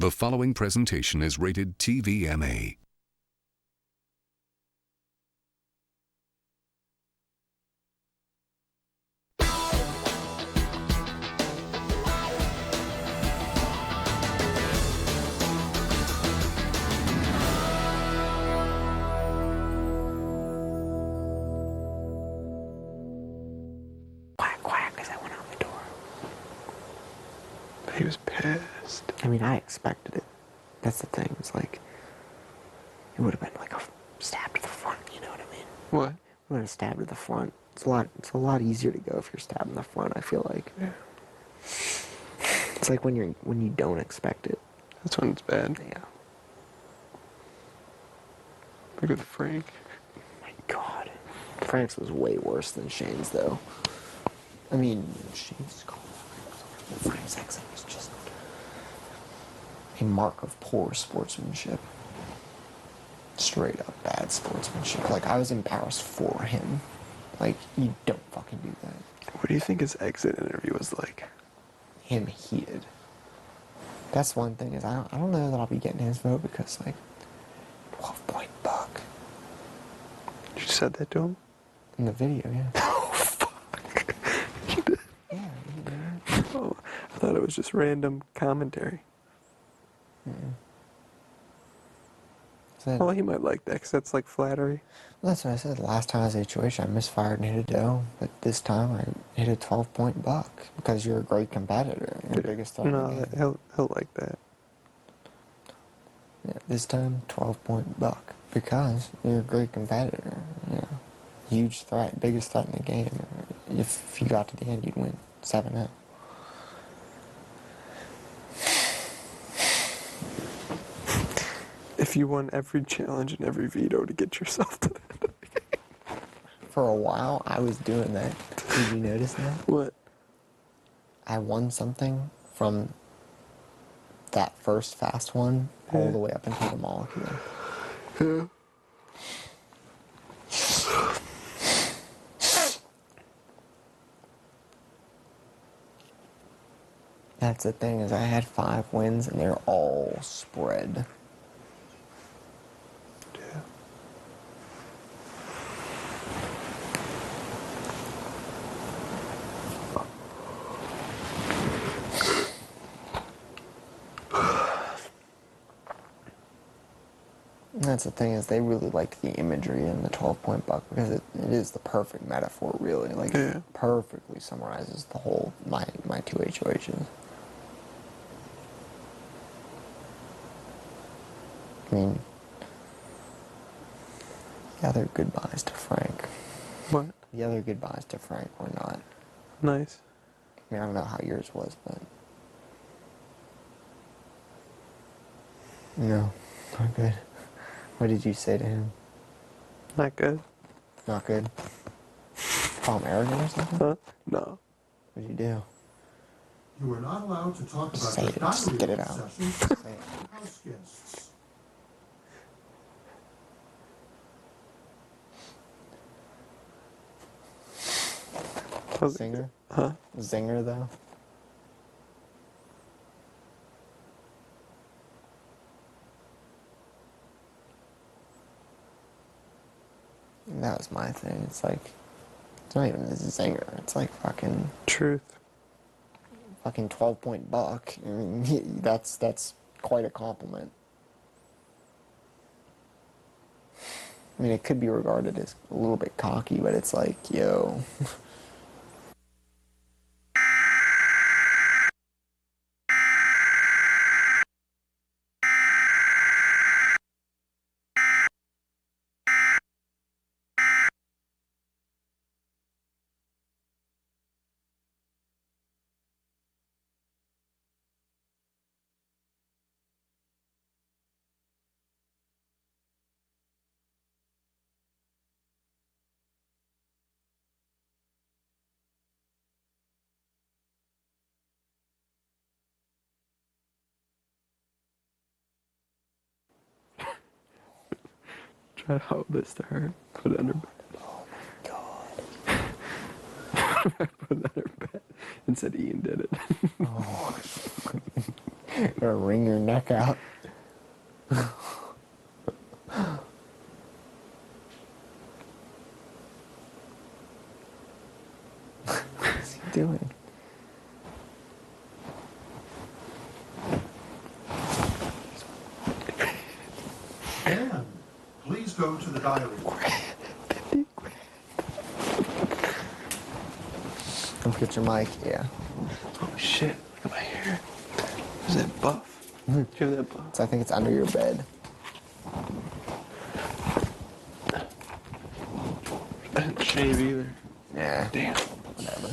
The following presentation is rated TVMA. Quack, quack, as I went out the door. He was pissed. I mean, I expected it. That's the thing. It's like, it would have been like a stab to the front, you know what I mean? What? It would have stabbed to the front. It's a lot easier to go if you're stabbed in the front, I feel like. Yeah. It's like when you don't expect it. That's when it's bad. Yeah. Look at Frank. My God. Frank's was way worse than Shane's, though. I mean, Shane's called Frank's exit was just a mark of poor sportsmanship. Straight up bad sportsmanship. Like, I was embarrassed for him. Like, you don't fucking do that. What do you think his exit interview was like? Him heated. That's one thing, is I don't know that I'll be getting his vote because, like, 12-point buck. You said that to him? In the video, yeah. Oh, fuck. You did? Yeah, you did. Oh, I thought it was just random commentary. Mm-mm. So, Well, he might like that because that's like flattery. well, that's what I said. Last time I was at HOH, I misfired and hit a doe. But this time I hit a 12-point buck because you're a great competitor. You're the biggest threat in the No, game. he'll like that. Yeah, this time, 12-point buck because you're a great competitor. You know, huge threat, biggest threat in the game. If you got to the end, you'd win 7-0. If you won every challenge and every veto to get yourself to that. For a while, I was doing that. Did you notice that? What? I won something from that first fast one all the way up until the molecule. Yeah. That's the thing, is I had 5 wins and they're all spread. Yeah. That's the thing, is they really liked the imagery in the 12-point buck because it is the perfect metaphor, really. Like, Yeah. perfectly summarizes the whole, my 2 HOHs. I mean, the other goodbyes to Frank. What? The other goodbyes to Frank were not. Nice. I mean, I don't know how yours was, but. No, not good. What did you say to him? Not good. Not good. Call him arrogant or something? Huh? No. What did you do? You are not allowed to talk about Say your it, just diary get it out. sessions Say it. with house guests. Zinger? Huh? Zinger, though? And that was my thing. It's like, it's not even a zinger. It's like fucking Truth. 12-point buck. I mean, that's quite a compliment. I mean, it could be regarded as a little bit cocky, but it's like, yo. Try to hold this to her. Put it under bed. Oh my God. Put it under bed and said Ian did it. Oh. Or wring your neck out. What is he doing? Dan, please go to the diary. Don't get your mic, yeah. Oh shit, look at my hair. Is that buff? Do you have that buff? So I think it's under your bed. I didn't shave either. Yeah. Damn. Whatever.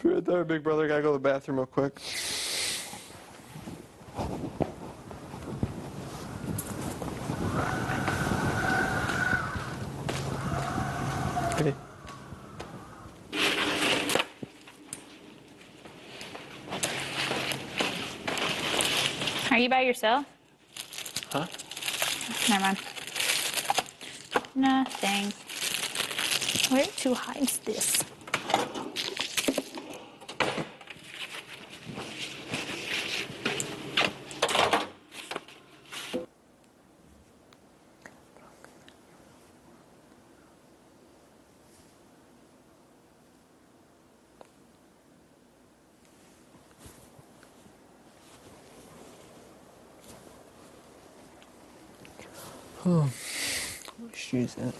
Be right there, big brother. Gotta go to the bathroom real quick. Hey. Are you by yourself? Huh? Never mind. Nothing. Where to hide this? Let's use it.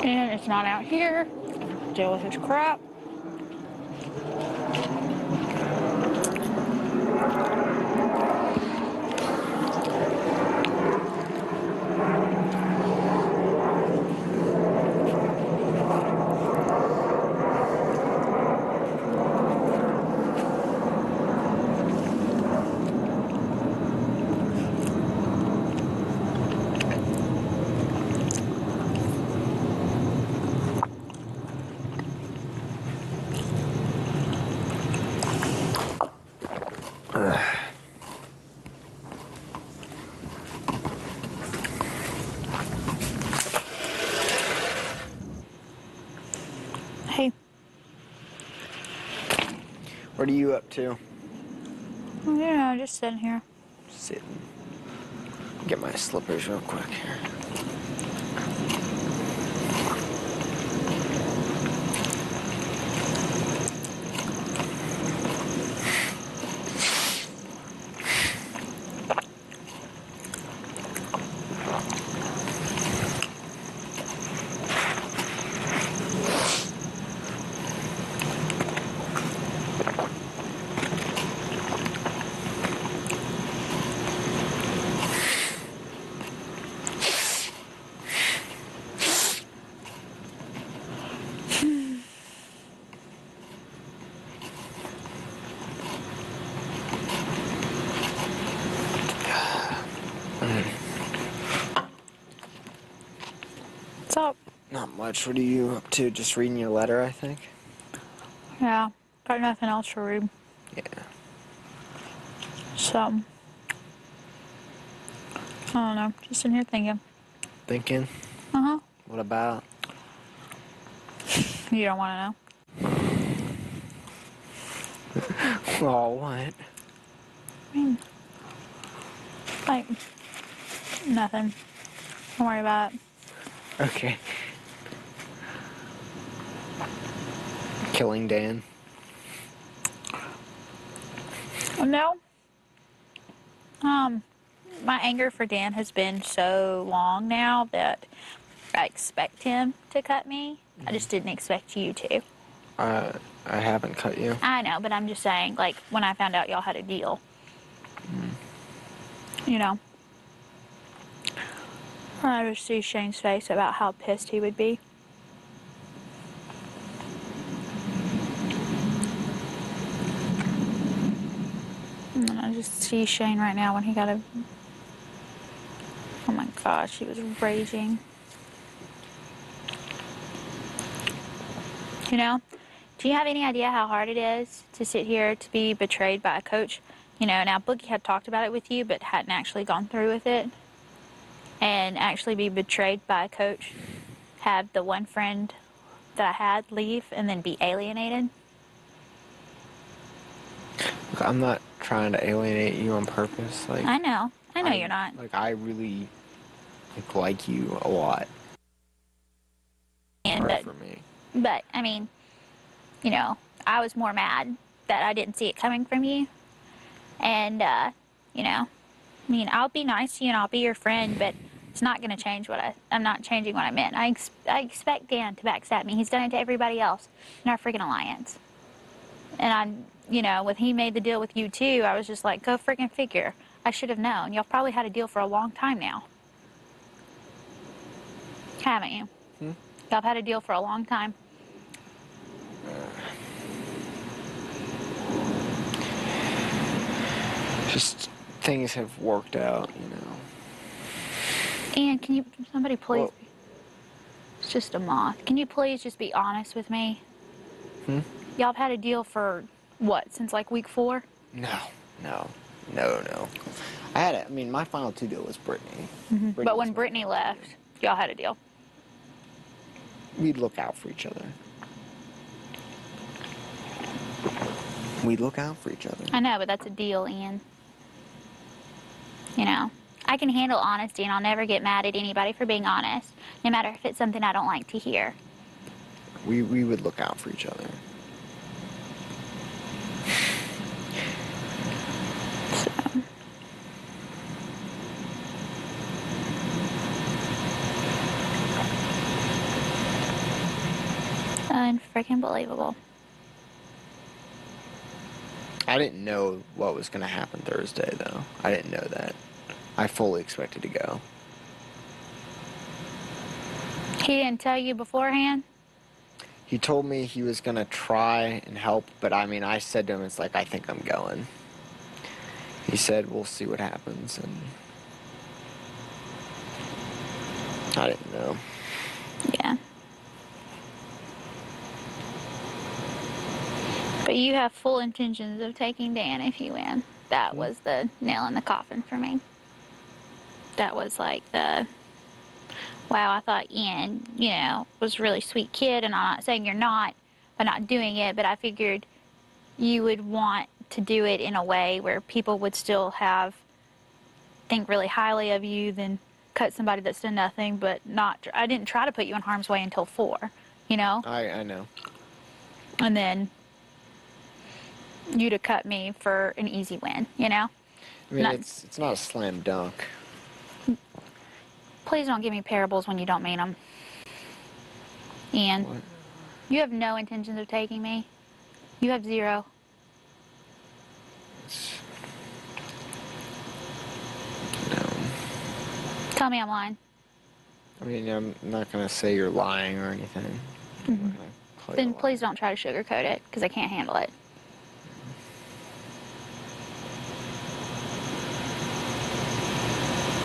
And it's not out here. Deal with his crap. Hey, What are you up to? yeah, just sitting here. Sitting. Get my slippers real quick here. What's up? Not much. What are you up to? Just reading your letter, I think? Yeah, got nothing else to read. Yeah. So, I don't know. Just in here thinking. Thinking? Uh-huh. What about? You don't want to know? Oh, what? I mean, like, nothing. Don't worry about it. Okay. Killing Dan. No. My anger for Dan has been so long now that I expect him to cut me. I just didn't expect you to. I haven't cut you. I know, but I'm just saying, like, when I found out y'all had a deal. You know. I just see Shane's face about how pissed he would be. And then I just see Shane right now when he got a... Oh my gosh, he was raging. You know? Do you have any idea how hard it is to sit here to be betrayed by a coach? You know, now Boogie had talked about it with you, but hadn't actually gone through with it. And actually be betrayed by a coach. Have the one friend that I had leave and then be alienated. Look, I'm not trying to alienate you on purpose. Like, I know you're not. Like, I really like you a lot. And Hard for me. But, I mean, you know, I was more mad that I didn't see it coming from you. And, you know, I mean, I'll be nice to you and I'll be your friend, but it's not going to change I'm not changing what I meant. I expect Dan to backstab me. He's done it to everybody else in our freaking alliance. And you know, when he made the deal with you too, I was just like, go freaking figure. I should have known. Y'all probably had a deal for a long time now. Haven't you? Y'all have had a deal for a long time. Just things have worked out, you know. And can somebody please? Well, it's just a moth. Can you please just be honest with me? Y'all have had a deal for what, since like week 4? No. I mean, my final 2 deal was Brittany. But when Brittany left, y'all had a deal. We'd look out for each other. I know, but that's a deal, Ian. You know, I can handle honesty, and I'll never get mad at anybody for being honest, no matter if it's something I don't like to hear. We would look out for each other. Unfreaking believable. I didn't know what was going to happen Thursday, though. I didn't know that. I fully expected to go. He didn't tell you beforehand? He told me he was going to try and help, but I mean, I said to him, it's like, I think I'm going. He said, we'll see what happens, and I didn't know. Yeah. But you have full intentions of taking Dan if you win. That was the nail in the coffin for me. That was like the, wow, I thought Ian, you know, was a really sweet kid, and I'm not saying you're not by not doing it, but I figured you would want to do it in a way where people would still think really highly of you than cut somebody that's done nothing, but not, I didn't try to put you in harm's way until 4, you know? I know. And then you'd have cut me for an easy win, you know? I mean, it's not a slam dunk. Please don't give me parables when you don't mean them. Ian, What? you have no intentions of taking me. You have 0. No. Tell me I'm lying. I mean, I'm not going to say you're lying or anything. I'm not gonna call you Then a liar. please don't try to sugarcoat it, because I can't handle it.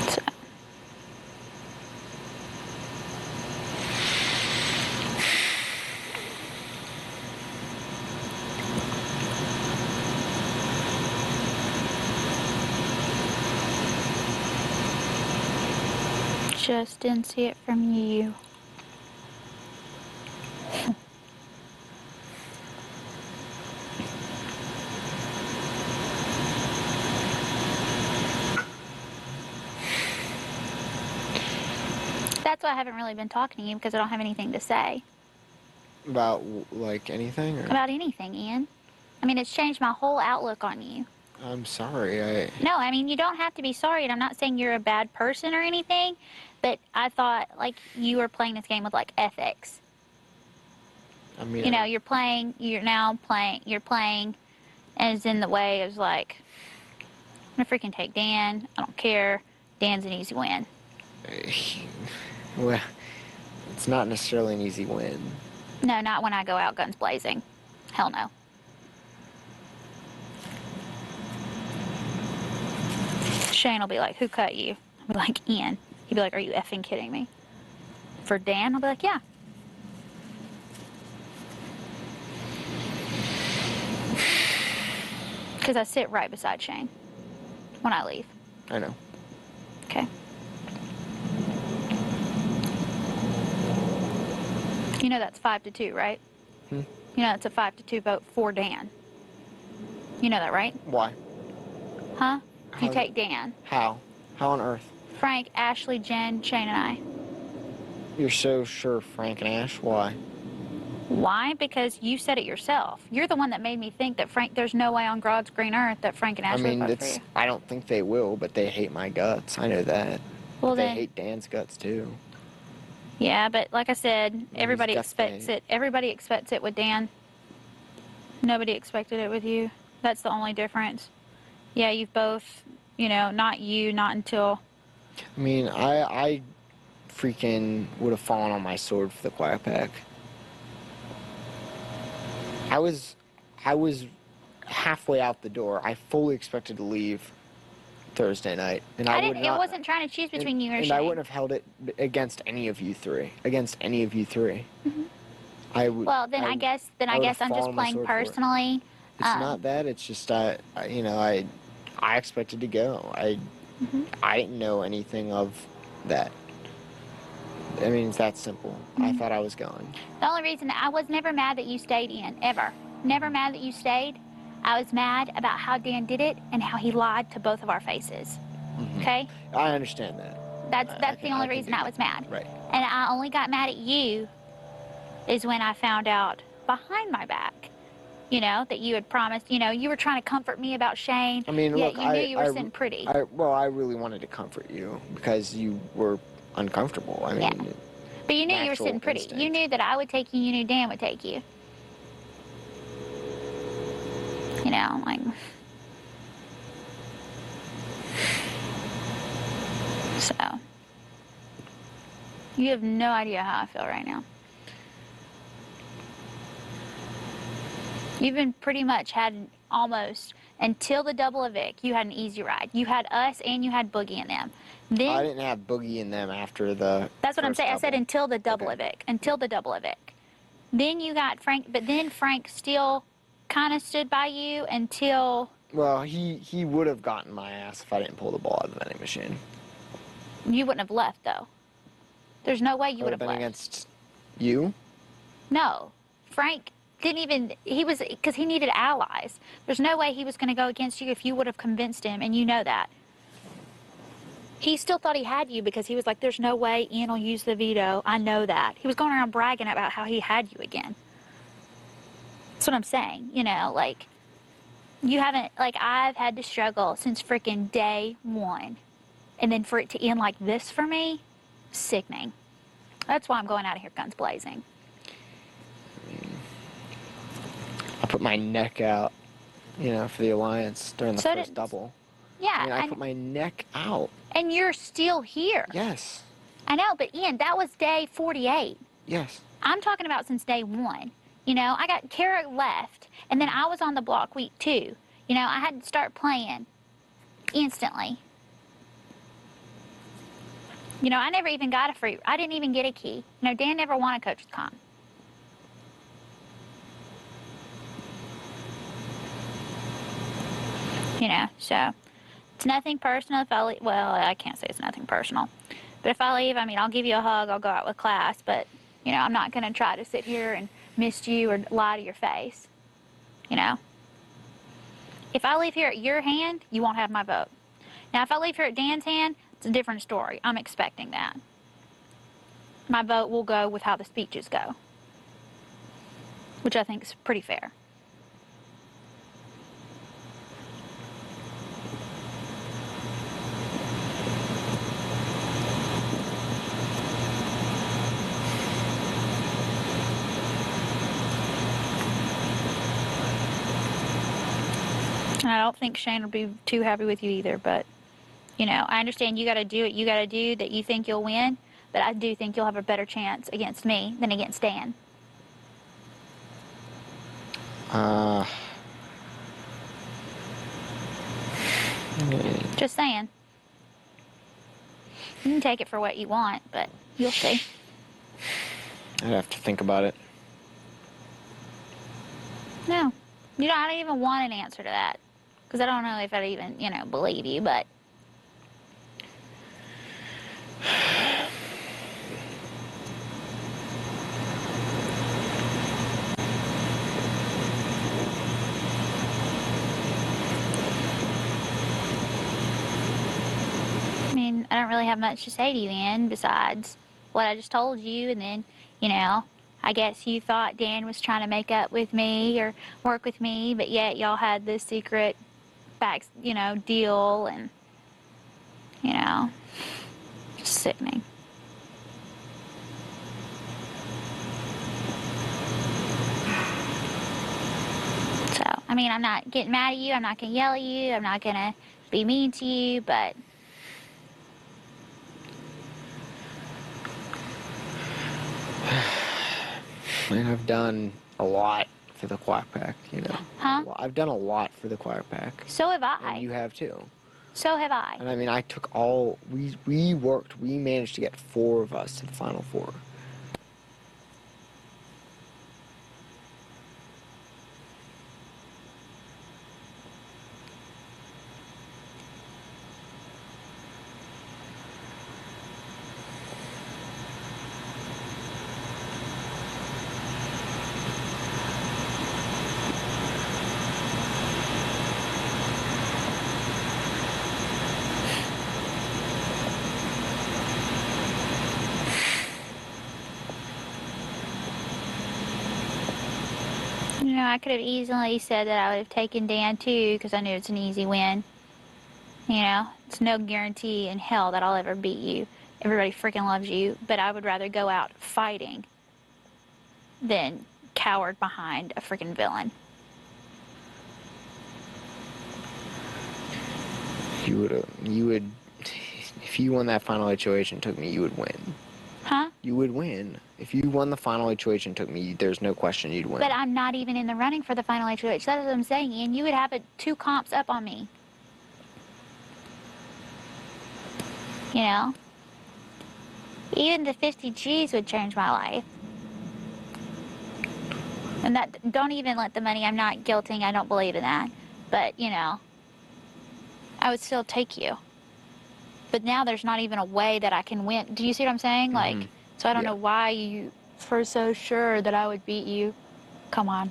So. Just didn't see it from you. That's why I haven't really been talking to you, because I don't have anything to say. About, like, anything? Or? About anything, Ian. I mean, it's changed my whole outlook on you. I'm sorry, No, I mean, you don't have to be sorry, and I'm not saying you're a bad person or anything, but I thought, like, you were playing this game with, like, ethics. I mean... You know, you're playing as in the way of, like, I'm gonna freaking take Dan, I don't care, Dan's an easy win. Well, it's not necessarily an easy win. No, not when I go out guns blazing. Hell no. Shane will be like, who cut you? I'll be like, Ian. He'd be like, are you effing kidding me? For Dan, I'll be like, yeah. Because I sit right beside Shane when I leave. I know. Okay. You know that's 5-2, right? Hmm? You know it's a 5-2 vote for Dan. You know that, right? Why? Huh? You How- take Dan. How? How on earth? Frank, Ashley, Jen, Shane, and I. You're so sure Frank and Ash? Why? Why? Because you said it yourself. You're the one that made me think that there's no way on God's green earth that Frank and I Ashley mean, would vote for you. I don't think they will, but they hate my guts. I know that. Well, They then, hate Dan's guts too. yeah, but like I said, everybody guts expects they- it. Everybody expects it with Dan. Nobody expected it with you. That's the only difference. Yeah, you've both, not you, not until. I mean, I freaking would have fallen on my sword for the Quack Pack. I was halfway out the door. I fully expected to leave Thursday night, and I would not. It wasn't trying to choose between you or and Shane. I wouldn't have held it against any of you three. Against any of you three. I would. Well, then I guess I'm just fallen on my playing sword for it. personally. It's not that. It's just I expected to go. I didn't know anything of that. I mean, it's that simple. I thought I was going. The only reason I was never mad that you stayed in, ever. Never mad that you stayed. I was mad about how Dan did it and how he lied to both of our faces. Okay? I understand that. That's the only reason I was mad. Right. And I only got mad at you is when I found out behind my back, that you had promised, you were trying to comfort me about Shane. I mean, yet look, you knew you were sitting pretty. I really wanted to comfort you because you were uncomfortable. I mean, Yeah. But you knew you were natural sitting pretty. instinct. You knew that I would take you. You knew Dan would take you. Like. So. You have no idea how I feel right now. You've been pretty much had almost until the double evict. You had an easy ride. You had us and you had Boogie in them. Then I didn't have Boogie in them after the. that's what I'm first saying. I said double. until the double Okay. evict. Until the double evict. Then you got Frank, but then Frank still kind of stood by you until. Well, he would have gotten my ass if I didn't pull the ball out of the vending machine. You wouldn't have left though. There's no way you would Would have been left. against you. No, Frank didn't even. He was because he needed allies. There's no way he was going to go against you if you would have convinced him, and you know that. He still thought he had you because he was like, "There's no way Ian will use the veto." I know that. He was going around bragging about how he had you again. That's what I'm saying. Like you haven't. Like I've had to struggle since freaking day one, and then for it to end like this for me, sickening. That's why I'm going out of here guns blazing. I put my neck out, for the alliance during the So first did- double. Yeah, I mean, I put my neck out. and you're still here. Yes. I know, but Ian, that was day 48. Yes. I'm talking about since day one. I got Kara left, and then I was on the block week 2. I had to start playing instantly. I never even got I didn't even get a key. Dan never won a coach's comp. So it's nothing personal if I leave. Well, I can't say it's nothing personal. But if I leave, I'll give you a hug. I'll go out with class. But, I'm not going to try to sit here and mist you or lie to your face. If I leave here at your hand, you won't have my vote. Now, if I leave here at Dan's hand, it's a different story. I'm expecting that. My vote will go with how the speeches go, which I think is pretty fair. And I don't think Shane will be too happy with you either, but, I understand you got to do what you got to do that you think you'll win, but I do think you'll have a better chance against me than against Dan. Just saying. You can take it for what you want, but you'll see. I'd have to think about it. No. I don't even want an answer to that. Because I don't know if I'd even, you know, believe you, but... I mean, I don't really have much to say to you, Ann, besides what I just told you, and then, you know, I guess you thought Dan was trying to make up with me or work with me, but yet y'all had this secret back, you know, deal, and, you know, just sickening. So, I mean, I'm not getting mad at you, I'm not gonna yell at you, I'm not gonna be mean to you, but... I mean, I've done a lot for the Quack Pack, you know. Huh? I've done a lot for the Quack Pack. So have I. And you have too. So have I. And I mean, I took all, we worked, we managed to get 4 of us to the Final 4. You know, I could have easily said that I would have taken Dan too, because I knew it's an easy win. You know, it's no guarantee in hell that I'll ever beat you. Everybody freaking loves you, but I would rather go out fighting than cowered behind a freaking villain. You would, if you won that final HOH and took me, you would win. Huh? You would win. If you won the final HOH and took me, there's no question you'd win. But I'm not even in the running for the final HOH. That's what I'm saying, Ian. You would have 2 comps up on me. You know? Even the 50 G's would change my life. And that, don't even let the money, I'm not guilting, I don't believe in that. But, you know, I would still take you. But now there's not even a way that I can win. Do you see what I'm saying? Like, so I don't know why you were so sure that I would beat you. Come on.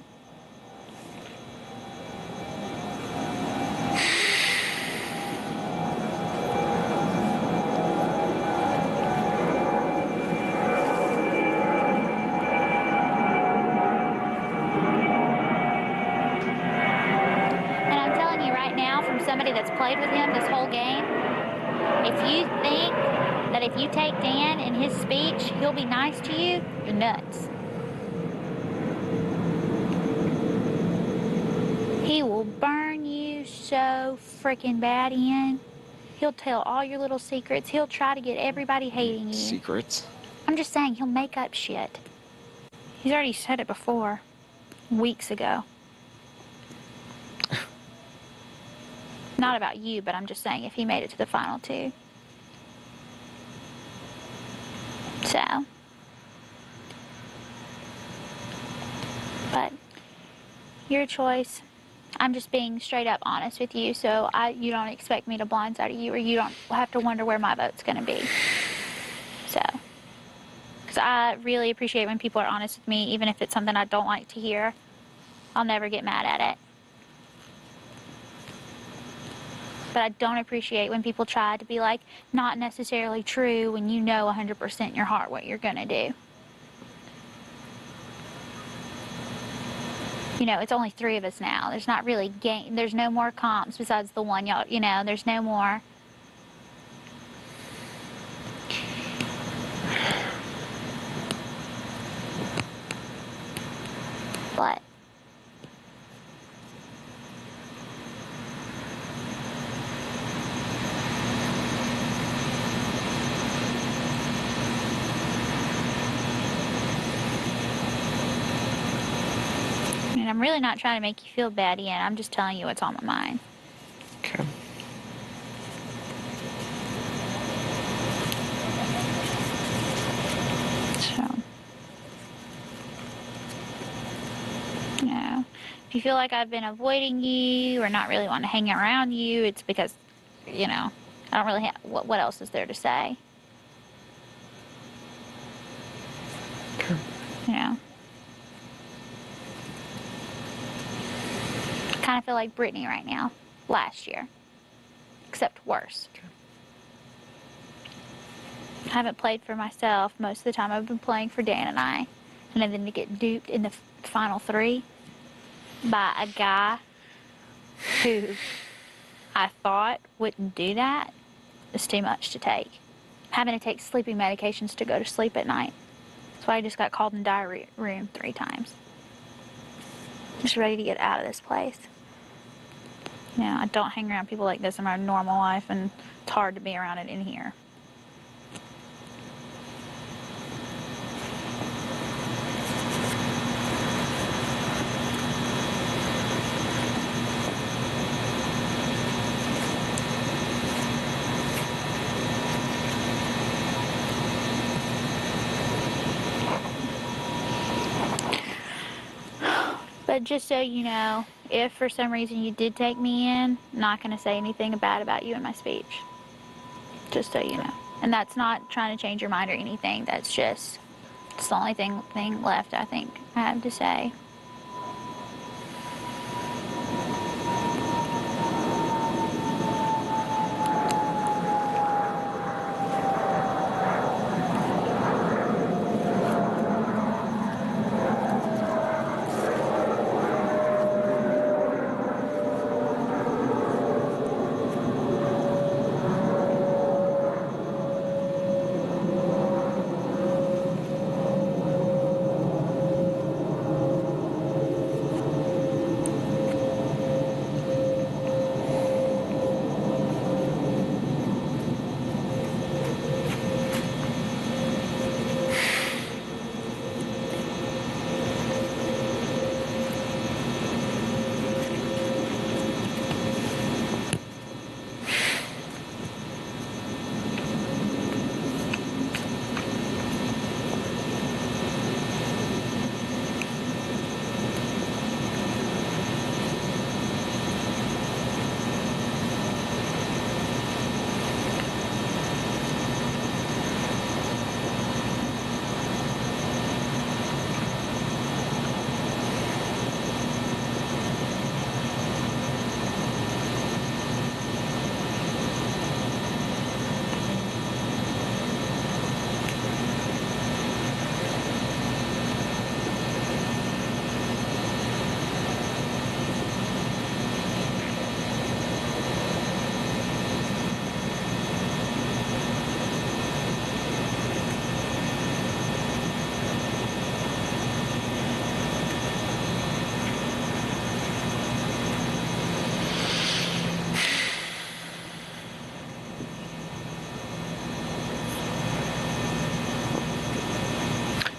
And I'm telling you right now, from somebody that's played with him this whole game, if you think that if you take Dan in his speech, he'll be nice to you, you're nuts. He will burn you so freaking bad, Ian. He'll tell all your little secrets. He'll try to get everybody hating you. Secrets? I'm just saying, he'll make up shit. He's already said it before, weeks ago. Not about you, but I'm just saying if he made it to the final 2. So. But, your choice. I'm just being straight up honest with you, so you don't expect me to blindside you, or you don't have to wonder where my vote's gonna be. So. Because I really appreciate when people are honest with me, even if it's something I don't like to hear. I'll never get mad at it. But I don't appreciate when people try to be like, not necessarily true when you know 100% in your heart what you're gonna do. You know, it's only 3 of us now. There's not really there's no more comps besides the one y'all, you know, there's no more. What? And I'm really not trying to make you feel bad, Ian. I'm just telling you what's on my mind. Okay. So, you know, if you feel like I've been avoiding you or not really wanting to hang around you, it's because, you know, I don't really have, what else is there to say? Okay. You know? I kind of feel like Brittany right now, last year. Except worse. Okay. I haven't played for myself. Most of the time I've been playing for Dan and I. And then to get duped in the final 3 by a guy who I thought wouldn't do that is too much to take. Having to take sleeping medications to go to sleep at night. That's why I just got called in the diary room 3 times. Just ready to get out of this place. You know, I don't hang around people like this in my normal life, and it's hard to be around it in here. But just so you know, if for some reason you did take me in, I'm not going to say anything bad about you in my speech. Just so you know. And that's not trying to change your mind or anything. That's just, it's the only thing left I think I have to say.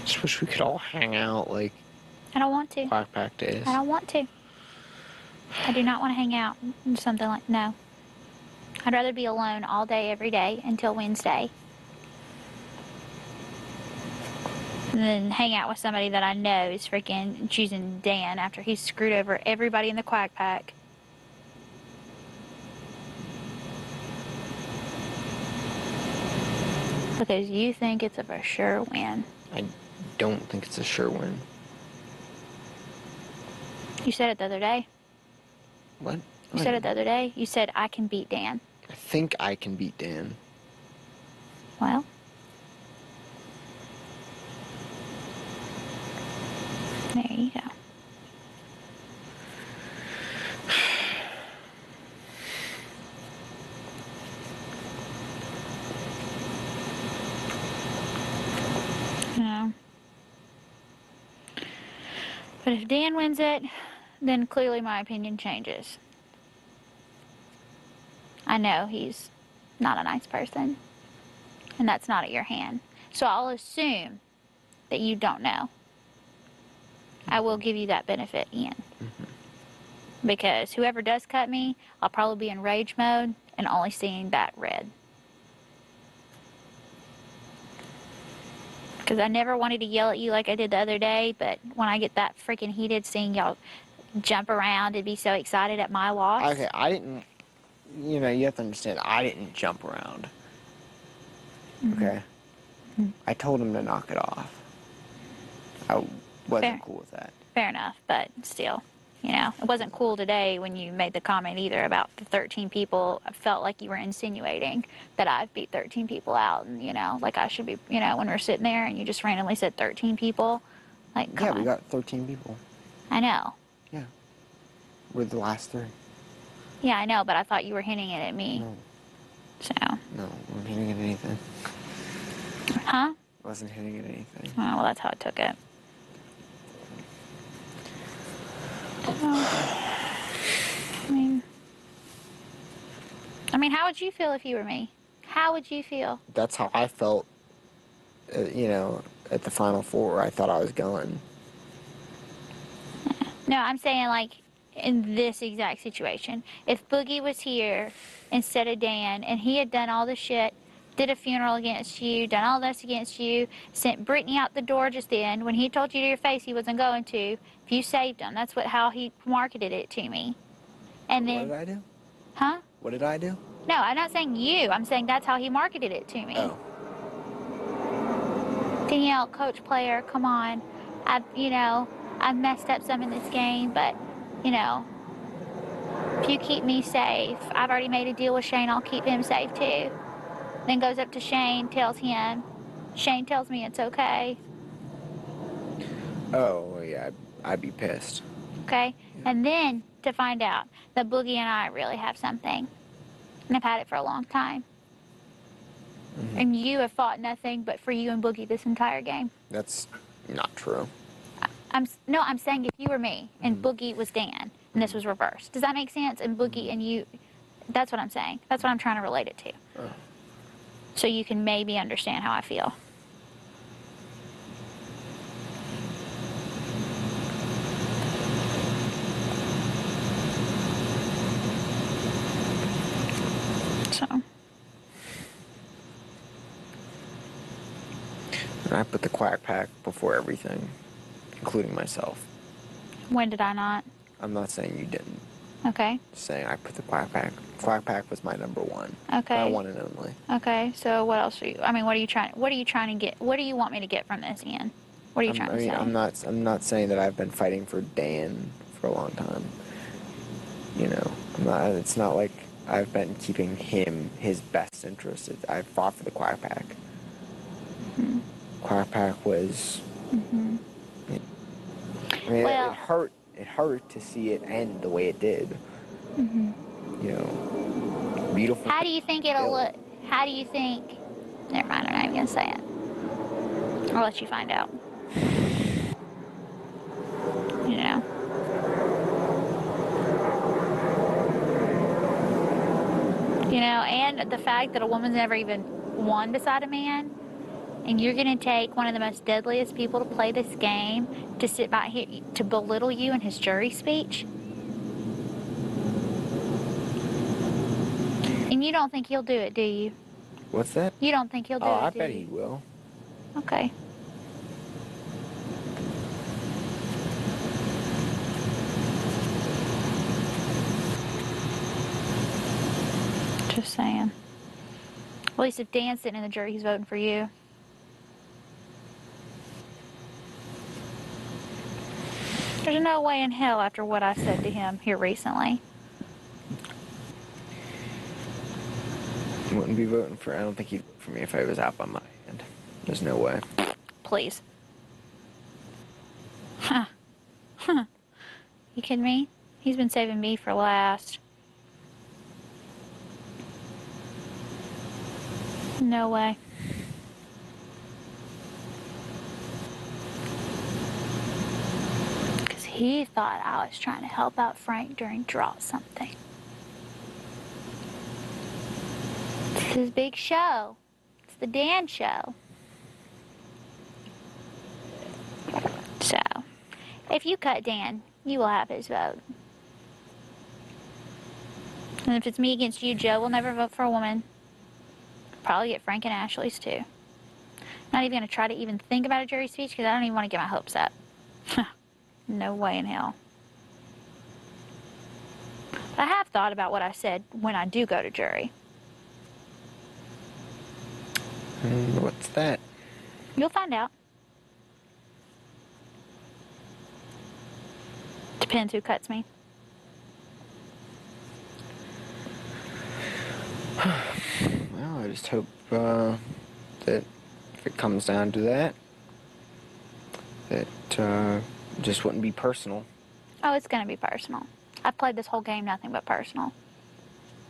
Just wish we could all hang out like I don't want to. Quack Pack days. I don't want to. I do not want to hang out. Something like, no. I'd rather be alone all day, every day, until Wednesday. And then hang out with somebody that I know is freaking choosing Dan after he's screwed over everybody in the Quack Pack. Because you think it's a for sure win. I don't think it's a sure win. You said it the other day. What? You said it the other day. You said, I can beat Dan. I think I can beat Dan. Well. There you go. No. But if Dan wins it, then clearly my opinion changes. I know he's not a nice person, and that's not at your hand. So I'll assume that you don't know. I will give you that benefit, Ian. Because whoever does cut me, I'll probably be in rage mode and only seeing that red. Because I never wanted to yell at you like I did the other day, but when I get that freaking heated seeing y'all jump around and be so excited at my loss. Okay, I didn't. You know, you have to understand. I didn't jump around. Okay. I told him to knock it off. I wasn't Fair. cool with that. Fair enough, but still, you know, it wasn't cool today when you made the comment either about the 13 people. I felt like you were insinuating that I've beat 13 people out, and you know, like I should be, you know, when we're sitting there and you just randomly said 13 people, like, come Yeah, on. we got 13 people. I know. Yeah. We're the last 3. Yeah, I know, but I thought you were hinting it at me. No. So. No, I'm hitting at anything. Huh? I wasn't hitting at anything. Oh, well, that's how I took it. I mean, how would you feel if you were me? How would you feel? That's how I felt, you know, at the Final Four. I thought I was going. No, I'm saying, like, in this exact situation. If Boogie was here instead of Dan, and he had done all the shit, did a funeral against you, done all this against you, sent Brittany out the door just then, when he told you to your face he wasn't going to, if you saved him, that's how he marketed it to me. And then... What did I do? Huh? What did I do? No, I'm not saying you. I'm saying that's how he marketed it to me. Oh. Danielle, coach player, come on. I've messed up some in this game, but, you know, if you keep me safe, I've already made a deal with Shane, I'll keep him safe too. Then goes up to Shane, tells him. Shane tells me it's okay. Oh, yeah, I'd be pissed. Okay? Yeah. And then to find out that Boogie and I really have something. And I've had it for a long time. Mm-hmm. And you have fought nothing but for you and Boogie this entire game. That's not true. I'm saying if you were me and Boogie was Dan and this was reversed. Does that make sense? And Boogie and you, that's what I'm saying. That's what I'm trying to relate it to. Oh. So you can maybe understand how I feel. So. And I put the quack pack before everything, including myself. When did I not? I'm not saying you didn't. Okay. Just saying I put the quack pack. Quack pack was my number 1. Okay. My one and only. Okay. So what else are you? I mean, what are you trying to get? What do you want me to get from this, Ian? What are you trying to say? I'm not saying that I've been fighting for Dan for a long time. You know, it's not like I've been keeping him his best interest. I fought for the quack pack. Mm-hmm. Quack pack was. Mm-hmm. I mean, well, it hurt to see it end the way it did. Mm-hmm. You know, beautiful. How do you think it'll look? How do you think? Never mind, I'm not even gonna say it. I'll let you find out. You know. You know, and the fact that a woman's never even won beside a man, and you're going to take one of the most deadliest people to play this game to sit by here to belittle you in his jury speech? And you don't think he'll do it, do you? What's that? You don't think he'll do it, I bet he will. Okay. Just saying. At least if Dan's sitting in the jury, he's voting for you. There's no way in hell after what I said to him here recently. He wouldn't be voting for, I don't think he'd vote for me if I was out by my hand. There's no way. Please. Huh. Huh. You kidding me? He's been saving me for last. No way. Because he thought I was trying to help out Frank during draw something. It's his big show. It's the Dan show. So, if you cut Dan, you will have his vote. And if it's me against you, Joe will never vote for a woman. Probably get Frank and Ashley's too. Not even going to try to even think about a jury speech because I don't even want to get my hopes up. No way in hell. I have thought about what I said when I do go to jury. What's that? You'll find out. Depends who cuts me. Well, I just hope that if it comes down to that, that just wouldn't be personal. Oh, it's going to be personal. I've played this whole game nothing but personal.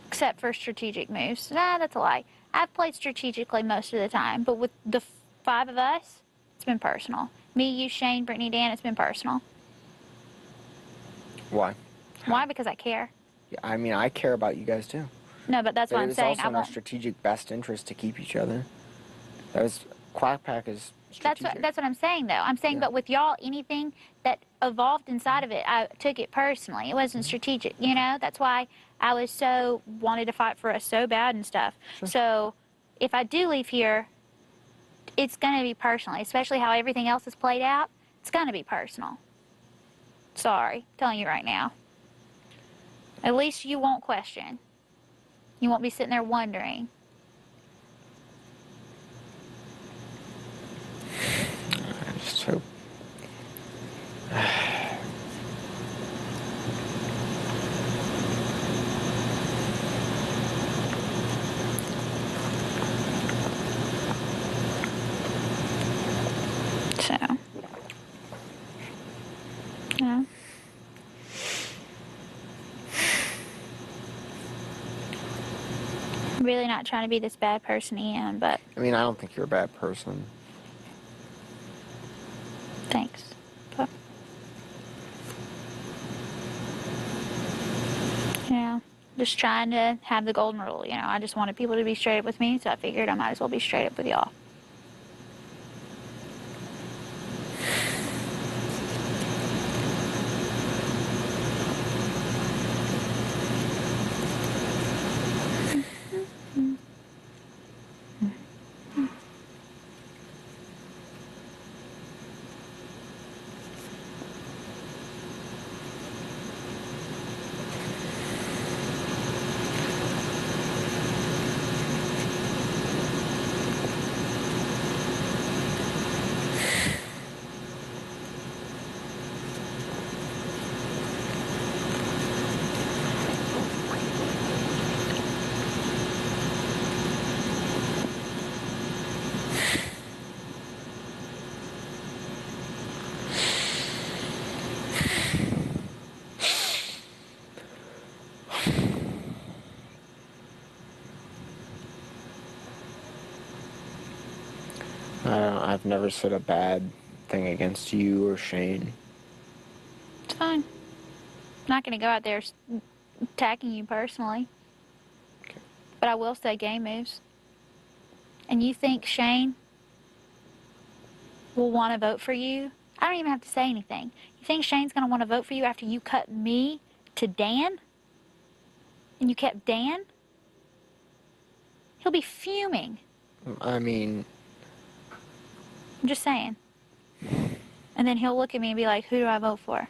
Except for strategic moves. Nah, that's a lie. I've played strategically most of the time, but with the 5 of us, it's been personal. Me, you, Shane, Brittany, Dan, it's been personal. Why? Why? Because I care. Yeah, I mean, I care about you guys too. No, but that's what I'm saying. It was also in our strategic best interest to keep each other. That was Quack Pack is strategic. That's what I'm saying, though. I'm saying, Yeah. but with y'all, anything that evolved inside of it, I took it personally. It wasn't strategic, you know? That's why I was so wanted to fight for us so bad and stuff. Sure. So if I do leave here, it's going to be personal, especially how everything else is played out. It's going to be personal. Sorry, I'm telling you right now. At least you won't question. You won't be sitting there wondering. I just hope. So, yeah. Really not trying to be this bad person, Ian, but I mean, I don't think you're a bad person. thanks. But, yeah, just trying to have the golden rule, you know. I just wanted people to be straight up with me, so I figured I might as well be straight up with y'all. I've never said a bad thing against you or Shane. It's fine. I'm not going to go out there attacking you personally. Okay. But I will say game moves. And you think Shane will want to vote for you? I don't even have to say anything. You think Shane's going to want to vote for you after you cut me to Dan? And you kept Dan? He'll be fuming. I mean, I'm just saying. And then he'll look at me and be like, who do I vote for?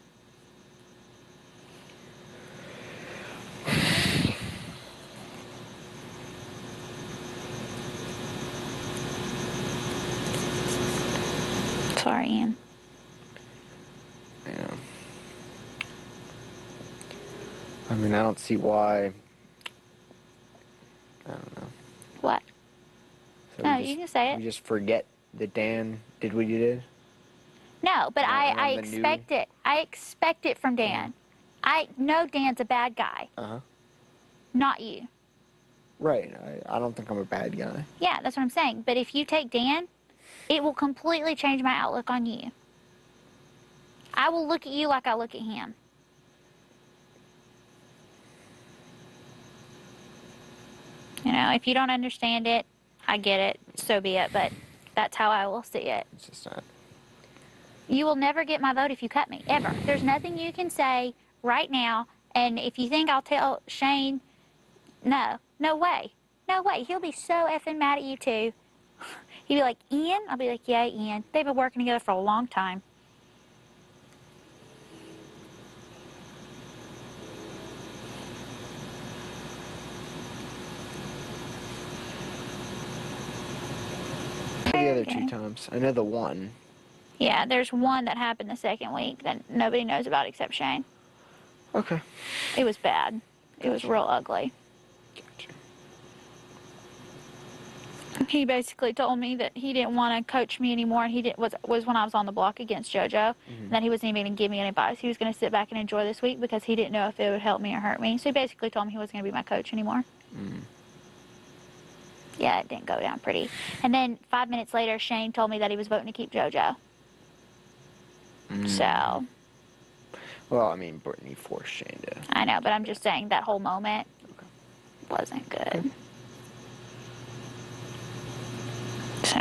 Sorry, Ian. yeah. I mean, I don't see why. I don't know. What? So No, we you can say it. We just forget that Dan did what you did? No, but And I then the expect it. I expect it from Dan. I know Dan's a bad guy. Uh-huh. Not you. Right. I don't think I'm a bad guy. Yeah, that's what I'm saying. But if you take Dan, it will completely change my outlook on you. I will look at you like I look at him. You know, if you don't understand it, I get it. So be it. But that's how I will see it. It's just not. You will never get my vote if you cut me, ever. There's nothing you can say right now. And if you think I'll tell Shane, no way. No way. He'll be so effing mad at you too. He'll be like, Ian? I'll be like, yeah, Ian. They've been working together for a long time. are the other okay. 2 times? I know the one. Yeah, there's one that happened the second week that nobody knows about except Shane. Okay. It was bad. It was Gotcha. real ugly. Gotcha. He basically told me that he didn't want to coach me anymore. Was when I was on the block against JoJo, and that he wasn't even going to give me any advice. He was going to sit back and enjoy this week because he didn't know if it would help me or hurt me. So he basically told me he wasn't going to be my coach anymore. Yeah, it didn't go down pretty. And then 5 minutes later, Shane told me that he was voting to keep JoJo. So, Well, I mean, Brittany forced Shane to. I know, but I'm just saying that whole moment wasn't good. Okay. So.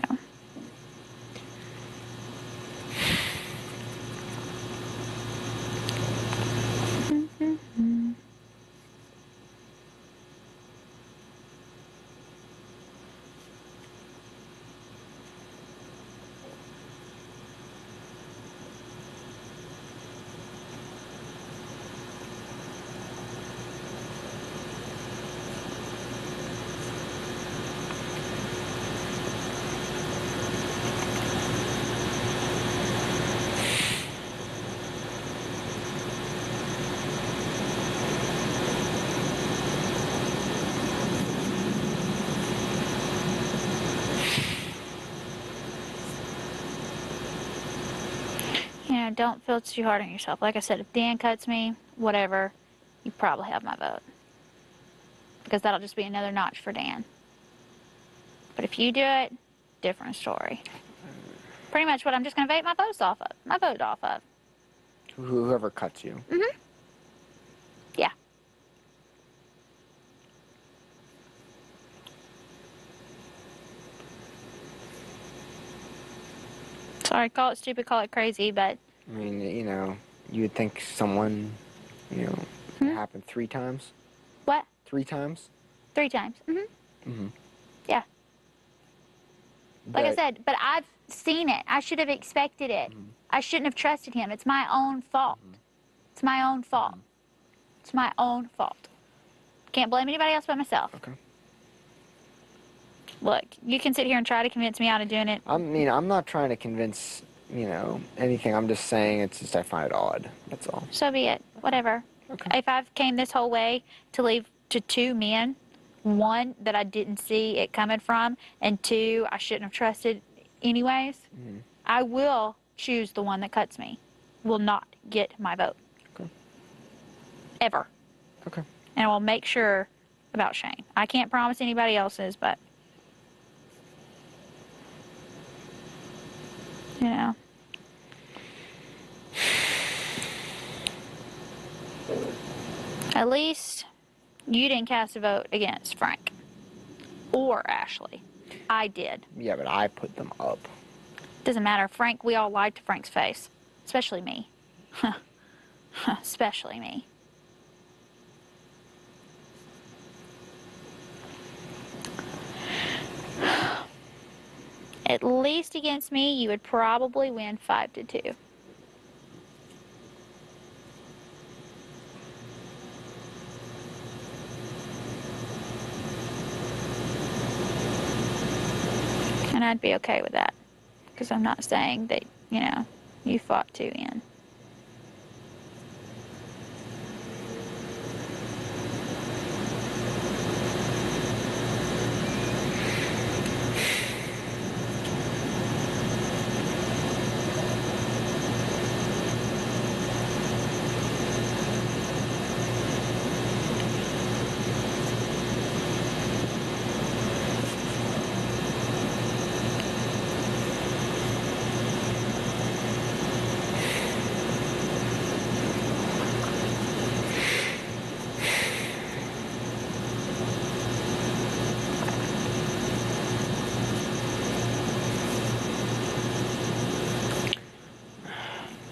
You know, don't feel too hard on yourself. Like I said, if Dan cuts me, whatever, you probably have my vote. Because that'll just be another notch for Dan. But if you do it, different story. Pretty much what I'm just going to vote my vote off of. Whoever cuts you. Yeah. Sorry, call it stupid, call it crazy, but... I mean, you know, you would think someone, you know, it happened 3 times? What? 3 times? 3 times. Yeah. Like I said, but I've seen it. I should have expected it. I shouldn't have trusted him. It's my own fault. It's my own fault. It's my own fault. Can't blame anybody else but myself. Okay. Look, you can sit here and try to convince me out of doing it. I mean, I'm not trying to convince, you know, anything. I'm just saying it's just I find it odd. That's all. So be it. Whatever. Okay. If I've came this whole way to leave to 2 men, 1 that I didn't see it coming from, and 2 I shouldn't have trusted anyways, I will choose the one that cuts me. Will not get my vote. Okay. Ever. Okay. And I will make sure about Shane. I can't promise anybody else's, but you know. At least you didn't cast a vote against Frank or Ashley. I did. Yeah, but I put them up. Doesn't matter. Frank, we all lied to Frank's face. Especially me. Especially me. At least against me, you would probably win 5-2. And I'd be okay with that. Because I'm not saying that, you know, you fought 2 in.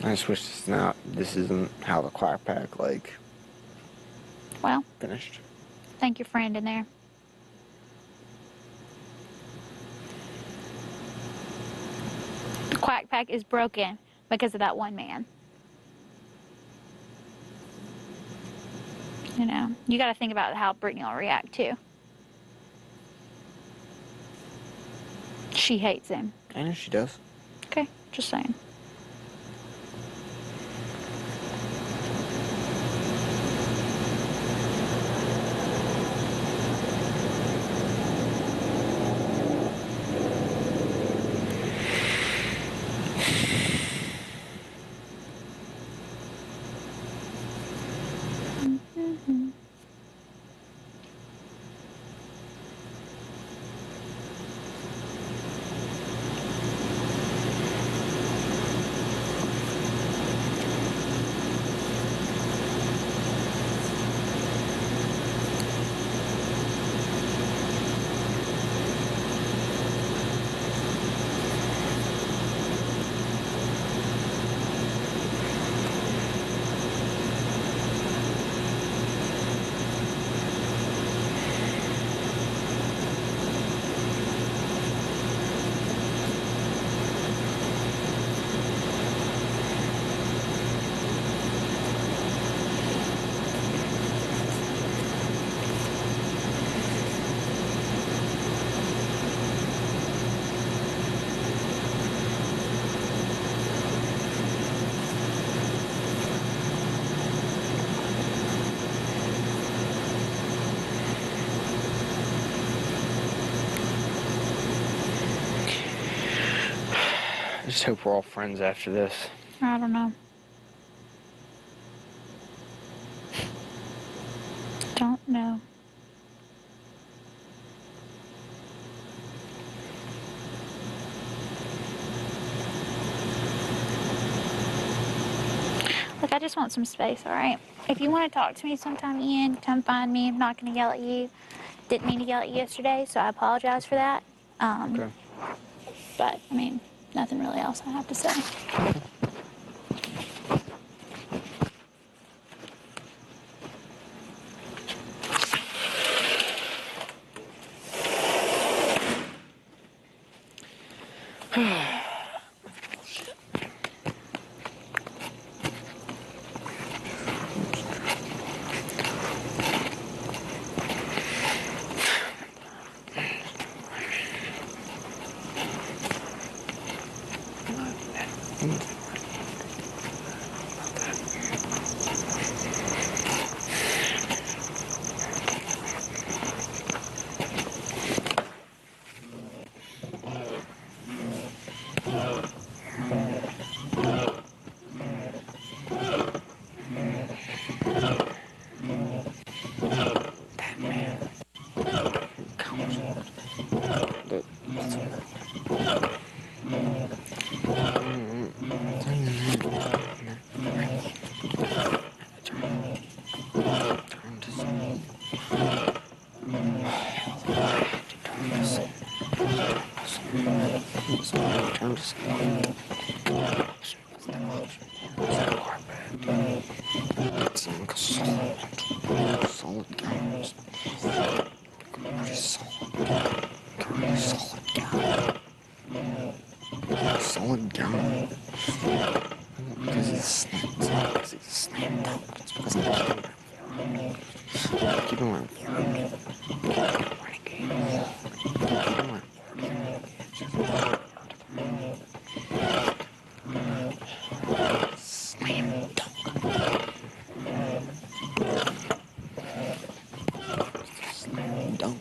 I just wish this isn't how the quack pack, like, Well, finished. thank your friend in there. The quack pack is broken because of that one man. You know, you got to think about how Brittany will react too. She hates him. I know she does. Okay, just saying. I just hope we're all friends after this. I don't know. Don't know. Look, I just want some space, alright? If you want to talk to me sometime, Ian, come find me. I'm not going to yell at you. Didn't mean to yell at you yesterday, so I apologize for that. Okay. But, I mean, nothing really else I have to say. Solid gown. Because he's slammed down. It's because keep him on. Slam dunk. Slam dunk.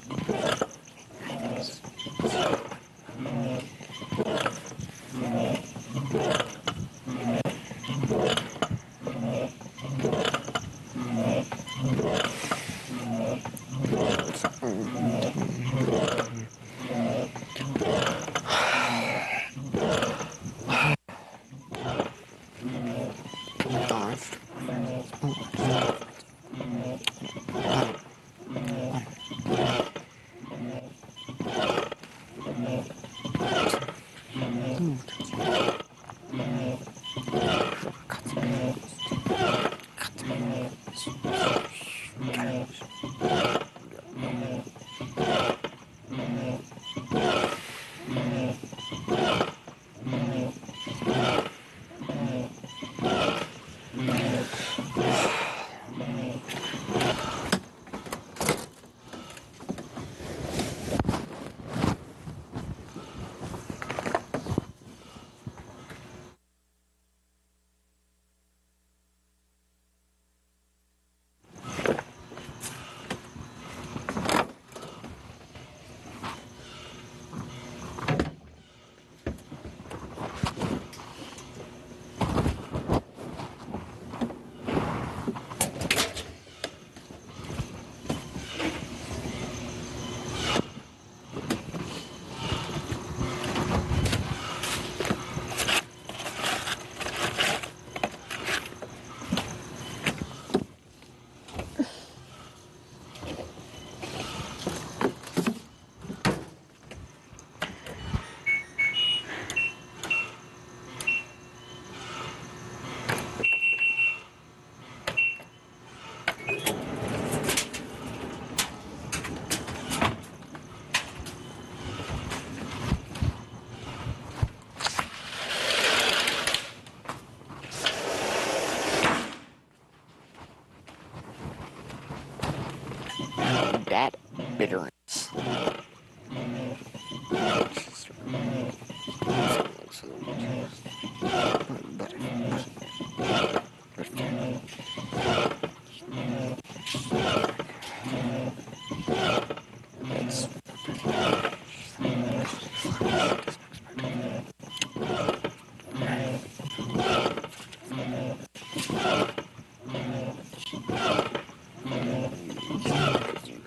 bitterness.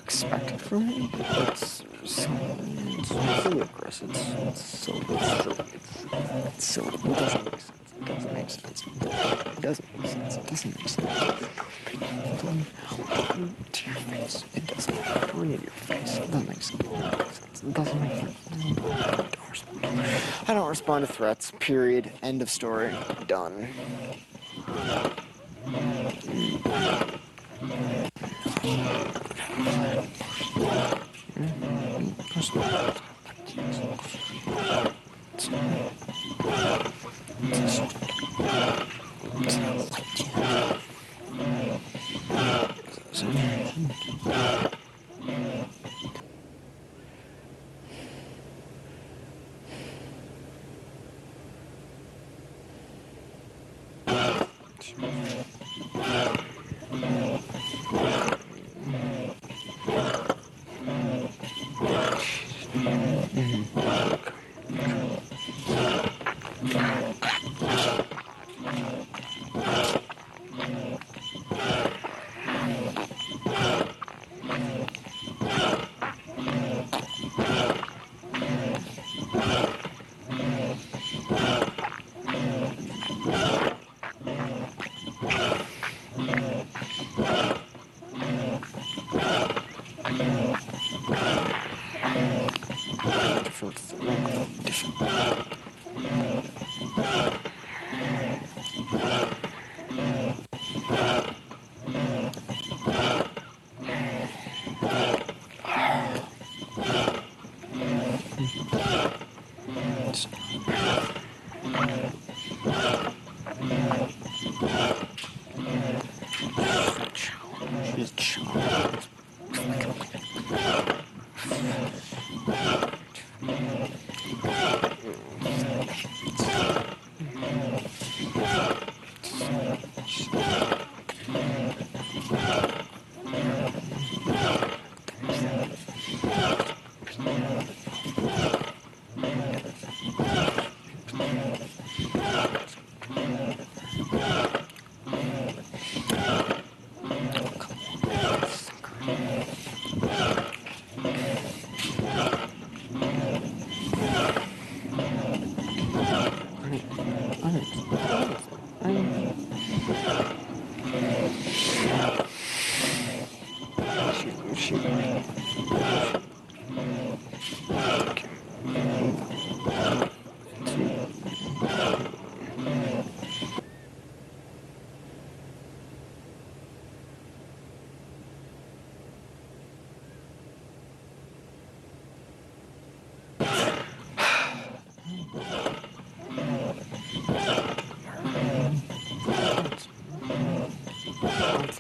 Expect it from me. It's ludicrous. It's so it doesn't make sense. It doesn't make sense. It doesn't make sense. It doesn't make sense. To your face. It doesn't. Point in your face. It doesn't make sense. It doesn't make sense. I don't respond to threats. Period. End of story. Done.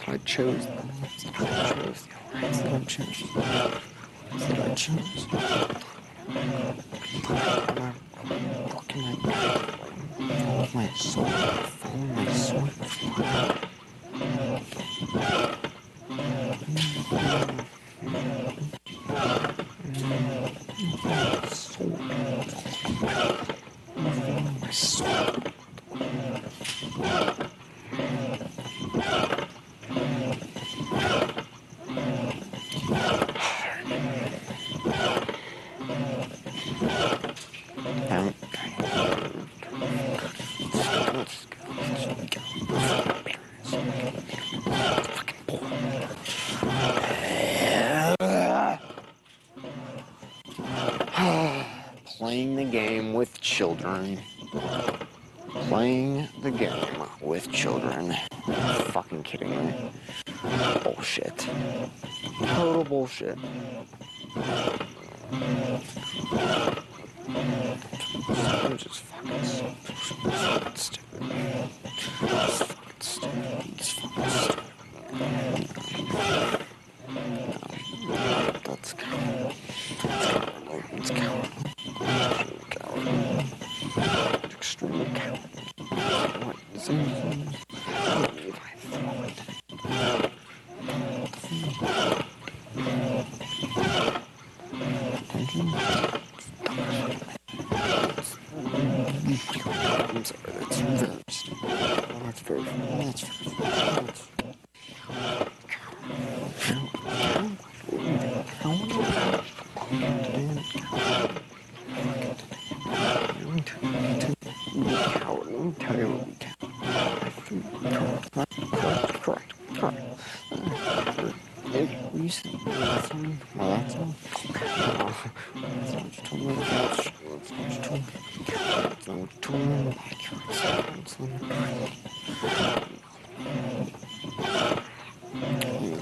I chose them. I chose the alliance that I chose. That I chose. Look in all of my soul. Follow my soul. My soul. Playing the game with children. Playing the game with children. Are you fucking kidding me? Bullshit. Total bullshit. I'm just fucking stupid. It's fucking stupid. It's fucking stupid. No, that's extremely cowardly. What? If I throw it. Attention. I'm sorry, that's very stupid. That's very Correct. You said that's all. Well, that's all. That's not what you told me. That's not what you told me. That's not what you told me. That's not Kill me.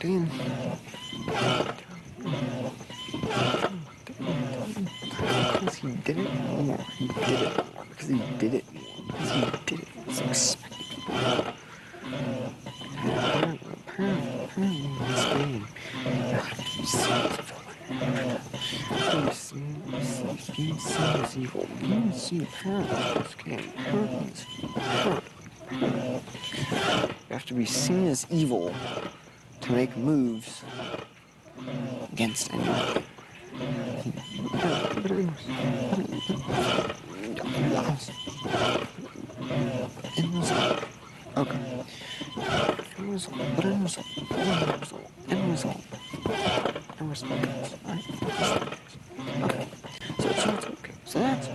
Dan. Because he did it more. Because he did it. It's expected. Apparently in this game, you have to be seen as a villain. Being seen as evil. Being seen apparently in this game. You have to be seen as evil to make moves against anyone. Okay. End result. Okay. So that's okay. So that's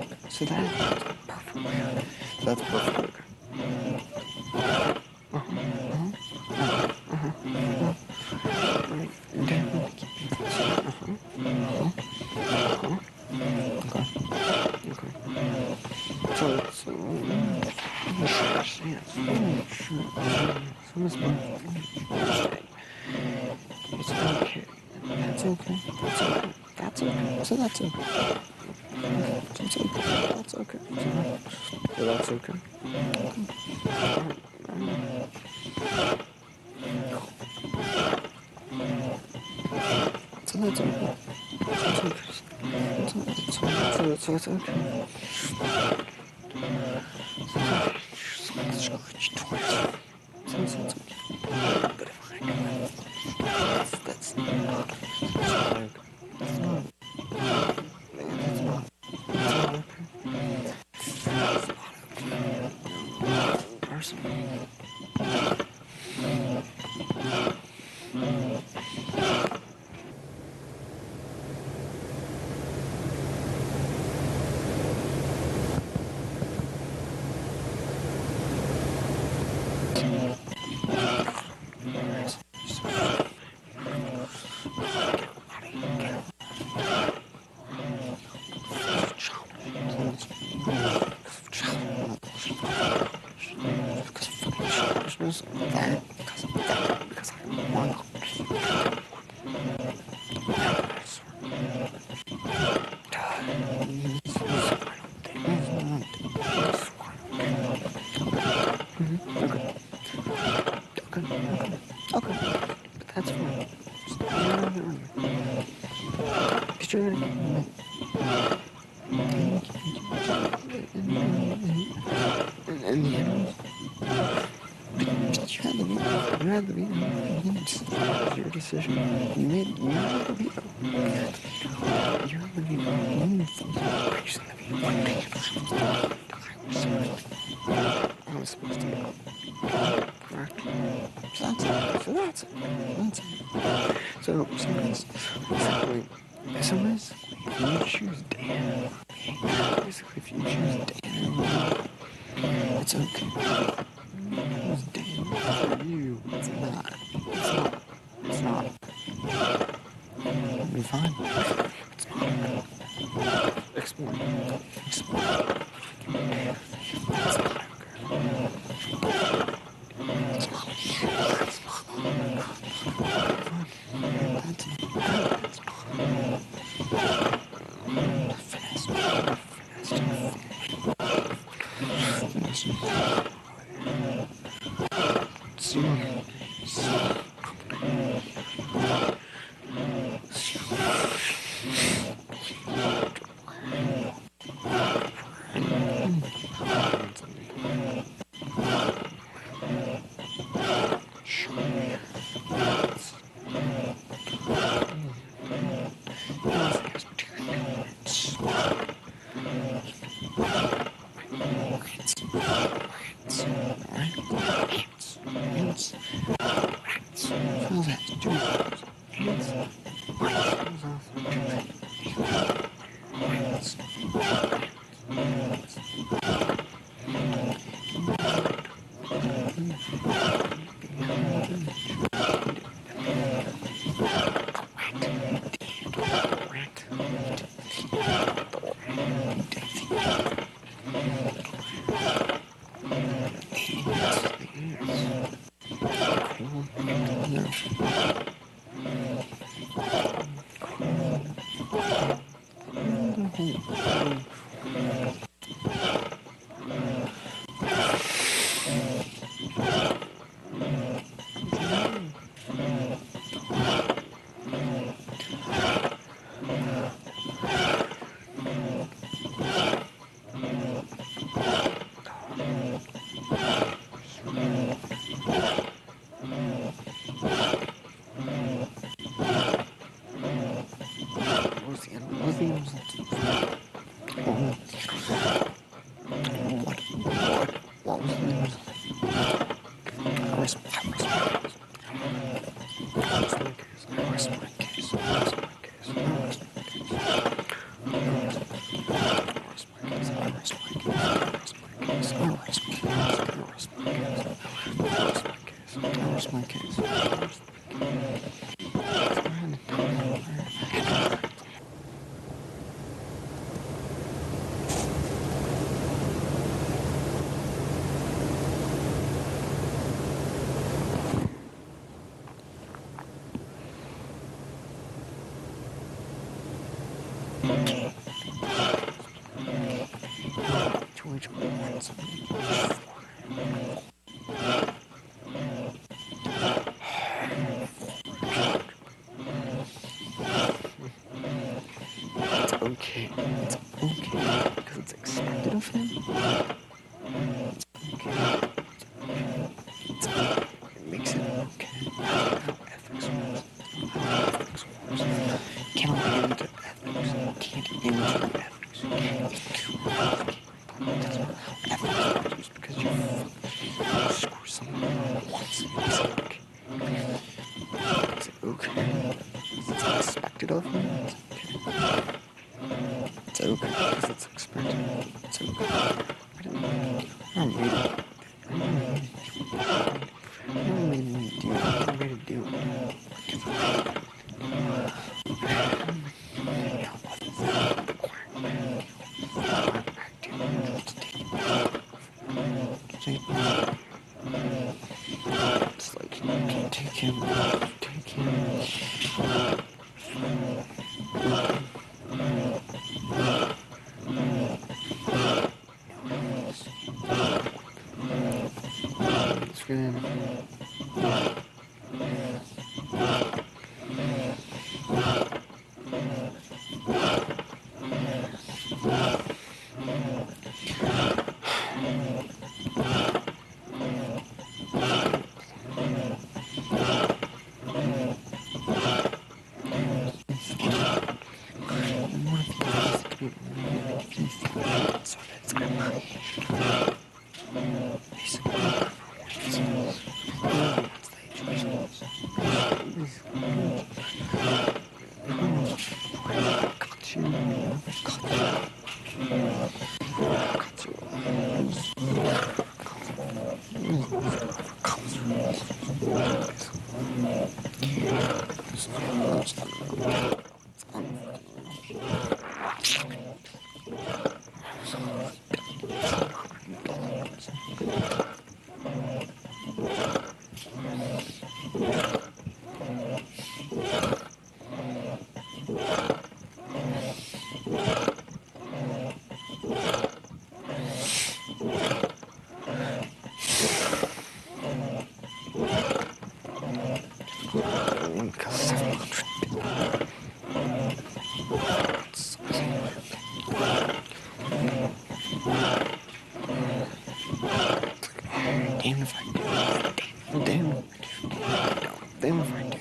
perfect. That's perfect. Okay. Right. Definitely keep it. Okay. So it's okay. That's okay. So that's okay. That's okay. So that's okay. So that's okay. So it's okay. But if I do it, that's not okay. That's not okay. Personally. Because I want to. Okay. But that's fine. Because you're gonna and the animals. You had the veto. It's your decision. You made the veto. You had the veto. You need to raise the veto. I was supposed to go. Correct. So that's it. So sometimes, if you choose Dan, basically if you choose Dan, it's okay. Choose Dan for you. It's not. It'll be fine. It's not. Explain. Okay, it's okay because it's expected of him. It's okay. It's okay. It makes it okay. How ethics works. How ethics works. You cannot end ethics. You can't end ethics. You can't. That's not how ethics works. Just because you screw someone once, it's okay. It's okay. It's expected of him. It's okay. It's okay because it's expected. It's okay. I don't need it. I don't need to do it. I don't need to do it. It's like you can't take him. Take him. It's good. Damn if I do. Damn if I do.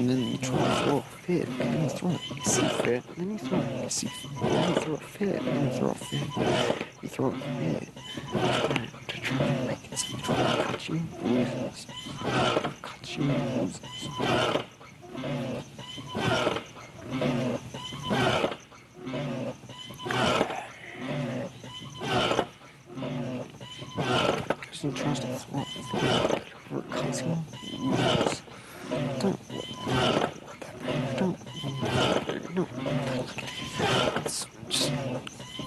And then you try to throw a fit, and then you throw a hissy fit, and then you throw a hissy fit, and then you throw a fit, and then you throw a fit, you throw a fit, to try to make it so you try to cut you, loses, cut you, loses. Because he tries to throw a fit, or cuts you, loses. Don't it's just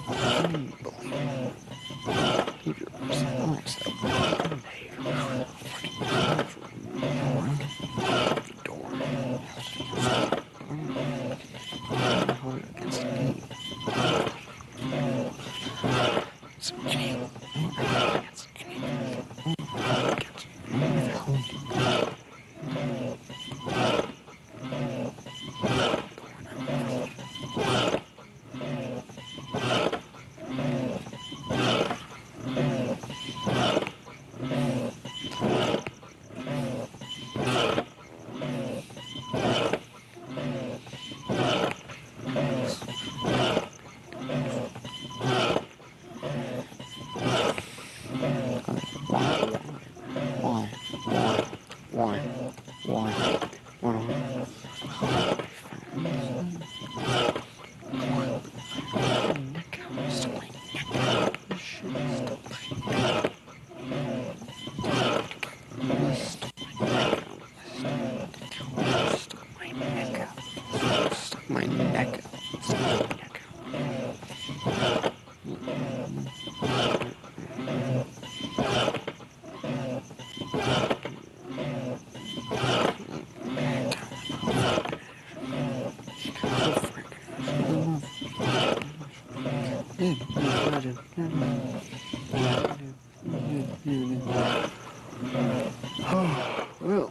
unbelievable. Keep your relax the door. Hold it against the gate. So anything against anything. Well,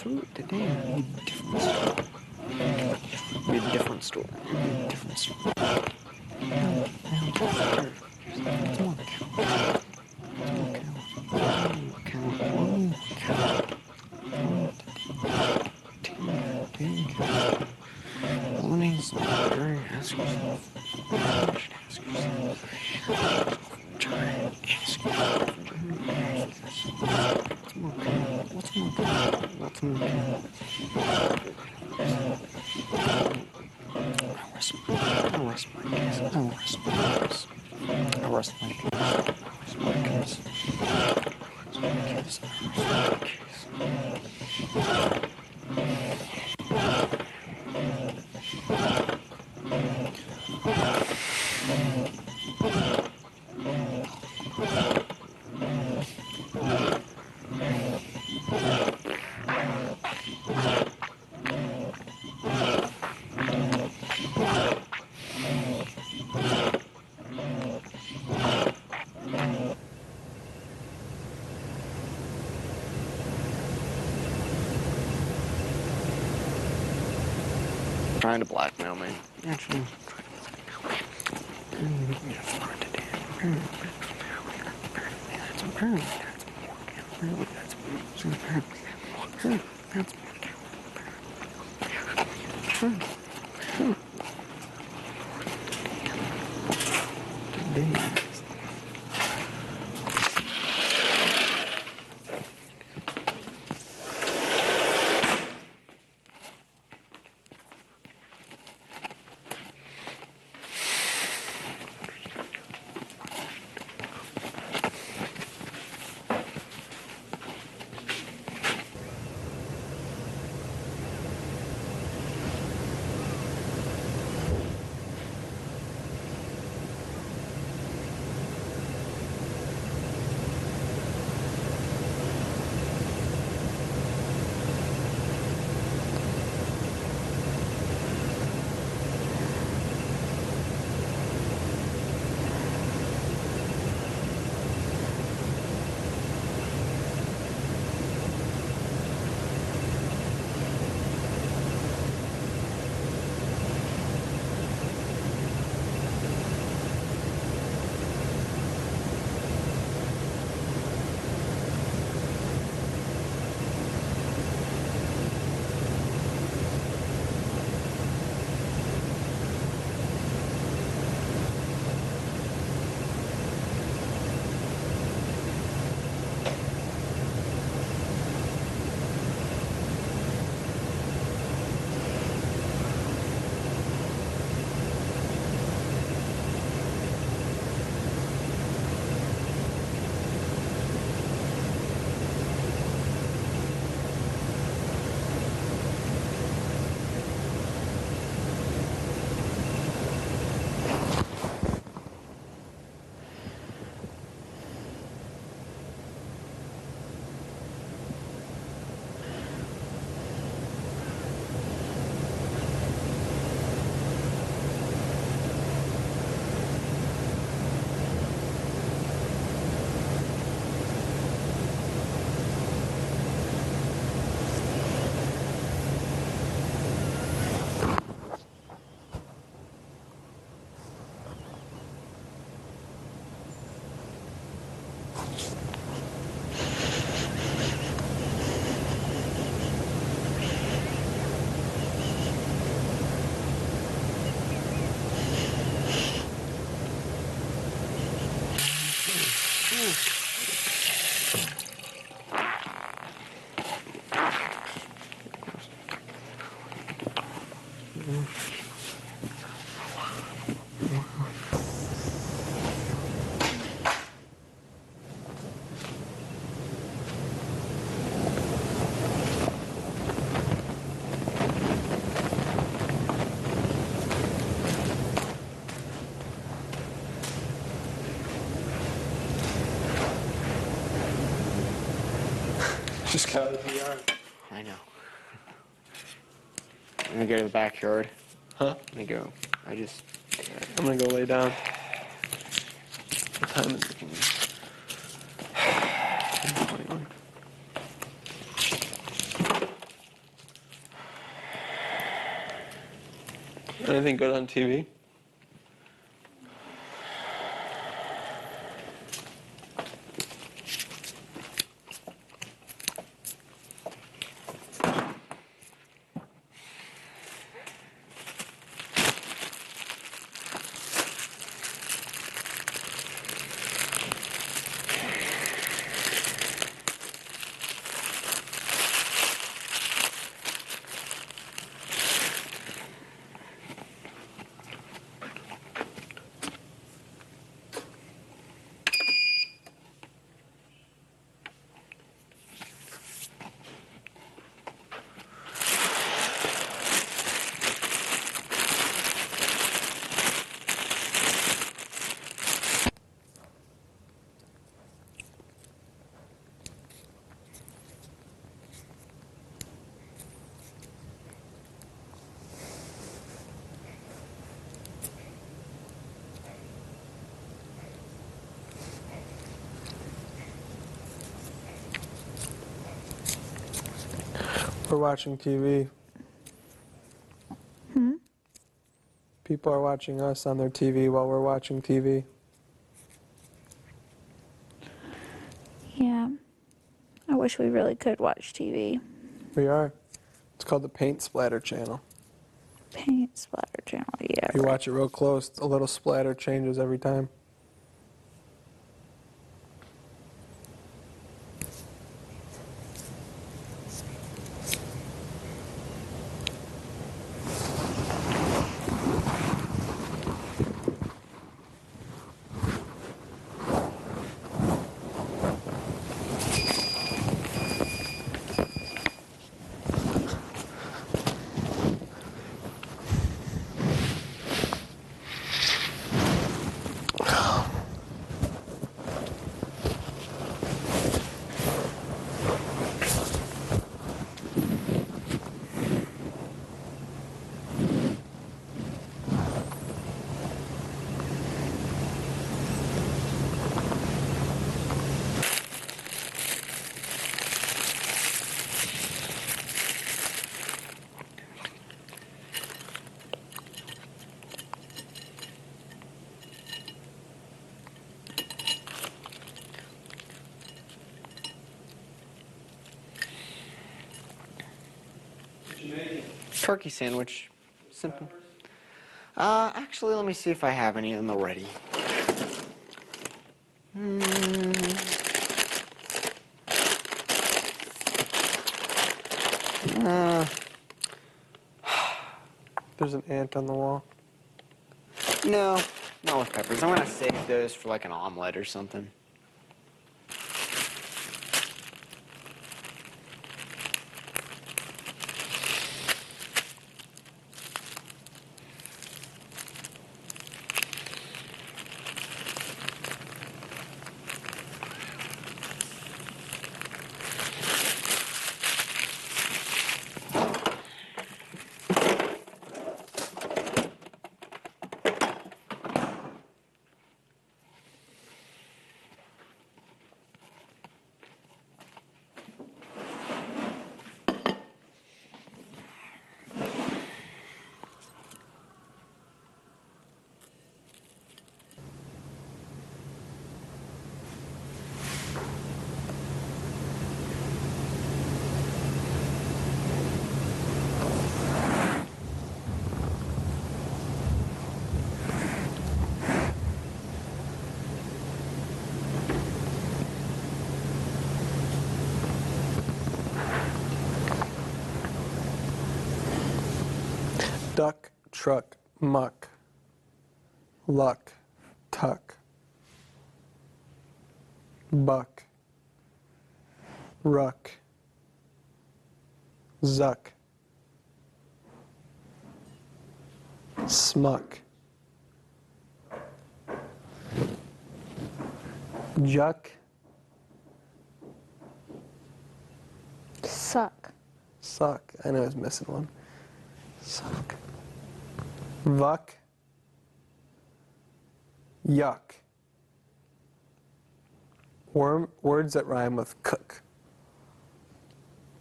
Be a different story. Ask yourself. Try and ask yourself. What's more cool? What's more cool? I'll rest my case. I'll rest my case. I'll rest my case. I'll rest my case. I'll rest my case. I'll rest my case. Trying to blackmail me. Actually, Just got out of the yard. I know. I'm gonna go to the backyard. Huh? I'm gonna go. I'm gonna go lay down. What time is it? 10:21. Anything good on TV? We're watching TV. People are watching us on their TV while we're watching TV. Yeah. I wish we really could watch TV. We are. It's called the Paint Splatter Channel. Paint splatter channel, yeah. If you right. watch it real close, a little splatter changes every time. Turkey sandwich. Simple. Actually, let me see if I have any of them already. There's an ant on the wall. No, not with peppers. I'm gonna save those for like an omelet or something. Duck, truck, muck, luck, tuck, buck, ruck, zuck, smuck, juck, Suck. suck. I know I was missing one. Suck. Vuck. Yuck. Words that rhyme with cook.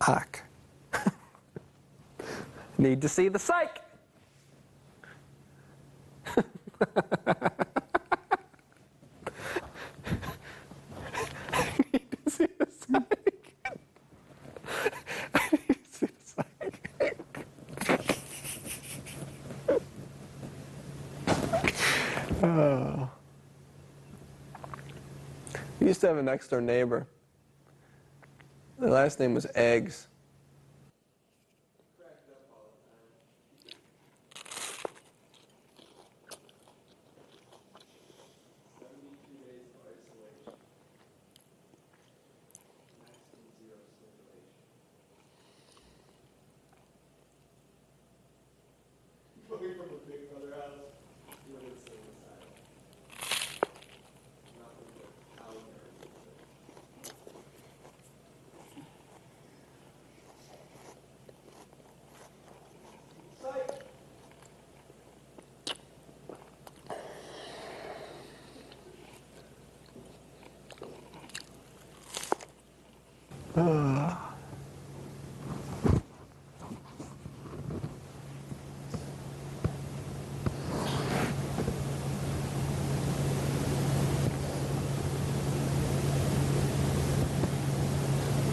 Ack. Need to see the psych. need to see the psych. I need to see the psych. Oh. We used to have a next door neighbor. Their last name was Eggs.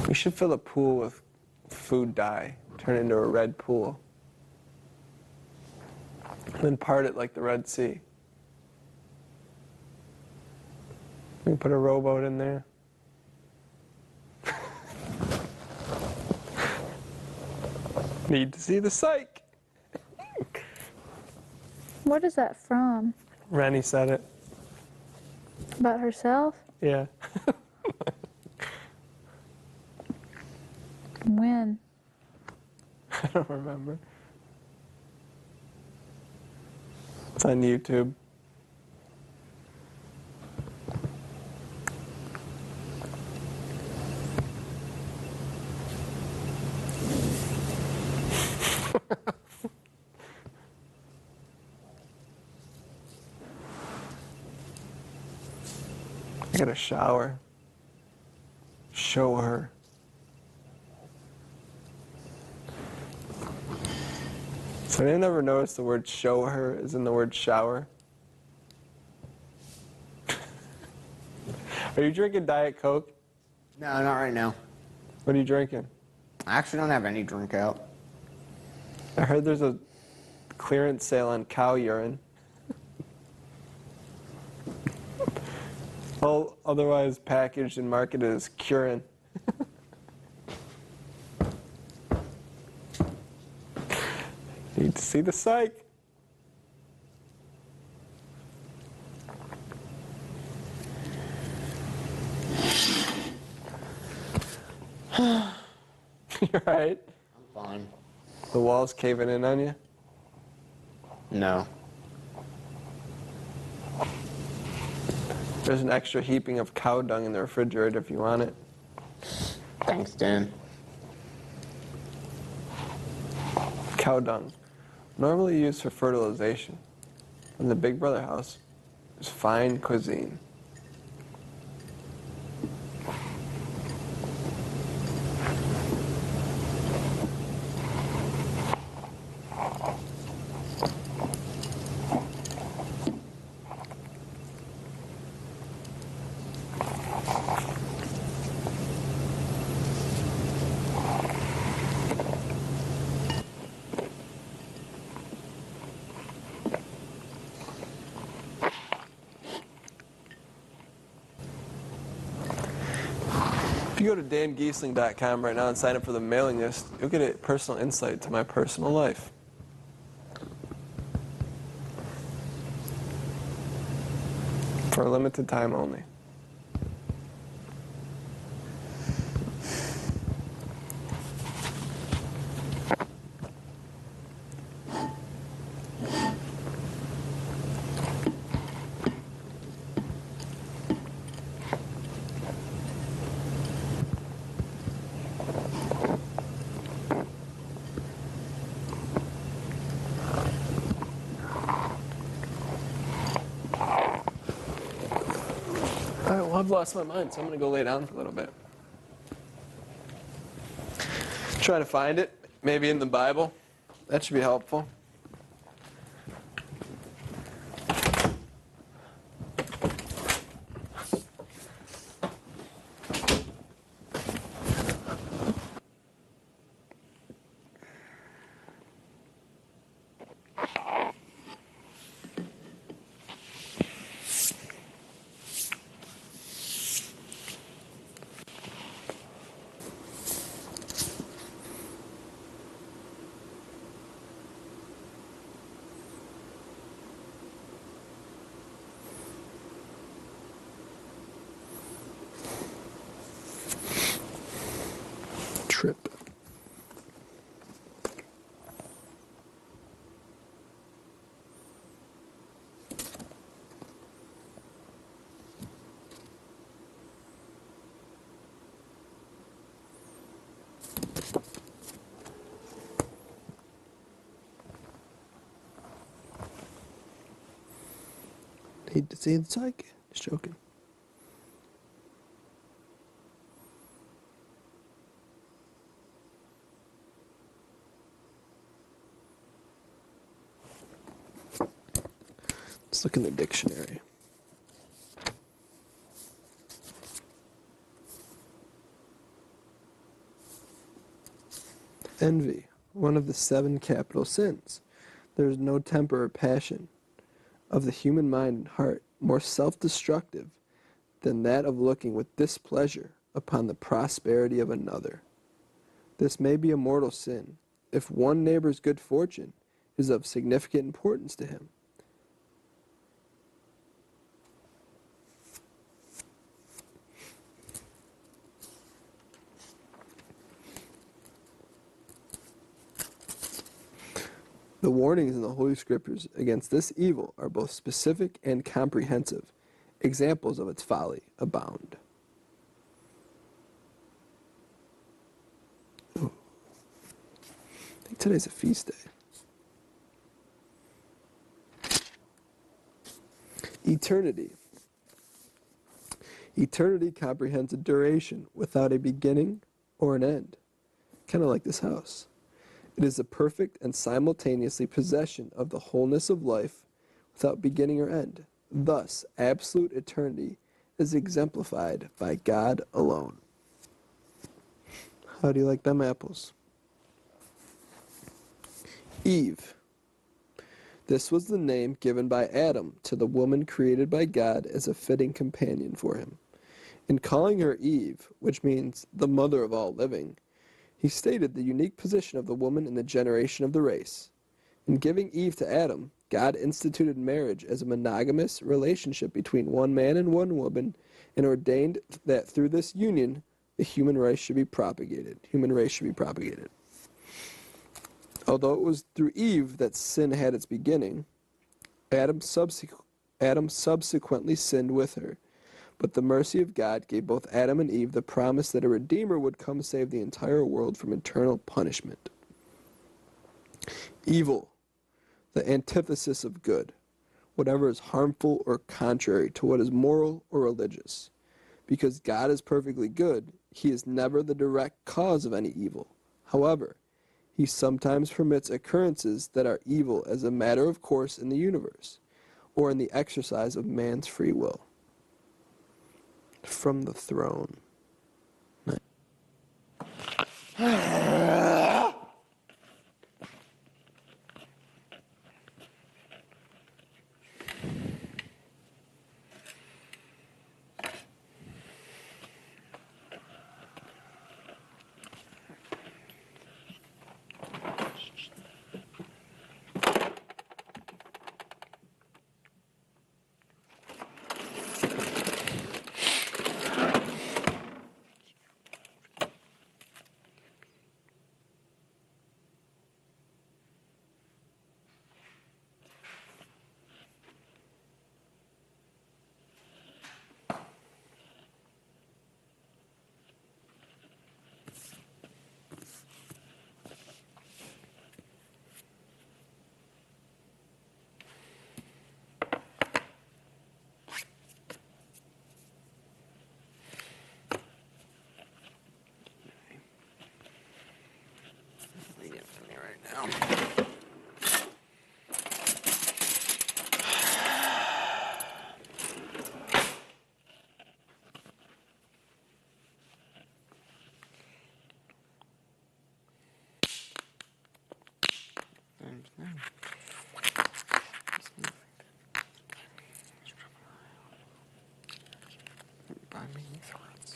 We should fill a pool with food dye, turn it into a red pool, and then part it like the Red Sea. We can put a rowboat in there. Need to see the psych. What is that from? Rennie said it. About herself? Yeah. When? I don't remember. It's on YouTube. I gotta shower. Show her. So I never noticed the word show her is in the word shower. Are you drinking Diet Coke? No, not right now. What are you drinking? I actually don't have any drink out. I heard there's a clearance sale on cow urine. Well, otherwise packaged and marketed as Curin. Need to see the psych. You're right. I'm fine. The wall's caving in on you. No. There's an extra heaping of cow dung in the refrigerator if you want it. Thanks, Dan. Cow dung, normally used for fertilization. In the Big Brother house, is fine cuisine. If you go to dangiesling.com right now and sign up for the mailing list, you'll get a personal insight to my personal life. For a limited time only. All right, well, I've lost my mind, so I'm going to go lay down for a little bit. Try to find it, maybe in the Bible. That should be helpful. hate to see the psych. Just joking. Let's look in the dictionary. Envy, one of the 7 capital sins. There is no temper or passion of the human mind and heart more self-destructive than that of looking with displeasure upon the prosperity of another. This may be a mortal sin if one neighbor's good fortune is of significant importance to him. The warnings in the Holy Scriptures against this evil are both specific and comprehensive. Examples of its folly abound. Ooh. I think today's a feast day. Eternity. Eternity comprehends a duration without a beginning or an end. Kind of like this house. It is the perfect and simultaneously possession of the wholeness of life without beginning or end. Thus, absolute eternity is exemplified by God alone. How do you like them apples? Eve. This was the name given by Adam to the woman created by God as a fitting companion for him. In calling her Eve, which means the mother of all living, he stated the unique position of the woman in the generation of the race. In giving Eve to Adam, God instituted marriage as a monogamous relationship between one man and one woman, and ordained that through this union, the human race should be propagated. Although it was through Eve that sin had its beginning, Adam subsequently sinned with her. But the mercy of God gave both Adam and Eve the promise that a Redeemer would come save the entire world from eternal punishment. Evil, the antithesis of good, whatever is harmful or contrary to what is moral or religious. Because God is perfectly good, he is never the direct cause of any evil. However, he sometimes permits occurrences that are evil as a matter of course in the universe, or in the exercise of man's free will. From the throne.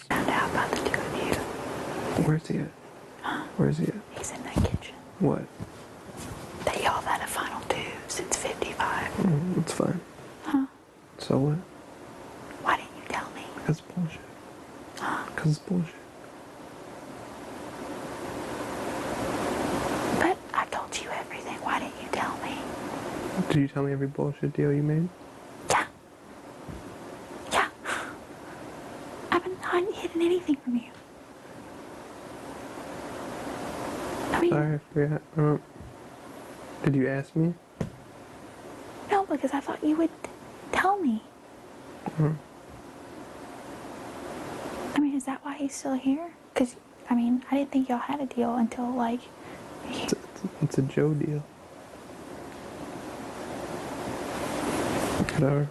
Found out about the 2 of you. Where's he at? Where's he at? He's in that kitchen. What? That y'all had a final 2 since 55. It's fine. Huh? So what? Why didn't you tell me? Because it's bullshit. Huh? Because it's bullshit. But I told you everything. Why didn't you tell me? Did you tell me every bullshit deal you made? Yeah. Yeah. I haven't hidden anything from you. I mean, Sorry, I forgot. Did you ask me? no, because I thought you would Tell me. Hmm. I mean, is that why he's still here? Because, I mean, I didn't think y'all had a deal until, like... It's a Joe deal. Whatever.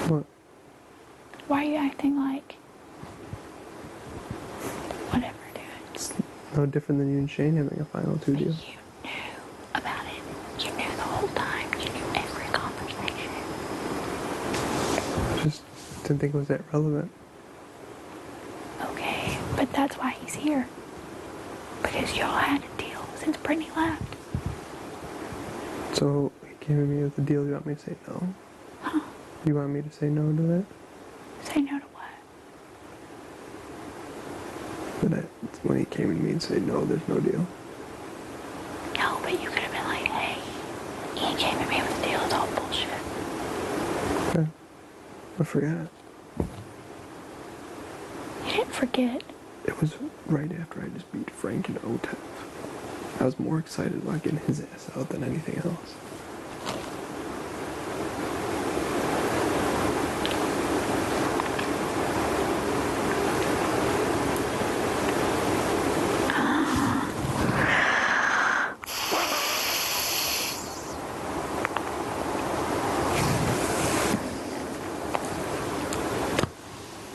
What? Why are you acting like... Whatever, dude. It's no different than you and Shane having a final two deal. You knew about it. You knew the whole time. You knew every conversation. Just didn't think it was that relevant. Okay, but that's why he's here. Because y'all had a deal since Brittany left. So he came to me with the deal. You want me to say no? Huh? You want me to say no to that? Say no to what? When he came to me and said no, there's no deal. No, but you could have been like, hey, Ian came to me with a deal. It's all bullshit. Okay. I forgot. You didn't forget. It was right after I just beat Frank and OTEF. I was more excited about getting his ass out than anything else.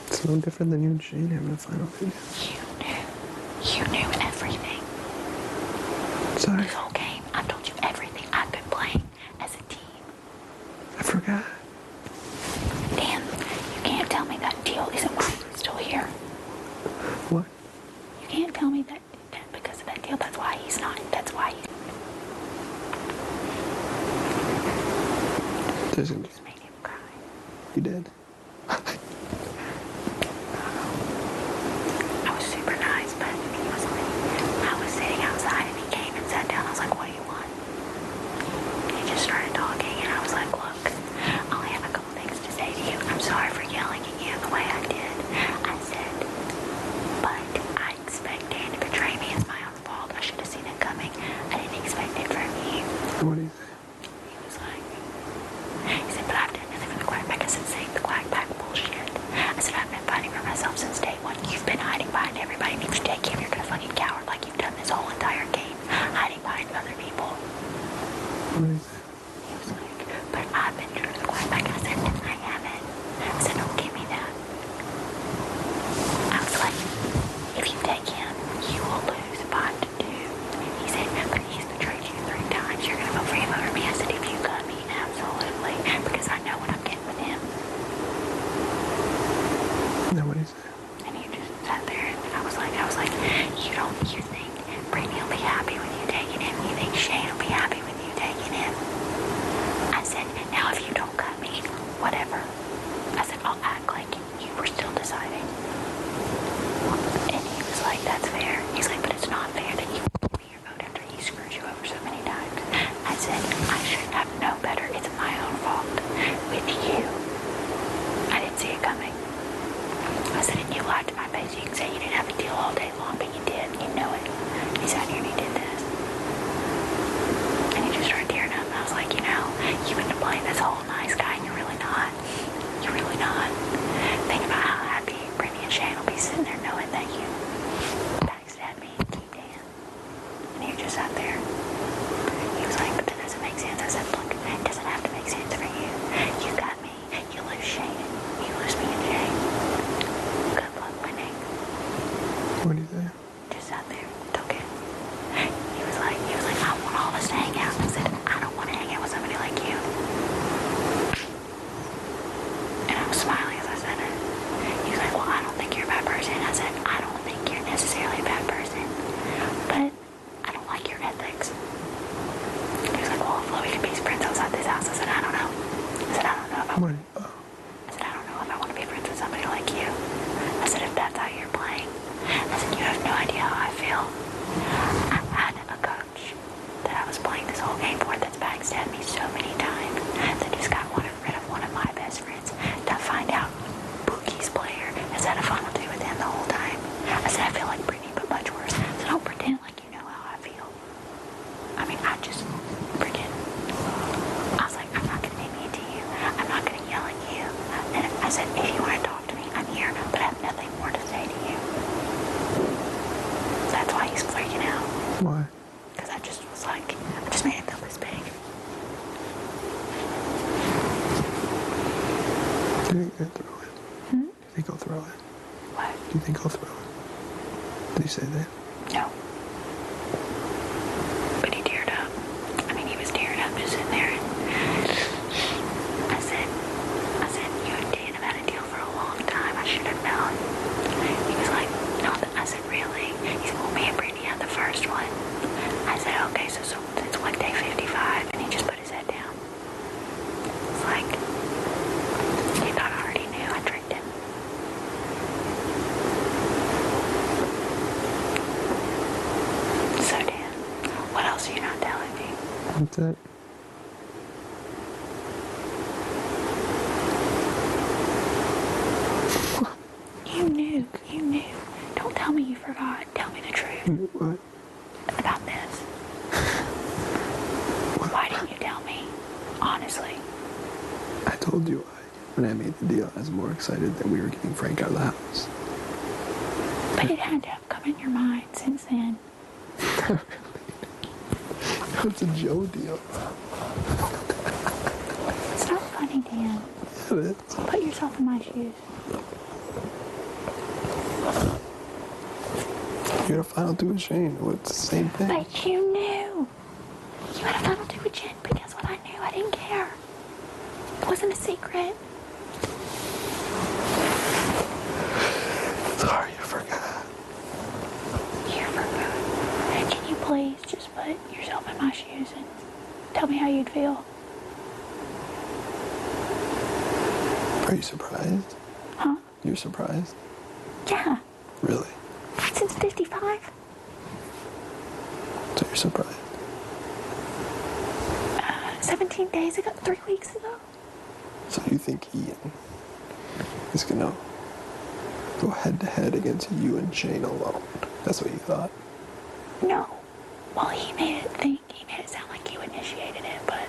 It's no different than you and Shane having a final two. You knew everything. Sorry, This whole game, I've told you everything. I've been playing as a team. I forgot. Dan, you can't tell me that deal isn't why he's still here. What? You can't tell me that because of that deal, that's why he's not. That's why he's... There's a... Just made him cry. You did? I was super nice, but he was like, I was sitting outside and he came and sat down. I was like, what do you want? He just started talking and I was like, look, I only have a couple things to say to you. I'm sorry for yelling at you the way I did. I said, but I expect Dan to betray me. It's my own fault. I should have seen it coming. I didn't expect it from you. What do you say? He was like, he said, but I've done nothing for the quack pack. I said, save the quack pack bullshit. I said, I've been fighting for myself since day one. You've been hiding behind everybody. And if you take him, you're gonna fucking coward like you've done this whole entire game. Hiding behind other people. What do you say? He was like, but I've been true to the quack pack. I said, I haven't. I said, don't give me that. I was like, if you take him, you will lose 5-2. He said, but he's betrayed you 3 times. You're gonna vote for him over me. I said, if you cut me, absolutely. Because I know what I'm getting with him. No, what do you say? And he just sat there and I was like, you think Brittany will be happy with you taking him? You think Shane will be happy with you taking him? I said, now if you don't cut me, whatever. I said, I'll act like you were still deciding. And he was like, that's fair. He's like, but it's not fair that you give me your vote after he screwed you over so many times. I said, I should have known better. It's my own fault. With you, I didn't see it coming. I said, and you lied to my face. You can say you didn't have a deal all day long, but you did. You know it. He sat here and he did this. And he just started tearing up. And I was like, you know, you've been playing this whole nice guy, and you're really not. You're really not. Think about how happy Brittany and Shane will be sitting there knowing that you backstabbed me and keep Dan. And he just sat there. He was like, but that doesn't make sense. I said, look, it doesn't have to make sense for you. You got me. You lose Shane. You lose me and Shane. Good luck winning. What do you say? Just sat there, took it. He was like, I want all of us to hang out. I said, I don't want to hang out with somebody like you. And I was smiling as I said it. He was like, well, I don't think you're a bad person. I said, I don't think you're necessarily a bad person, but I don't like your ethics. He was like, well, hopefully we can be friends outside this house. I said, I don't know. I said, I don't know if I want. I said, I don't know if I want to be friends with somebody like you. I said, if that's how you're playing. I said, you Why? Because I just was like, I just made it feel this big. Do you think he'll throw it? Do you think he'll throw it? What? Do you think he'll throw it? Did he say that? No. But he teared up. I mean, he was tearing up just sitting there. And I said, you and Dan have had a deal for a long time. I should have known. He was like, no. I said, really? He said, well, me and Brittany had the first one. I said, okay, so it's like day 55. And he just put his head down. It's like, he thought I already knew. I tricked him. So, Dan, what else are you not telling me? That's it. You knew. Don't tell me you forgot. Tell me the truth What? about this. Why didn't you tell me? Honestly. I told you when I made the deal, I was more excited that we were getting Frank out of the house. But it had to have come in your mind since then. It's a Joe deal. It's not funny, Dan. Yeah, it is. Put yourself in my shoes. You had a final two with Shane. Well, it's the same thing. But you knew. You had a final two with Jen, but guess what? I knew. I didn't care. It wasn't a secret. Sorry, I forgot. You forgot. Can you please just put yourself in my shoes and tell me how you'd feel? Are you surprised? Huh? You're surprised? Yeah. Really? Since 55? So you're surprised? 17 days ago? 3 weeks ago? So you think Ian is gonna go head to head against you and Shane alone? That's what you thought? No. Well, he made it sound like you initiated it, but...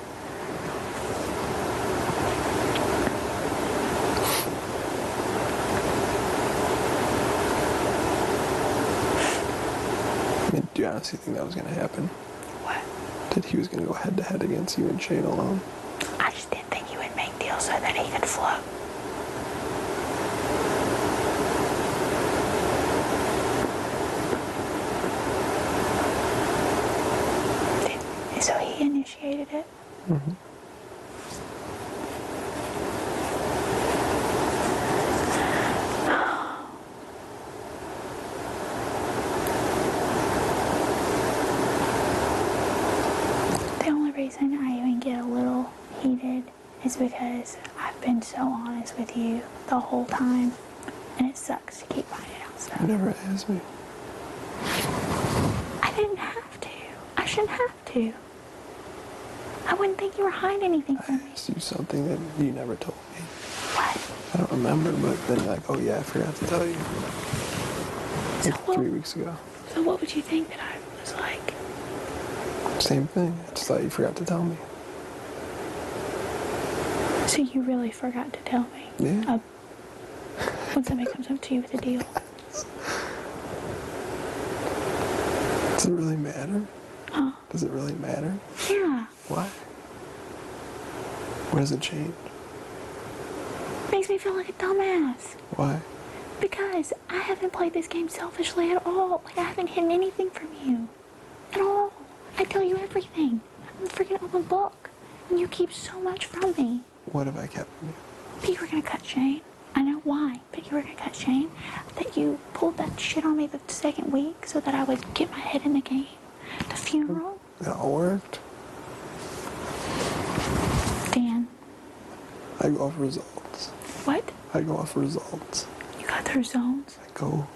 I mean, do you honestly think that was gonna happen? What? That he was gonna go head to head against you and Shane alone? I just didn't think he would make deals so that he could float. So he initiated it? Mm-hmm. The only reason I even get a little heated is because I've been so honest with you the whole time, and it sucks to keep finding out stuff. You never asked me. I didn't have to. I shouldn't have to. I wouldn't think you were hiding anything I from me. asked you something that you never told me. What? I don't remember, but then you're like, oh yeah, I forgot to tell you. So Like what, 3 weeks ago. so what would you think that I was like? Same thing. I just thought you forgot to tell me. So you really forgot to tell me? Yeah. When somebody comes up to you with a deal? Does it really matter? Huh? Does it really matter? Yeah. Why? What does it change? Makes me feel like a dumbass. Why? Because I haven't played this game selfishly at all. Like, I haven't hidden anything from you. At all. I tell you everything. I'm a freaking open book. And you keep so much from me. What have I kept from you? But you were gonna cut Shane. I know why, but you were gonna cut Shane. That you pulled that shit on me the second week so that I would get my head in the game. The funeral. It all worked. Dan. I go off results. What? I go off results. You got through zones? I go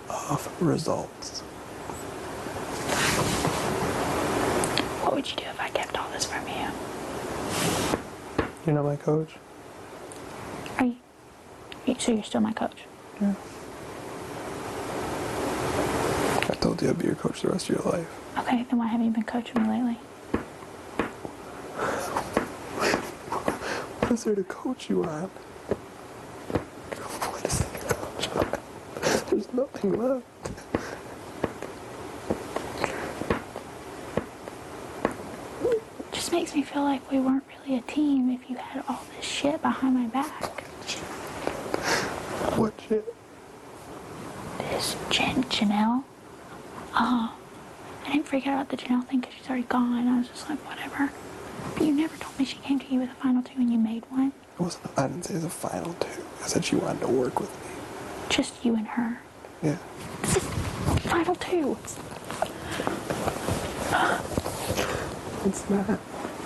off results. What would you do if I kept all this from you? You're not my coach? Are you? So you're still my coach? Yeah. I told you I'd be your coach the rest of your life. Okay, then why haven't you been coaching me lately? What is there to coach you on? What is there to coach on? There's nothing left. just makes me feel like we weren't really a team if you had all this shit behind my back. What shit? This Janelle. I didn't freak out about the Janelle thing because she's already gone. I was just like, whatever. But you never told me she came to you with a final two and you made one. I didn't say it was a final two. I said she wanted to work with me. Just you and her. Yeah. This is final two. It's not.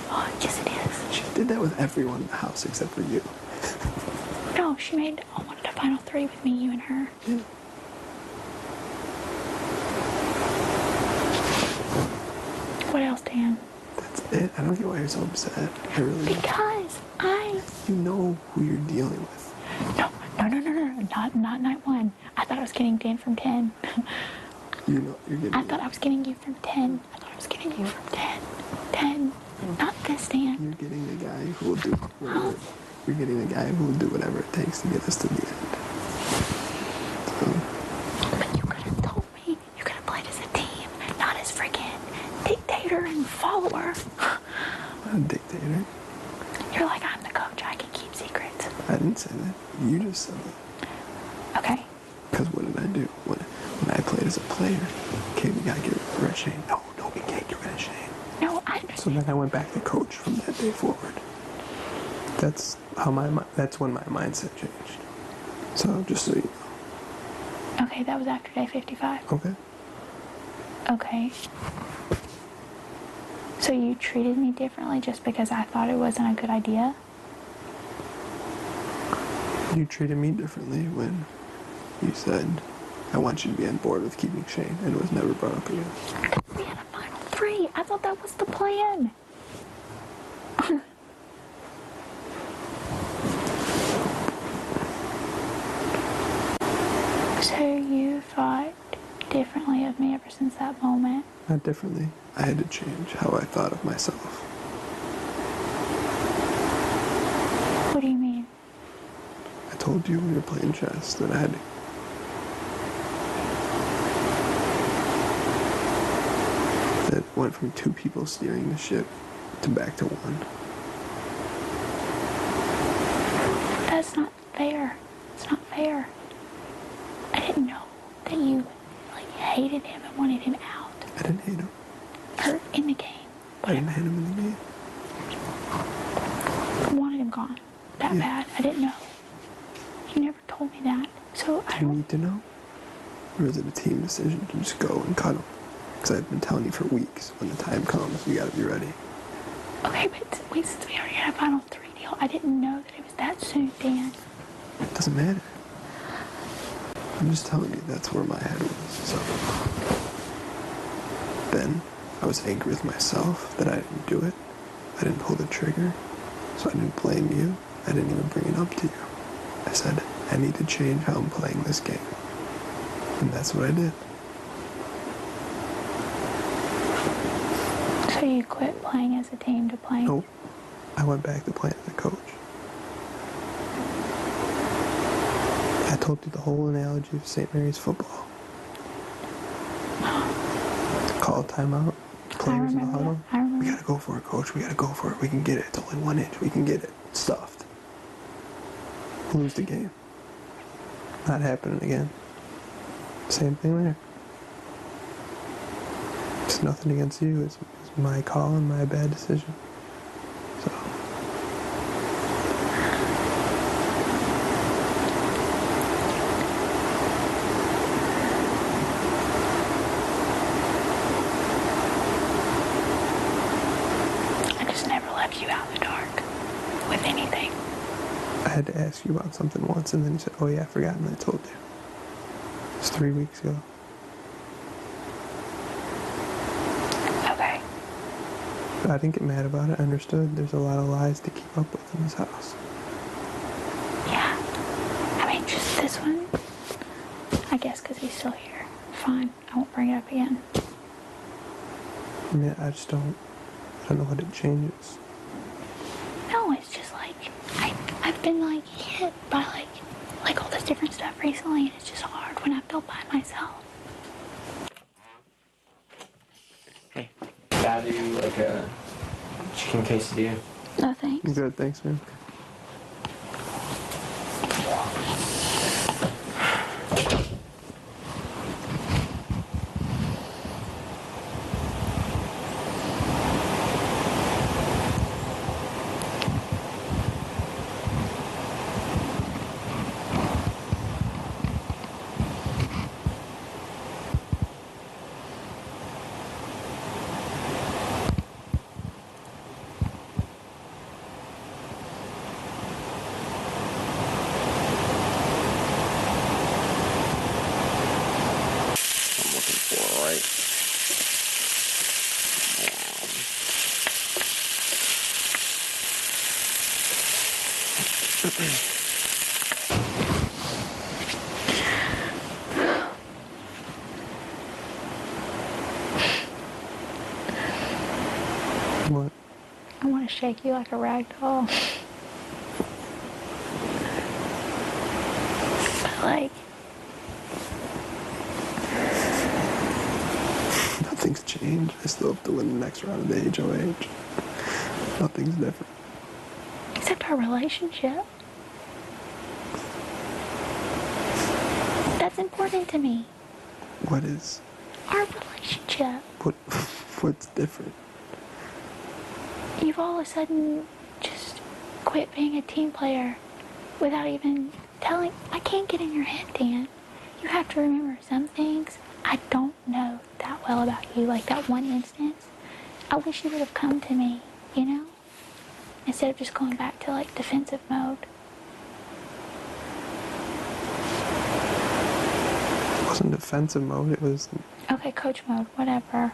Oh, yes, it is. She did that with everyone in the house except for you. No, she wanted a final three with me, you and her. Yeah. What else, Dan? That's it. I don't get why you're so upset. I really don't. Because You know who you're dealing with. No. Not night one. I thought I was getting Dan from 10. You know you're getting. I thought I was getting you from 10. I thought I was getting you from 10. 10. Not this, Dan. You're getting the guy who will do whatever. You're getting the guy who will do whatever it takes to get us to the end. So, But you could have told me. You could have played as a team, not as freaking dictator and follower. I'm not a dictator. You're like, I'm the coach. I can keep secrets. I didn't say that. You just said that. Okay. Because what did I do? When I played as a player, okay, we gotta get rid of Shane. No, we can't get rid of Shane. No, I understand. So then I went back to coach from that day forward. That's when my mindset changed. So just so you know. Okay, that was after day 55. Okay. Okay. So you treated me differently just because I thought it wasn't a good idea? You treated me differently when you said, I want you to be on board with keeping Shane, and it was never brought up again. We had a final three. I thought that was the plan. So you thought differently of me ever since that moment? Not differently. I had to change how I thought of myself. What do you mean? I told you when you were playing chess that I had to. That went from 2 people steering the ship to back to 1. That's not fair. It's not fair. I didn't know that you hated him and wanted him out. I didn't hate him. Or in the game. I didn't hate him in the game. I wanted him gone. That Yeah. bad. I didn't know. You never told me that. So I Do you don't. need to know? Or is it a team decision to just go and cut him? Because I've been telling you for weeks, when the time comes, you gotta be ready. Okay, but wait, since we already had a final three deal, I didn't know that it was that soon, Dan. It doesn't matter. I'm just telling you that's where my head was. So then I was angry with myself that I didn't do it. I didn't pull the trigger. So I didn't blame you. I didn't even bring it up to you. I said, I need to change how I'm playing this game. And that's what I did. So you quit playing as a team to playing? Nope. I went back to playing as a coach. I told you the whole analogy of St. Mary's football. Call a timeout. Players in the remember huddle. that. I remember. We gotta go for it, coach. We gotta go for it. We can get it. It's only 1 inch. We can get it. Stuffed. Lose the game. Not happening again. Same thing there. It's nothing against you. It's my call and my bad decision. So. I just never left you out in the dark with anything. I had to ask you about something once, and then you said, oh yeah, I forgot, and I told you. It was 3 weeks ago. Okay. But I didn't get mad about it. I understood there's a lot of lies to keep up with in this house. Yeah. I mean, just this one. I guess because he's still here. Fine. I won't bring it up again. I mean, I don't know what it changes. No, it's just like I've been hit by all this different stuff recently, and it's just hard when I feel by myself. Hey, gotta do Chicken quesadilla. No thanks. Good, thanks, man. I'm looking for, right? What? I want to shake you like a rag doll. But like, Nothing's changed. I still have to win the next round of the HOH. Nothing's different. except our relationship. That's important to me. What is? Our relationship. What's different? You've all of a sudden just quit being a team player without even telling. I can't get in your head, Dan. You have to remember some things I don't know that well about you. Like that one instance, I wish you would have come to me, you know? Instead of just going back to like defensive mode. It wasn't defensive mode, it was... Okay, coach mode, whatever.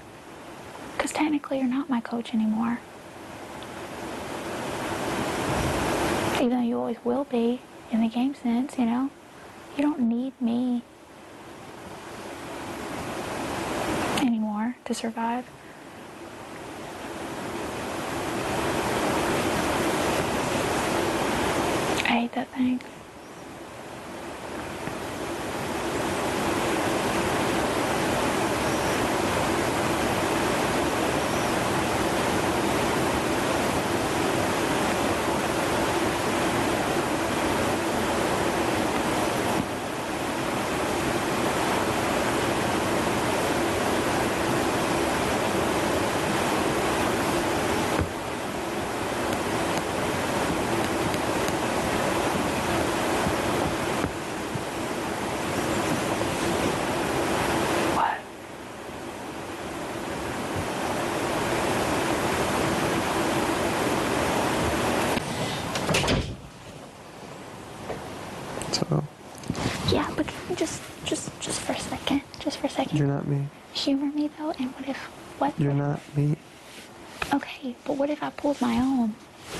Because technically you're not my coach anymore. Even though you always will be in the game sense, you know? You don't need me anymore to survive. I hate that thing. What? So, Yeah, but can you just for a second, you're not me. humor me though, and what You're if, not me. okay, but what if I pulled my own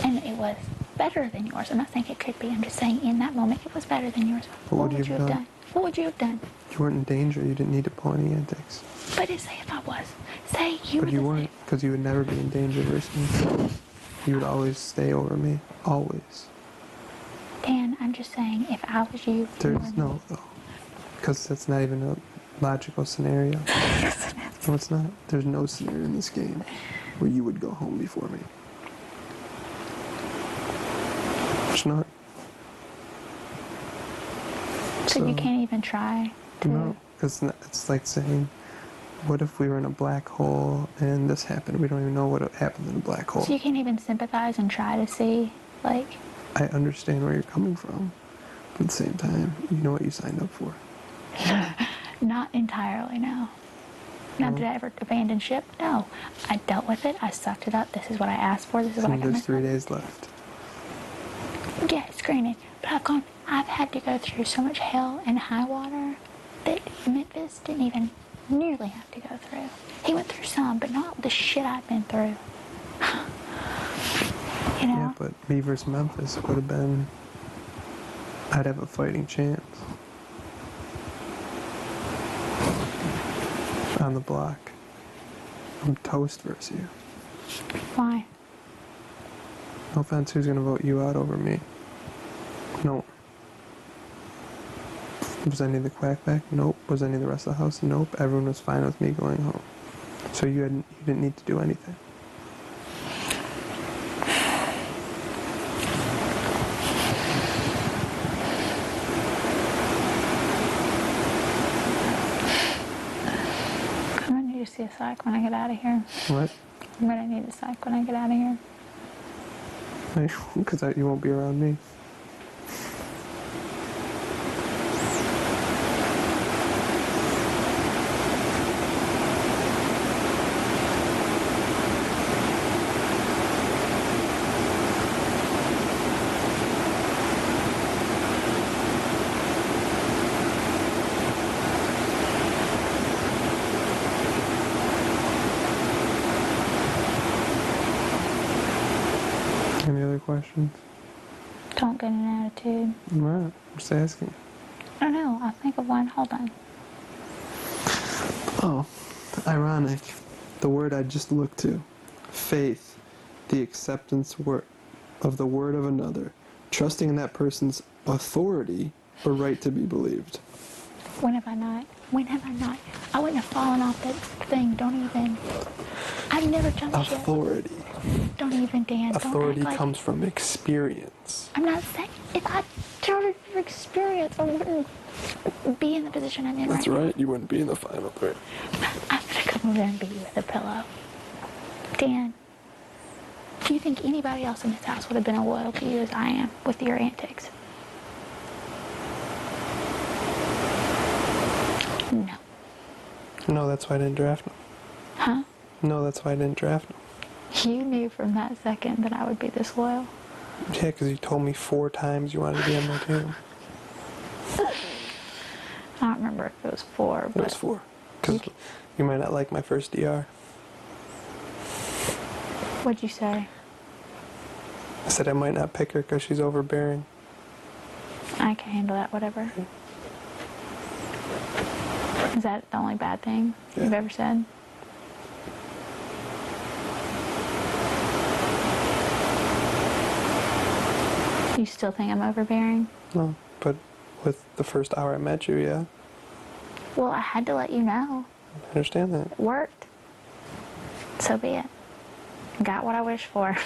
and it was better than yours? I'm not saying it could be, I'm just saying in that moment it was better than yours. What would you have done? What would you have done? You weren't in danger, you didn't need to pull any antics. But say if I was. Say you were But you the weren't, because you would never be in danger versus me. You would always stay over me. Always. Dan, I'm just saying if I was you, There's no, though. Because that's not even a logical scenario. No, it's not. There's no scenario in this game where you would go home before me. There's not. So you can't even try to. No, because it's like saying, what if we were in a black hole and this happened? We don't even know what happened in a black hole. So you can't even sympathize and try to see, like. I understand where you're coming from, but at the same time, you know what you signed up for. Not entirely, no. Not did I ever abandon ship? No. I dealt with it. I sucked it up. This is what I asked for. This is what I And got there's 3 myself. days left. Yes, granted. But I've had to go through so much hell and high water that Memphis didn't even nearly have to go through. He went through some, but not the shit I've been through. You know? Yeah, but me versus Memphis would have been... I'd have a fighting chance. On the block. I'm toast versus you. Why? No offense, who's gonna vote you out over me? No. Was any of the quack back? Nope. Was any of the rest of the house? Nope. Everyone was fine with me going home. So you didn't need to do anything. need to see a psych when I get out of here. What? I'm gonna need a psych when I get out of here. Because you won't be around me. Any other questions? Don't get an attitude. What? I'm just asking. I don't know. I'll think of one. Hold on. Oh, ironic. The word I just looked to. Faith. The acceptance of the word of another. Trusting in that person's authority or right to be believed. When have I not? When have I not? I wouldn't have fallen off that thing. Don't even. I've never jumped ship. Authority. Don't even, Dan. Authority Don't act like, comes from experience. I'm not saying if I started your experience, I wouldn't be in the position I'm in That's right right. You wouldn't be in the final three. now. I'm gonna come over there and beat you with a pillow. Dan, do you think anybody else in this house would have been as loyal to you as I am with your antics? No. No, that's why I didn't draft him. Huh? No, that's why I didn't draft him. You knew from that second that I would be this loyal. Yeah, because you told me 4 times you wanted to be on my team. I don't remember if it was 4, It but was 4. Because you might not like my first DR. what'd you say? I said I might not pick her because she's overbearing. I can handle that, whatever. Is that the only bad thing Yeah. you've ever said? You still think I'm overbearing? No, but with the first hour I met you, yeah. Well, I had to let you know. I understand that. It worked. So be it. Got what I wished for.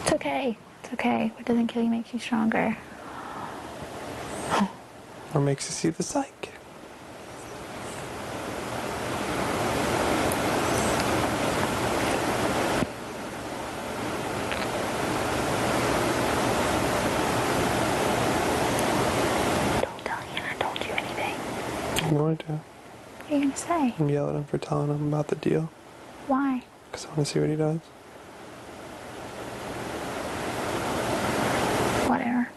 It's okay. It's okay. What doesn't kill you makes you stronger. Or makes you see the psych. Don't tell Ian I told you anything. I'm going to. What are you going to say? I'm yell at him for telling him about the deal. Why? Because I want to see what he does. Whatever.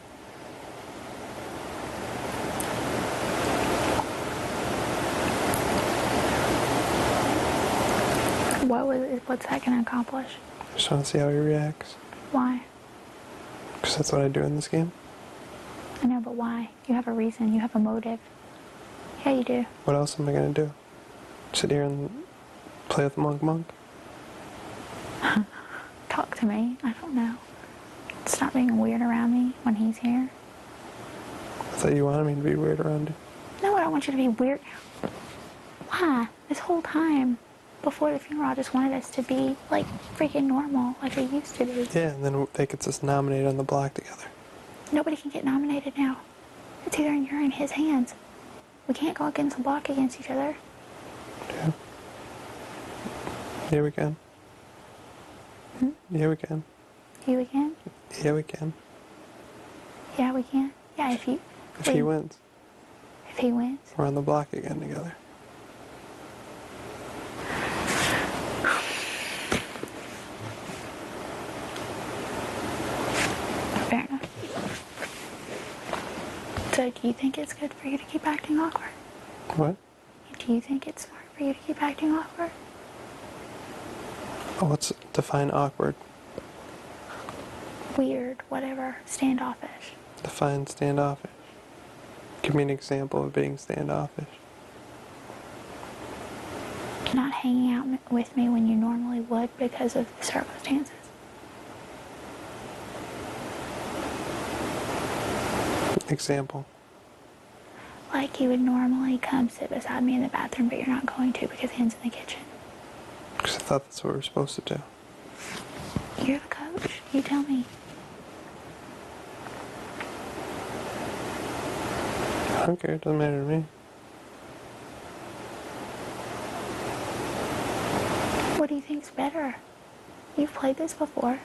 What's that going to accomplish? I just want to see how he reacts. Why? Because that's what I do in this game. I know, but why? You have a reason. You have a motive. Yeah, you do. What else am I going to do? Sit here and play with Monk? Talk to me. I don't know. Stop being weird around me when he's here. I thought you wanted me to be weird around you. No, I don't want you to be weird. Why? This whole time, before the funeral, I just wanted us to be, like, freaking normal, like we used to be. Yeah, and then they get us nominated on the block together. Nobody can get nominated now. It's either in your or in his hands. We can't go against the block against each other. Yeah. Yeah, we can. Hmm? Yeah, we can. You again? Yeah, we can. Yeah, we can. Yeah, if you... If he wins, If he wins. we're on the block again together. Fair enough. So do you think it's good for you to keep acting awkward? What? Do you think it's smart for you to keep acting awkward? Oh, let's define awkward. Weird, whatever, standoffish. Define standoffish. Give me an example of being standoffish. Not hanging out with me when you normally would because of the circumstances. Example. Like you would normally come sit beside me in the bathroom, but you're not going to because Ian's in the kitchen. Because I thought that's what we're supposed to do. You're the coach. You tell me. I don't care. It doesn't matter to me. better. You've played this before.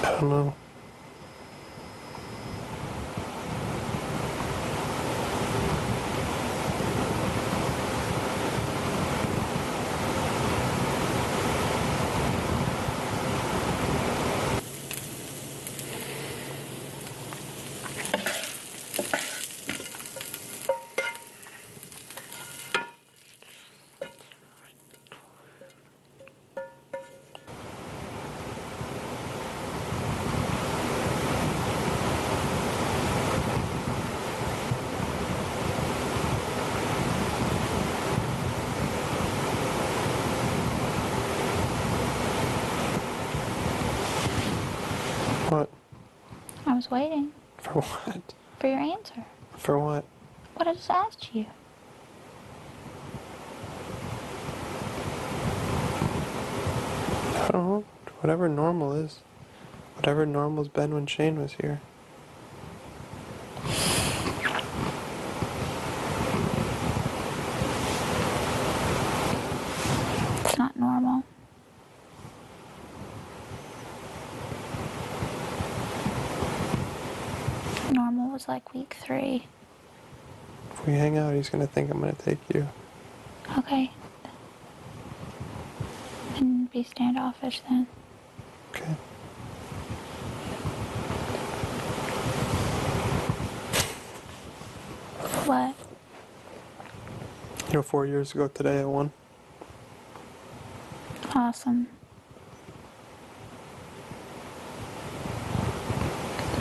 I don't know. What? I was waiting For what? for your answer. For what? What I just asked you. I don't know. Whatever normal is. Whatever normal's been when Shane was here. It's not normal. Normal was like week 3. If we hang out, he's gonna think I'm gonna take you. Okay. And be standoffish then. Okay. What? You know, 4 years ago today I won. Awesome.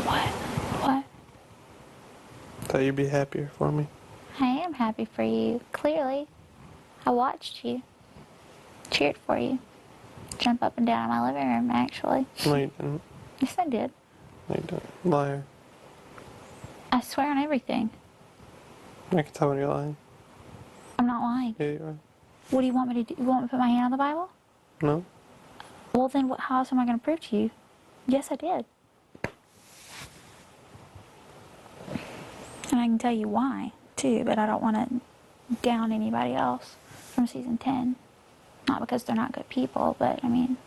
What? What? Thought you'd be happier for me. I am happy for you. Clearly. I watched you. Cheered for you. Jump up and down in my living room, actually. No, you didn't. Yes, I did. No, you didn't. Liar. I swear on everything. I can tell when you're lying. I'm not lying. Yeah, you are. What do you want me to do? You want me to put my hand on the Bible? No? Well, then how else am I going to prove to you? Yes, I did. And I can tell you why, too, but I don't want to down anybody else from season 10. Not because they're not good people, but, I mean,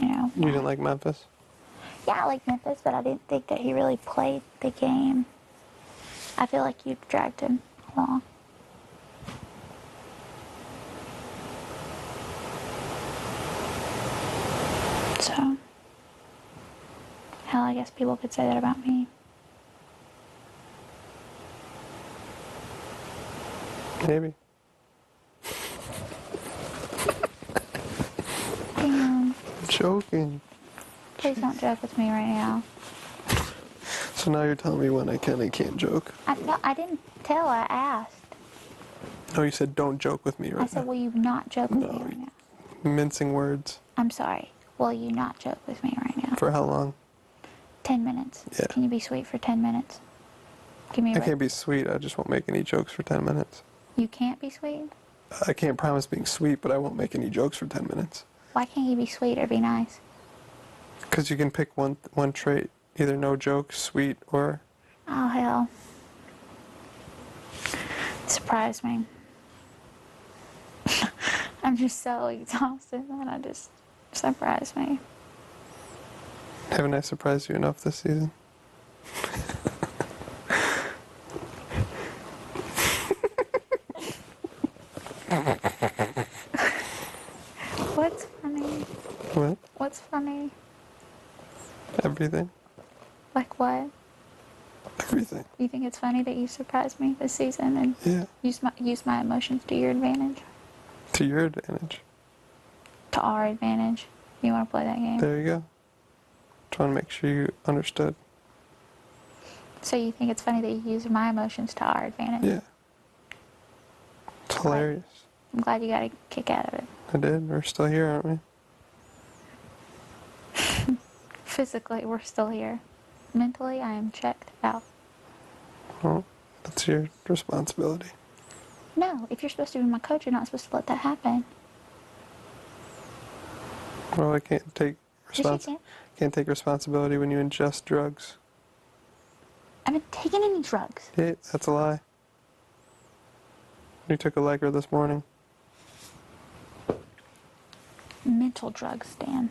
you know. You didn't like Memphis? Yeah, I like Memphis, but I didn't think that he really played the game. I feel like you dragged him along. So, hell, I guess people could say that about me. Maybe. Damn. I'm joking. Please don't joke with me right now. So now you're telling me when I can and can't joke. I didn't tell, I asked. No, you said don't joke with me right I said, now. will you not joke with me No. right now? Mincing words. I'm sorry. Will you not joke with me right now? For how long? 10 minutes. Yeah. Can you be sweet for 10 minutes? Give me a I break. can't be sweet. I just won't make any jokes for 10 minutes. You can't be sweet? I can't promise being sweet, but I won't make any jokes for 10 minutes. Why can't you be sweet or be nice? Because you can pick one trait. Either no jokes, sweet, or... Oh, hell. Surprise me. I'm just so exhausted, and I just surprise me. Haven't I surprised you enough this season? What's funny? What? What's funny? Everything. Like what? Everything. You think it's funny that you surprised me this season and Yeah. use my emotions to your advantage? To your advantage. To our advantage. You want to play that game? There you go. Trying to make sure you understood. So you think it's funny that you use my emotions to our advantage? Yeah. It's hilarious. I'm glad you got a kick out of it. I did. We're still here, aren't we? Physically, we're still here. Mentally, I am checked out. Well, That's your responsibility. No, if you're supposed to be my coach, you're not supposed to let that happen. Well, I can't take Yes, you can. can't take responsibility when you ingest drugs. I haven't taken any drugs. Yeah, that's a lie. You took a Liker this morning. Mental drugs, Dan.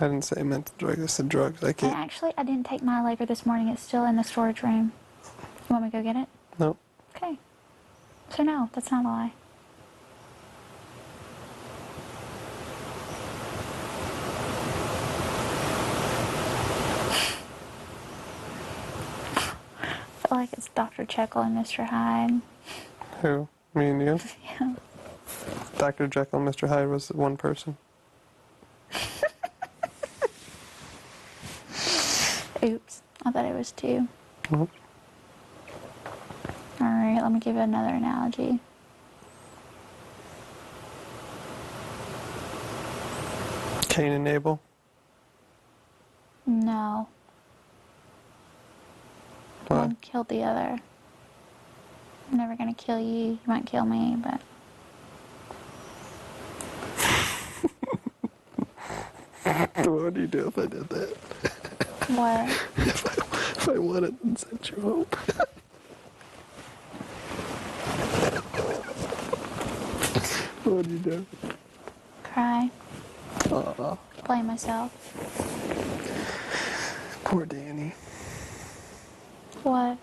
I didn't say mental drugs, I said drugs. I And can't. actually, I didn't take my Laker this morning. It's still in the storage room. You want me to go get it? Nope. Okay. So no, that's not a lie. I feel like it's Dr. Jekyll and Mr. Hyde. Who? Me and you? Yeah. Dr. Jekyll and Mr. Hyde was one person. Oops. I thought it was two. Nope. Alright, let me give you another analogy. Cain and Abel. No. Why? One killed the other. I'm never gonna kill you. You might kill me, but... What would you do if I did that? What? if I wanted and sent you home. What would you do? Cry. Aw, Blame myself. poor Danny. What?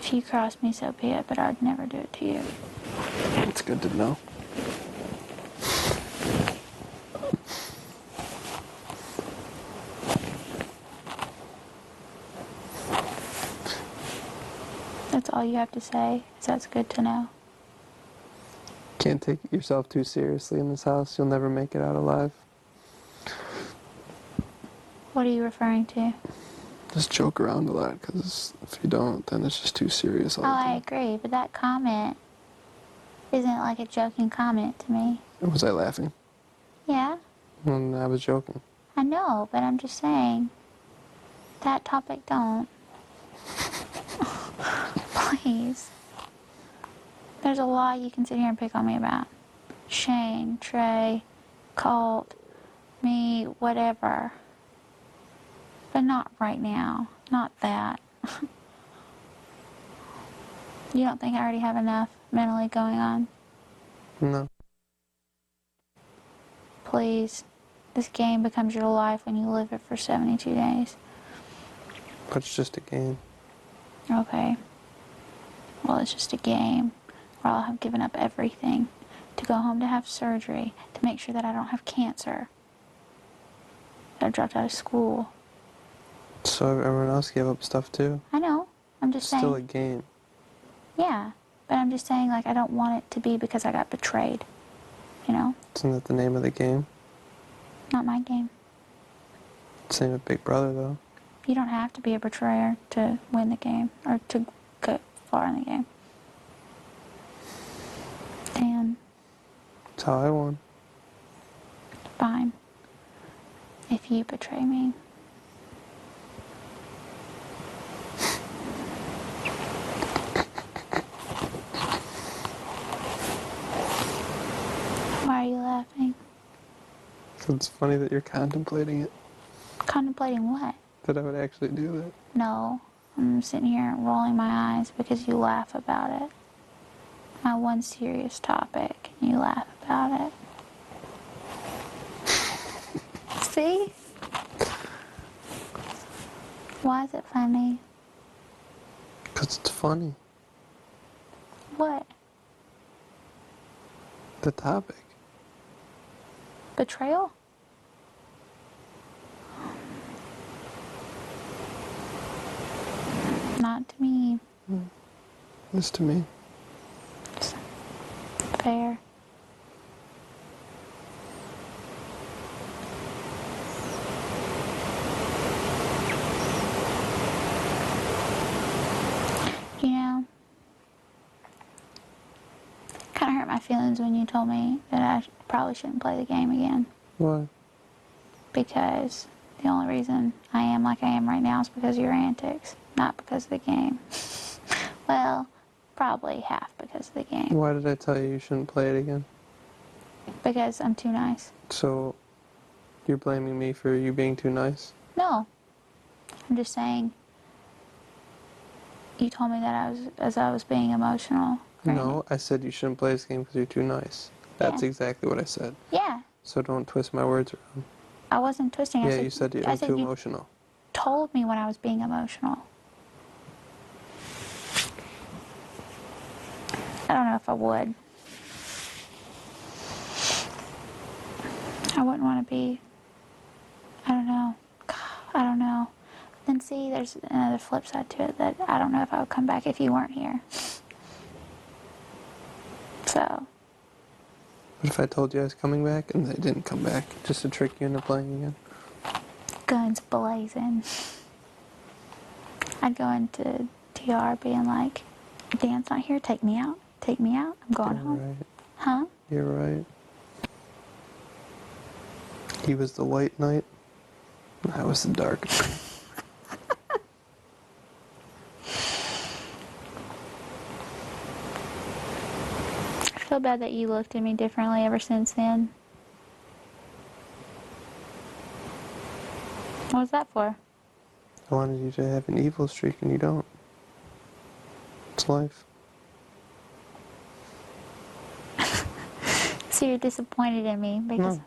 If you cross me, so be it, but I'd never do it to you. It's good to know. That's all you have to say, is that's good to know. Can't take yourself too seriously in this house. You'll never make it out alive. What are you referring to? Just joke around a lot, because if you don't, then it's just too serious all Oh, the I time. agree, but that comment isn't like a joking comment to me. Was I laughing? Yeah, When I was joking. I know, but I'm just saying, that topic don't. Please. There's a lot you can sit here and pick on me about. Shane, Trey, Colt, me, whatever. But not right now. Not that. You don't think I already have enough mentally going on? No. Please. This game becomes your life when you live it for 72 days. But it's just a game. Okay. Well, it's just a game where I'll have given up everything to go home to have surgery to make sure that I don't have cancer. That I dropped out of school. So everyone else gave up stuff too. I know. I'm just It's saying. still a game. Yeah. But I'm just saying, like, I don't want it to be because I got betrayed. You know? Isn't that the name of the game? Not my game. Same with Big Brother though. You don't have to be a betrayer to win the game or to go far in the game. And That's how I won. fine. If you betray me. Why are you laughing? So it's funny that you're contemplating it. Contemplating what? That I would actually do that. No. I'm sitting here rolling my eyes because you laugh about it. My one serious topic, and you laugh about it. See? Why is it funny? Because it's funny. What? The topic. Betrayal? Not to me. This to me. It's fair. You know, kind of hurt my feelings when you told me that I probably shouldn't play the game again. Why? Because the only reason I am like I am right now is because of your antics, not because of the game. Well, probably half because of the game. Why did I tell you shouldn't play it again? Because I'm too nice. So, you're blaming me for you being too nice? No. I'm just saying, you told me that I was being emotional. Right? No, I said you shouldn't play this game because you're too nice. That's Yeah. exactly what I said. Yeah. So don't twist my words around. I wasn't twisting. Yeah, you said I'm too you emotional. told me when I was being emotional. I don't know if I would. I wouldn't want to be. I don't know. I don't know. Then see, there's another flip side to it that I don't know if I would come back if you weren't here. So. What if I told you I was coming back and I didn't come back just to trick you into playing again? Guns blazing. I'd go into TR being like, Dan's not here, take me out. Take me out. I'm going You're home. right. Huh? You're right. He was the white knight, and I was the dark knight. I feel bad that you looked at me differently ever since then. What was that for? I wanted you to have an evil streak, and you don't. It's life. So you're disappointed in me because... No.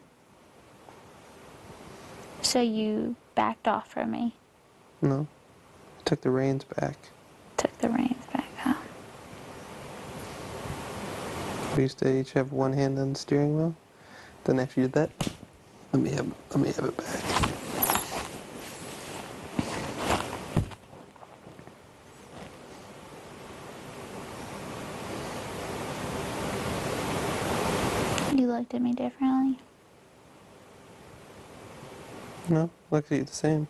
So you backed off from me. No. I took the reins back. Took the reins back, huh? We used to each have one hand on the steering wheel. Then after you did that, let me have it back. You looked at me differently. No, looked at you the same.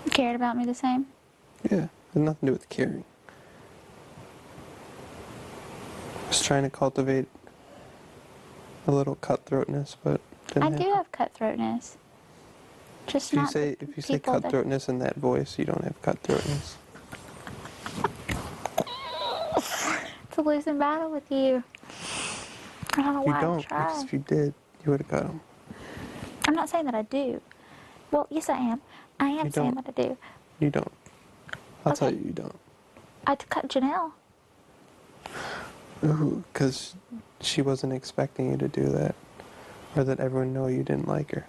You cared about me the same? Yeah, it had nothing to do with caring. I was trying to cultivate a little cutthroatness, but didn't I happen. do have cutthroatness. Just If you not say the if you say people that- cutthroatness in that voice, you don't have cutthroatness. It's a losing battle with you. I don't know You why I don't, try. because if you did, you would have got him. I'm not saying that I do. Well, yes I am. I am You saying don't. that I do. You don't. I'll tell Okay. you, you don't. I cut Janelle. Ooh, because she wasn't expecting you to do that, or that everyone know you didn't like her.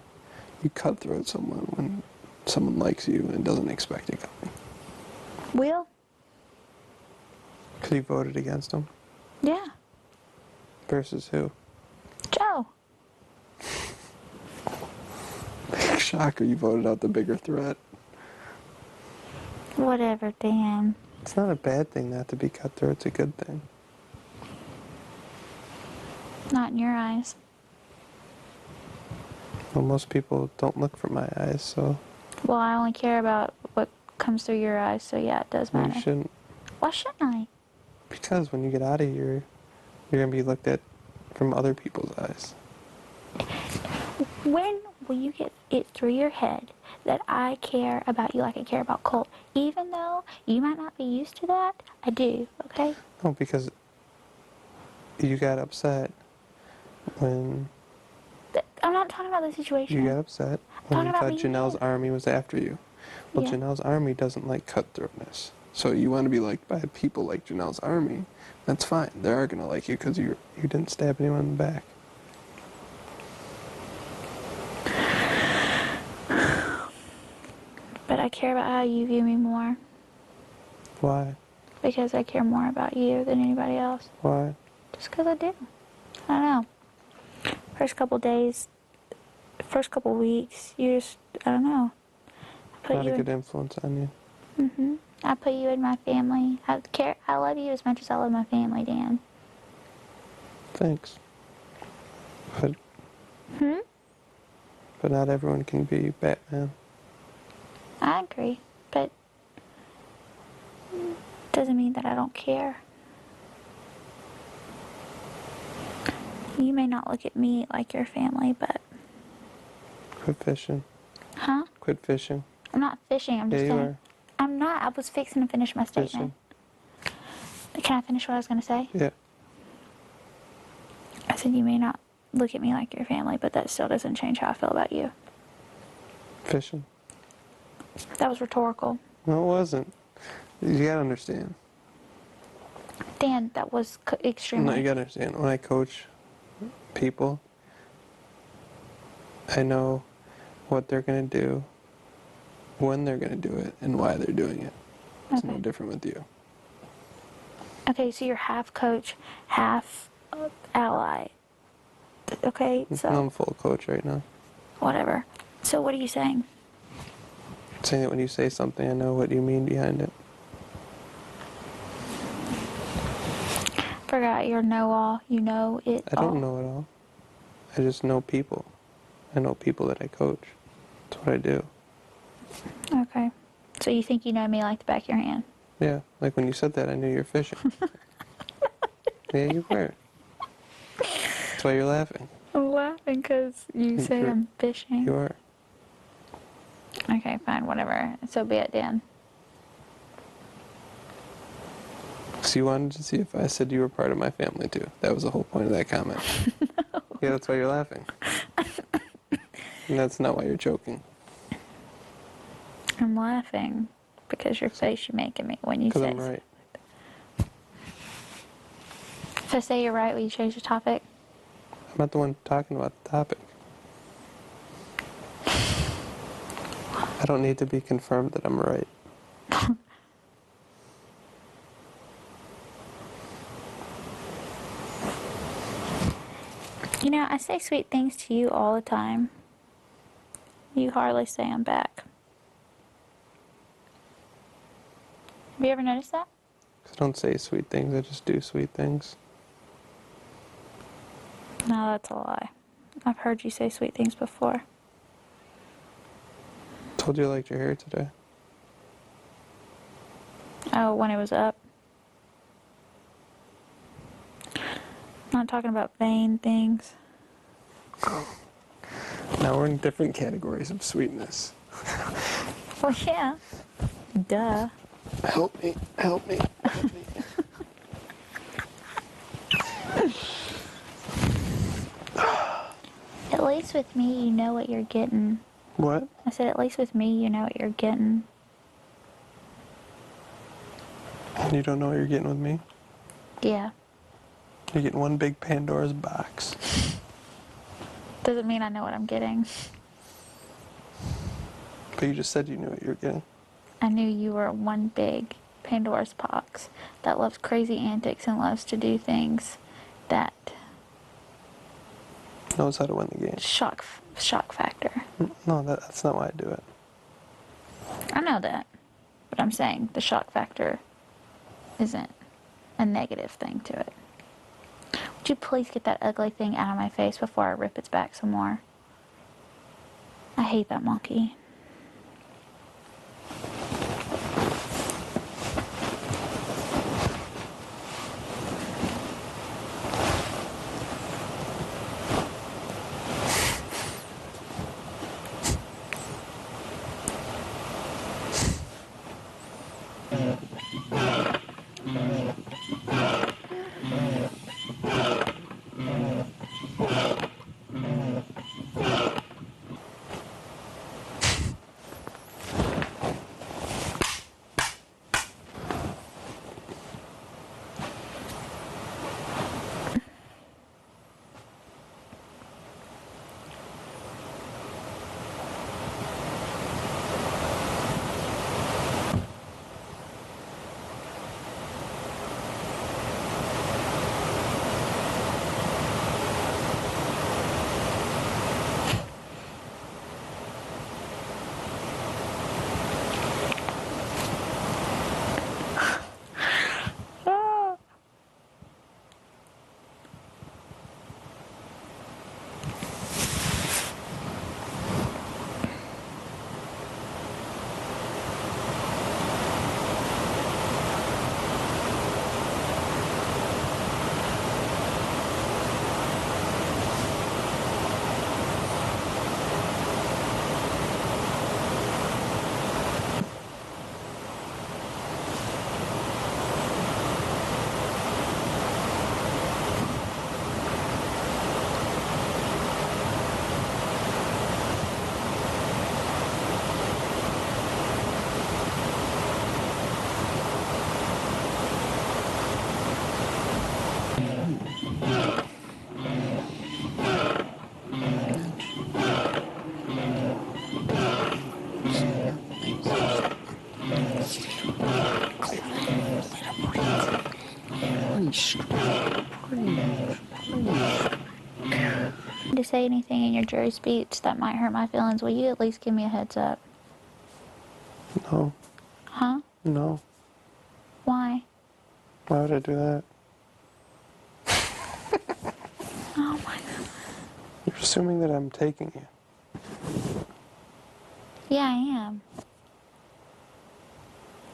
You cutthroat someone when someone likes you and doesn't expect it coming. Will? Because you voted against him. Yeah. Versus who? Joe. Shocker, you voted out the bigger threat. Whatever, Dan. It's not a bad thing not to be cutthroat, it's a good thing. Not in your eyes. Well, most people don't look for my eyes, so Well, I only care about what comes through your eyes, so yeah, it does matter. you shouldn't. Why shouldn't I? Because when you get out of here, you're going to be looked at from other people's eyes. When will you get it through your head that I care about you like I care about Colt? Even though you might not be used to that, I do, okay? No, because you got upset when I'm not talking about the situation. you got upset when Talking you about thought being Janelle's mad. army was after you. Well, Yeah. Janelle's army doesn't like cutthroatness. So you want to be liked by people like Janelle's army. That's fine. They are going to like you because you didn't stab anyone in the back. But I care about how you view me more Why? because I care more about you than anybody else. Why? Just because I do. I don't know. First couple days, first couple weeks, you just, I don't know. Not a good influence on you. I put you in my family. I love you as much as I love my family, Dan. Thanks. But but not everyone can be Batman. I agree, but doesn't mean that I don't care. You may not look at me like your family, but Quit fishing. Huh? Quit fishing. I'm not fishing. I'm just Yeah, you saying. are. I'm not. I was fixing to finish my statement. Fishing. Can I finish what I was going to say? Yeah. I said you may not look at me like your family, but that still doesn't change how I feel about you. Fishing. That was rhetorical. No, it wasn't. You gotta understand. Dan, that was extremely... No, you gotta understand. When I coach people, I know what they're gonna do, when they're gonna do it, and why they're doing it. It's no different with you. Okay, so you're half coach, half ally. Okay, so... I'm full coach right now. Whatever. So what are you saying? I'm saying that when you say something, I know what you mean behind it. Forgot you're know-all. You know it I all. don't know it all. I just know people. I know people that I coach. That's what I do. Okay. So you think you know me like the back of your hand? Yeah, like when you said that, I knew you were fishing. Yeah, you were. That's why you're laughing. I'm laughing because you say I'm fishing. You are. Okay, fine, whatever. So be it, Dan. So you wanted to see if I said you were part of my family too. That was the whole point of that comment. No. Yeah, that's why you're laughing. And that's not why you're choking. I'm laughing because your face you're making me when you say... Because I'm right. If I say you're right, will you change the topic? I'm not the one talking about the topic. I don't need to be confirmed that I'm right. You know, I say sweet things to you all the time. You hardly say them back. Have you ever noticed that? I don't say sweet things, I just do sweet things. No, that's a lie. I've heard you say sweet things before. Told you I liked your hair today. Oh, when it was up. Not talking about vain things. Now we're in different categories of sweetness. Well, yeah. Duh. Help me, help me, help me. At least with me, you know what you're getting. What? I said, at least with me, you know what you're getting. You don't know what you're getting with me? Yeah. You're getting one big Pandora's box. Doesn't mean I know what I'm getting. But you just said you knew what you were getting. I knew you were one big Pandora's box that loves crazy antics and loves to do things that Knows how to win the game. shock factor. No, that's not why I do it. I know that, but I'm saying the shock factor isn't a negative thing to it. Would you please get that ugly thing out of my face before I rip its back some more? I hate that monkey. To say anything in your jury speech that might hurt my feelings, will you at least give me a heads up? No. Huh? No. Why? Why would I do that? Oh my god. You're assuming that I'm taking you. Yeah, I am.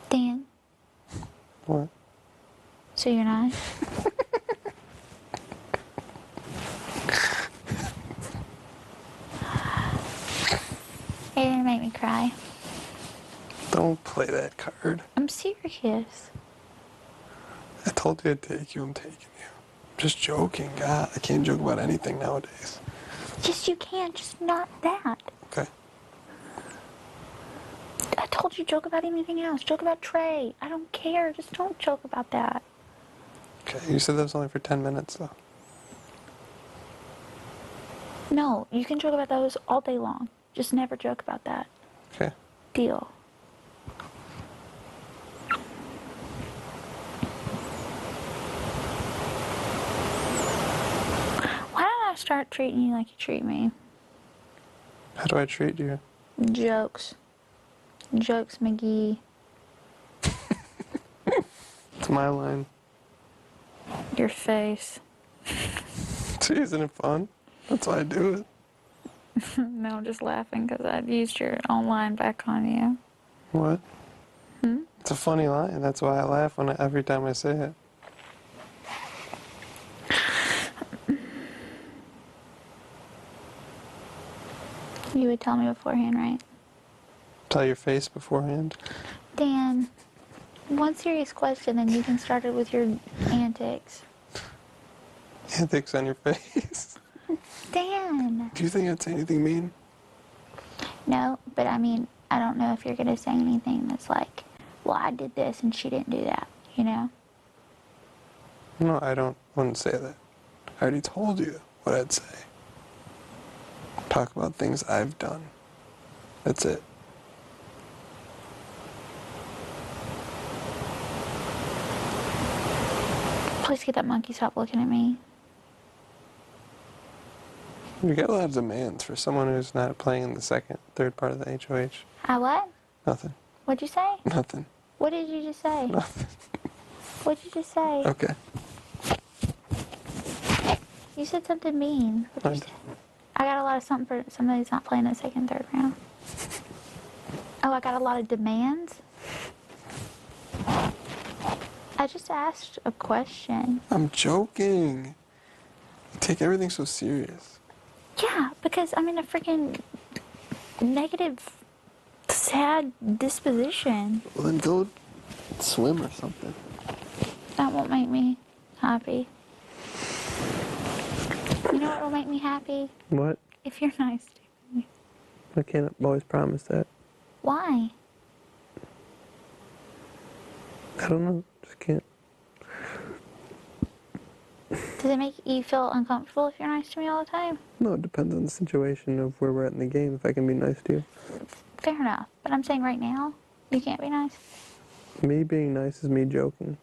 Dan, What? so you're not? You're gonna make me cry. Don't play that card. I'm serious. I told you I'd take you, I'm taking you. I'm just joking. God, I can't joke about anything nowadays. Yes, you can, just not that. Okay. I told you joke about anything else. Joke about Trey. I don't care. Just don't joke about that. Okay, you said that was only for 10 minutes, though. No, you can joke about those all day long. Just never joke about that. Okay. Deal. Why don't I start treating you like you treat me? How do I treat you? Jokes. Jokes, McGee. It's my line. Your face. See, isn't it fun? That's why I do it. No, I'm just laughing because I've used your own line back on you. What? It's a funny line. That's why I laugh every time I say it. You would tell me beforehand, right? Tell your face beforehand. Dan, one serious question, then you can start it with your antics. Antics on your face. Dan! Do you think I'd say anything mean? No, but I mean, I don't know if you're going to say anything that's like, well, I did this and she didn't do that, you know? No, wouldn't say that. I already told you what I'd say. Talk about things I've done. That's it. Please get that monkey stop looking at me. You get a lot of demands for someone who's not playing in the third part of the HOH. What? Nothing. What'd you say? Nothing. What did you just say? Nothing. What'd you just say? Okay. You said something mean. I did. I got a lot of something for somebody who's not playing the second, third round. Oh, I got a lot of demands? I just asked a question. I'm joking. You take everything so serious. Yeah, because I'm in a freaking negative, sad disposition. Well, then go swim or something. That won't make me happy. You know what will make me happy? What? If you're nice to me. I can't always promise that. Why? I don't know. Just can't. Does it make you feel uncomfortable if you're nice to me all the time? No, it depends on the situation of where we're at in the game, if I can be nice to you. Fair enough. But I'm saying right now, you can't be nice. Me being nice is me joking.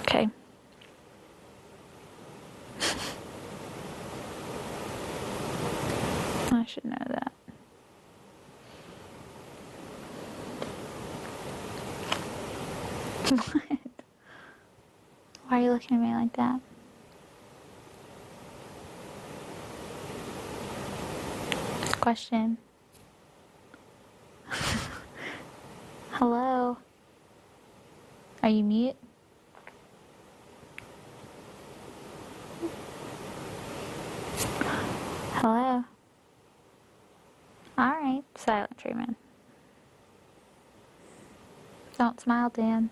Okay. I should know that. What? Why are you looking at me like that? Question. Hello? Are you mute? Hello? Alright, silent treatment. Don't smile, Dan.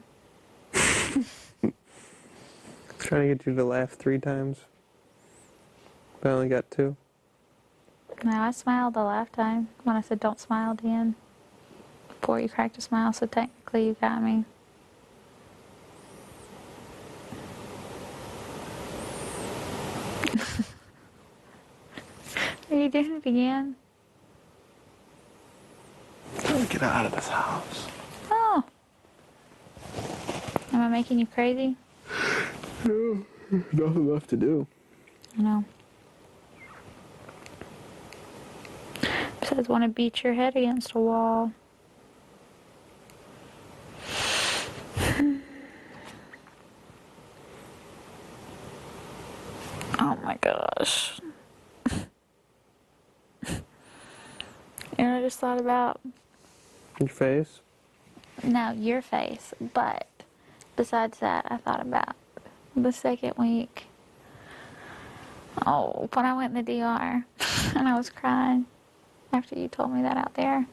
Trying to get you to laugh 3 times. But I only got 2. No, I smiled the last time when I said don't smile, Dan. Before you cracked a smile, so technically you got me. Are you doing it again? get out of this house. Oh. Am I making you crazy? No, nothing left to do. I know. Besides, want to beat your head against a wall. Oh my gosh. You know, I just thought about, Your face? no, your face, but besides that, I thought about the second week. Oh, when I went in the DR and I was crying after you told me that out there.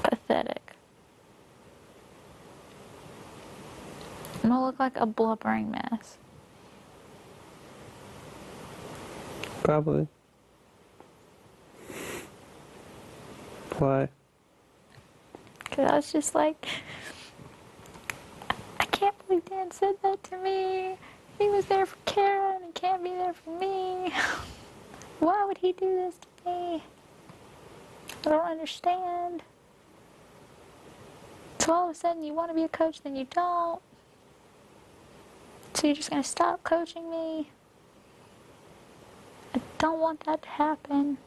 Pathetic. I'm gonna look like a blubbering mess. Probably. Why? Because I was just like, I can't believe Dan said that to me. He was there for Karen and can't be there for me. Why would he do this to me? I don't understand. So all of a sudden you want to be a coach, then you don't. So you're just going to stop coaching me. I don't want that to happen.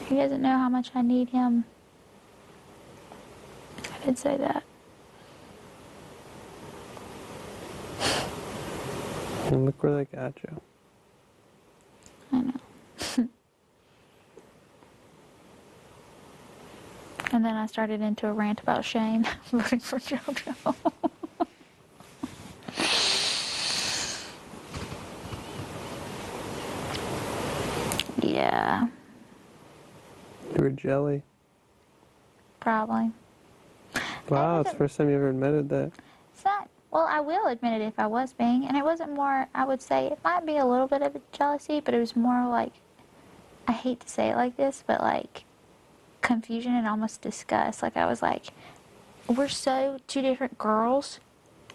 He doesn't know how much I need him. I did say that. And look where they got you. I know. And then I started into a rant about Shane voting for JoJo. Yeah, You were jelly. probably. Wow, it's the first time you ever admitted that. It's not, well, I will admit it if I was being, and it wasn't more, I would say it might be a little bit of a jealousy, but it was more like, I hate to say it like this, but like confusion and almost disgust. Like I was like, we're so two different girls.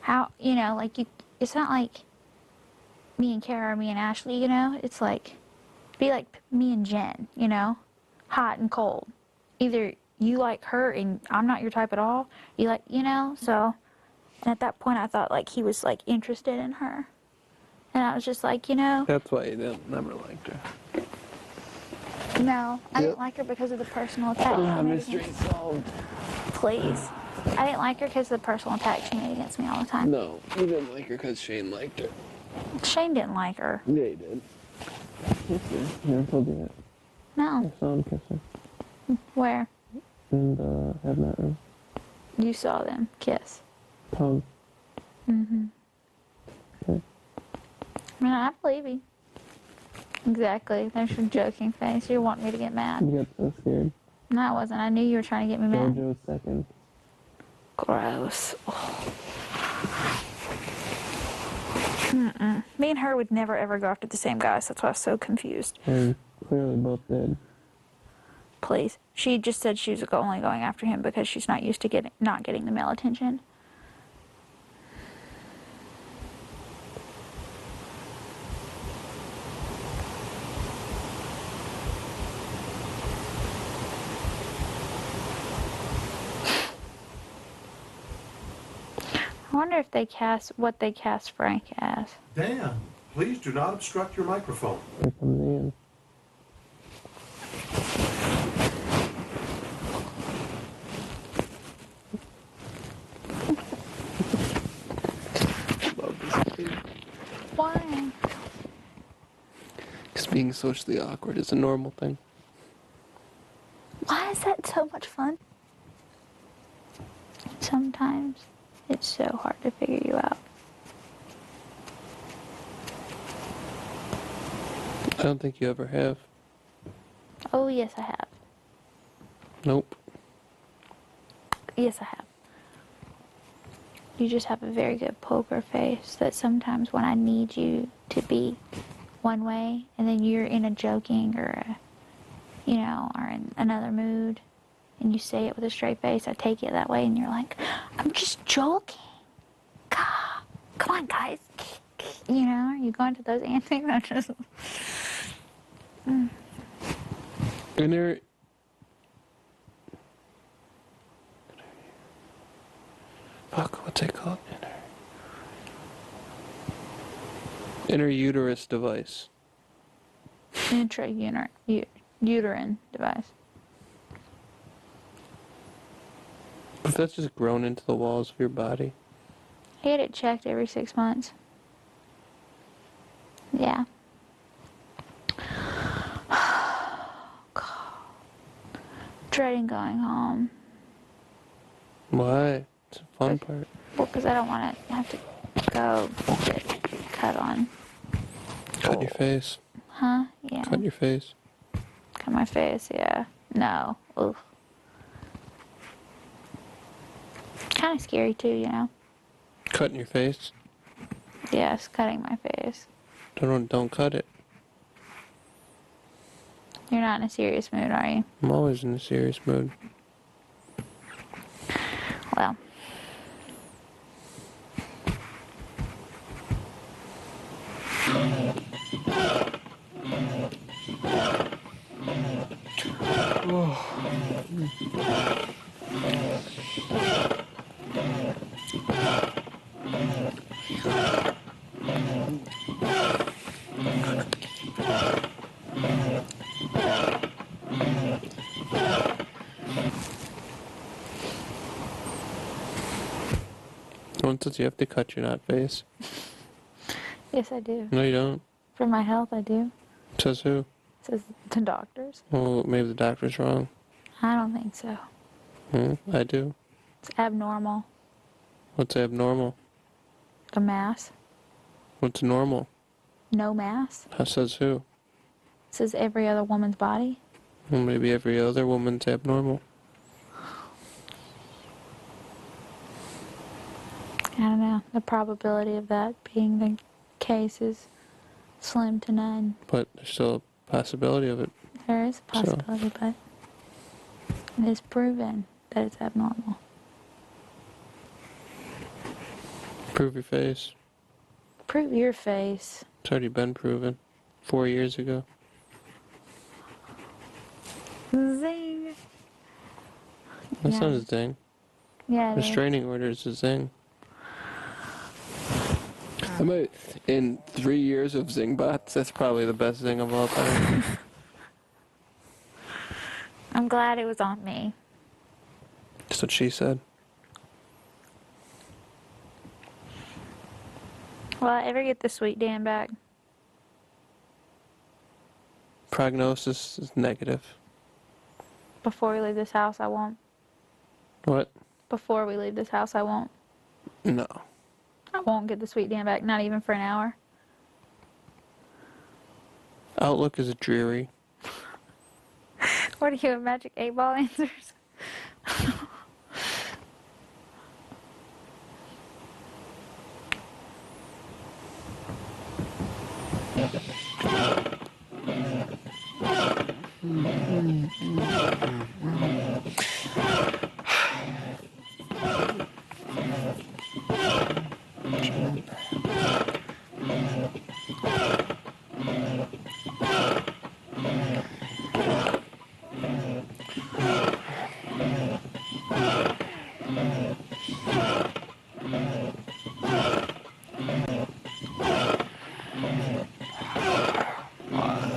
How, you know, like you, it's not like me and Kara or me and Ashley, you know, it's like, be like me and Jen, you know, hot and cold. Either you like her and I'm not your type at all, you like, you know, so, and at that point I thought like he was like interested in her. And I was just like, you know. That's why you never liked her. No, I Yep. didn't like her because of the personal attack she made Mystery against me. solved. Please. I didn't like her because of the personal attack she made against me all the time. No, you didn't like her because Shane liked her. Shane didn't like her. Yeah, he did. Yes, sir. Never told you that. No. I saw him kiss her Where? in the headmat room. You saw them kiss. Tongue. Mm-hmm. Okay. I mean, I believe you. Exactly. There's your joking face. You want me to get mad. You got so scared. No, I wasn't. I knew you were trying to get me mad. JoJo's second. Gross. Oh. Mm-mm. Me and her would never ever go after the same guy, so that's why I was so confused. And clearly both did. Please. She just said she was only going after him because she's not used to not getting the male attention. I wonder if they what they cast Frank as. Dan, please do not obstruct your microphone. Here comes Ian. Love this game. Why? Because being socially awkward is a normal thing. Why is that so much fun? Sometimes it's so hard to figure you out. I don't think you ever have. Oh, yes, I have. Nope. Yes, I have. You just have a very good poker face that sometimes when I need you to be one way and then you're in a joking or a, you know, or in another mood and you say it with a straight face, I take it that way and you're like, I'm just joking. God, come on, guys. You know, you go into those antics. I just... Inner... Fuck, what's it called? Inner uterus device. Uterine device. If that's just grown into the walls of your body. I get it checked every 6 months. Yeah. God. Dreading going home. Why? It's a fun part. Well, because I don't want to have to go get cut on. Cut your face. Huh? Yeah. Cut your face. Cut my face, yeah. No. Oof. Kind of scary too, you know? Cutting your face? Yes, cutting my face. Don't cut it. You're not in a serious mood, are you? I'm always in a serious mood. Well. No one says you have to cut your not face. Yes, I do. No, you don't. For my health, I do. Says who? Says the doctors. Well, maybe the doctor's wrong. I don't think so. I do. It's abnormal. What's abnormal? The mass. What's normal? No mass. How says who? Says every other woman's body. Well, maybe every other woman's abnormal. I don't know. The probability of that being the case is slim to none. But there's still a possibility of it. There is a possibility, but it is proven that it's abnormal. Prove your face. Prove your face. It's already been proven. 4 years ago. Zing. That's Yeah. not a zing. Yeah, it is. Restraining order is a zing. I might, in 3 years of Zingbots, that's probably the best zing of all time. I'm glad it was on me. That's what she said. Will I ever get the sweet Dan back? Prognosis is negative. Before we leave this house, I won't. What? Before we leave this house, I won't. No. I won't get the sweet Dan back, not even for an hour. Outlook is dreary. What are you, a magic 8-ball answers?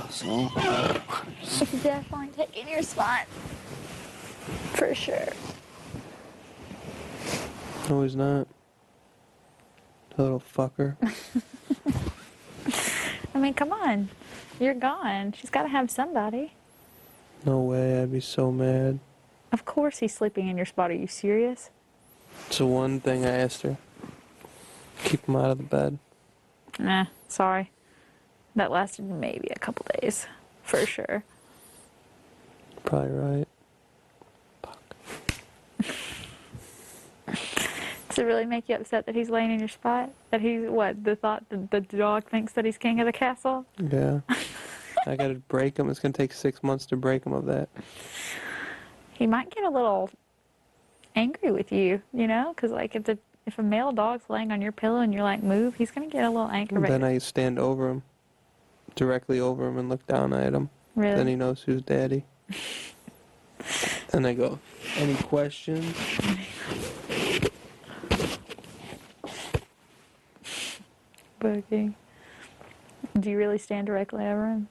So, It's definitely taking your spot. For sure. No, he's not. A little fucker. I mean, come on. You're gone. She's got to have somebody. No way, I'd be so mad. Of course he's sleeping in your spot. Are you serious? It's the one thing I asked her. Keep him out of the bed. Nah, sorry. That lasted maybe a couple days. For sure. Probably right. Fuck. Does it really make you upset that he's laying in your spot? That he's, what, the thought that the dog thinks that he's king of the castle? Yeah. I gotta break him. It's gonna take 6 months to break him of that. He might get a little angry with you, you know? Because, like, if a male dog's laying on your pillow and you're like, move, he's going to get a little angry. Then I stand over him. Directly over him and look down at him. Really? Then he knows who's daddy. And I go, any questions? Boogie. Do you really stand directly over him?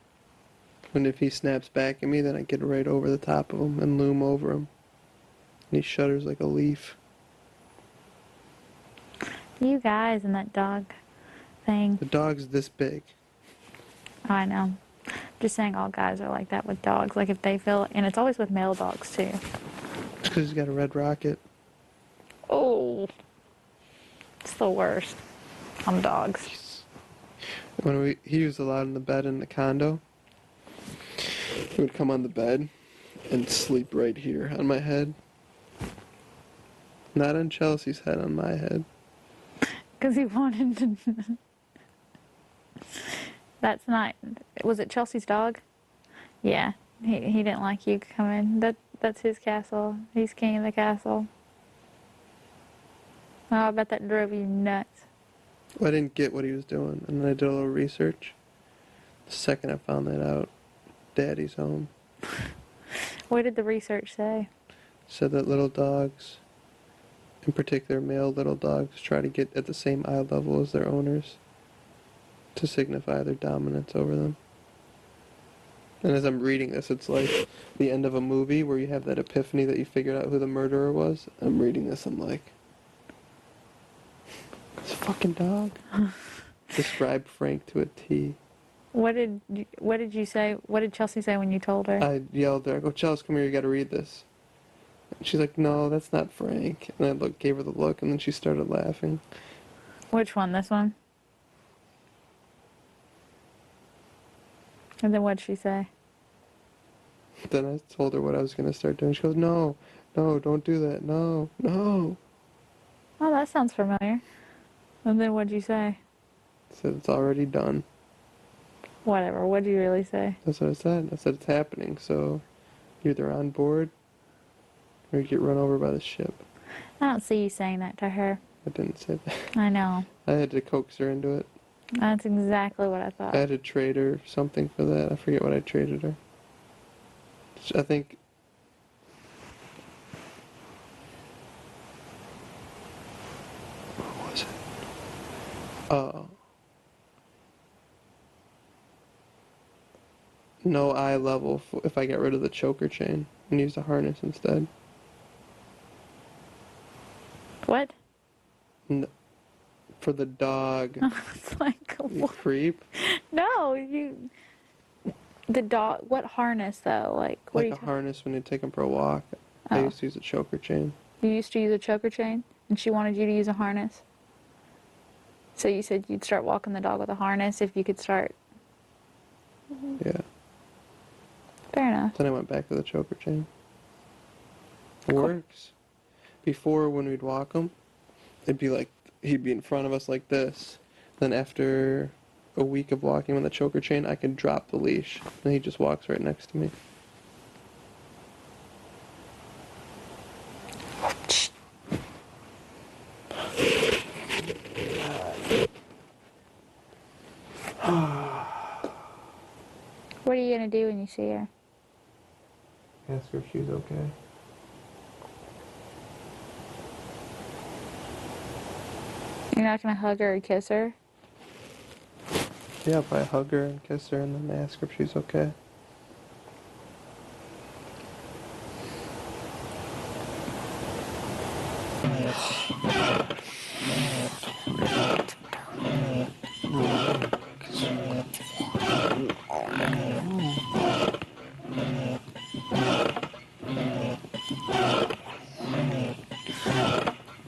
And if he snaps back at me, then I get right over the top of him and loom over him. And he shudders like a leaf. You guys and that dog thing. The dog's this big. Oh, I know. Just saying all guys are like that with dogs. Like if they feel, and it's always with male dogs too. It's because he's got a red rocket. Oh. It's the worst. On dogs. When he was allowed in the bed in the condo, he would come on the bed and sleep right here on my head. Not on Chelsea's head, on my head. Because he wanted to. That's not. Was it Chelsea's dog? Yeah. He didn't like you coming. That's his castle. He's king of the castle. Oh, I bet that drove you nuts. Well, I didn't get what he was doing, and then I did a little research. The second I found that out, Daddy's home. What did the research say? Said that little dogs, in particular male little dogs, try to get at the same eye level as their owners to signify their dominance over them. And as I'm reading this, it's like the end of a movie where you have that epiphany that you figured out who the murderer was. I'm reading this, I'm like, this fucking dog. Described Frank to a T. What did you say? What did Chelsea say when you told her? I yelled at her, I go, Chelsea, come here, you gotta read this. And she's like, no, that's not Frank. And I gave her the look, and then she started laughing. Which one? This one? And then what'd she say? Then I told her what I was gonna start doing. She goes, no, don't do that, no. Oh, that sounds familiar. And then what'd you say? I said, it's already done. Whatever. What'd you really say? That's what I said. I said, it's happening, so you're either on board or you get run over by the ship. I don't see you saying that to her. I didn't say that. I know. I had to coax her into it. That's exactly what I thought. I had to trade her something for that. I forget what I traded her. I think... What was it? No eye level if I get rid of the choker chain and use the harness instead. What? No, for the dog. It's like, You what? creep. No, you... The dog... What harness, though? Like, what Like are you a harness when you take him for a walk. I Oh. used to use a choker chain. You used to use a choker chain, and she wanted you to use a harness? So you said you'd start walking the dog with a harness if you could start... Yeah. Fair enough. Then I went back to the choker chain. It Cool. works. Before, when we'd walk him, it'd be like, he'd be in front of us like this. Then after a week of walking with the choker chain, I can drop the leash, and he just walks right next to me. What are you going to do when you see her? Ask her if she's okay. You're not going to hug her or kiss her? Yeah, if I hug her and kiss her and then ask her if she's okay.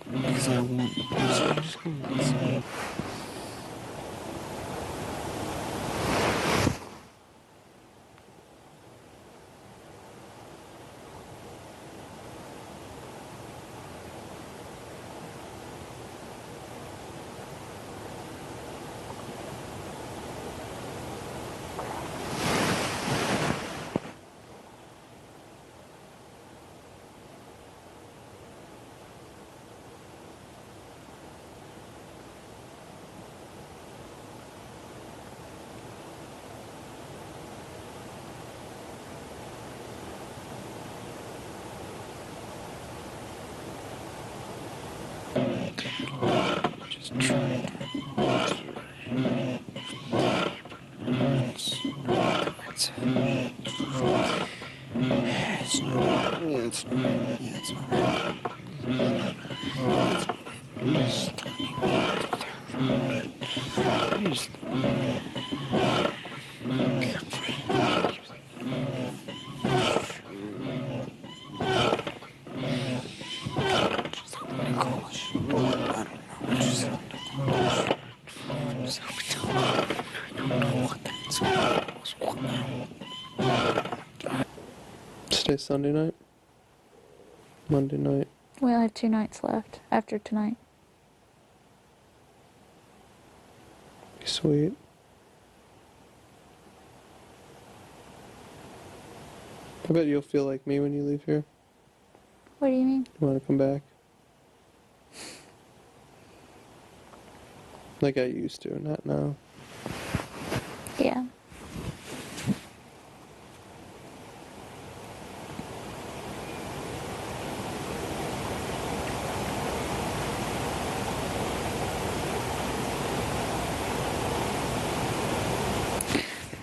Because I want. I'm just going to. Just try to. Stay Sunday night? Monday night? We only have 2 nights left after tonight. Sweet. I bet you'll feel like me when you leave here. What do you mean? You want to come back? Like I used to, not now. Yeah.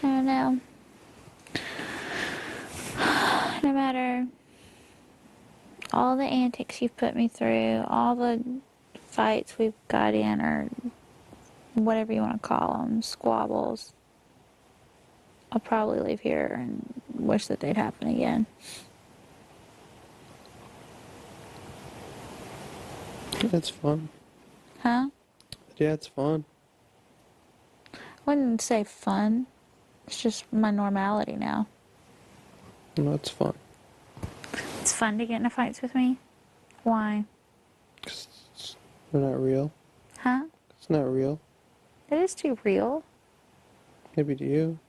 I don't know. No matter all the antics you've put me through, all the fights we've got in, or whatever you want to call them, squabbles, I'll probably leave here and wish that they'd happen again. It's fun. Huh? Yeah, it's fun. I wouldn't say fun. It's just my normality now. No, it's fun. It's fun to get into fights with me. Why? 'Cause they're not real. Huh? It's not real. It is too real. Maybe to you.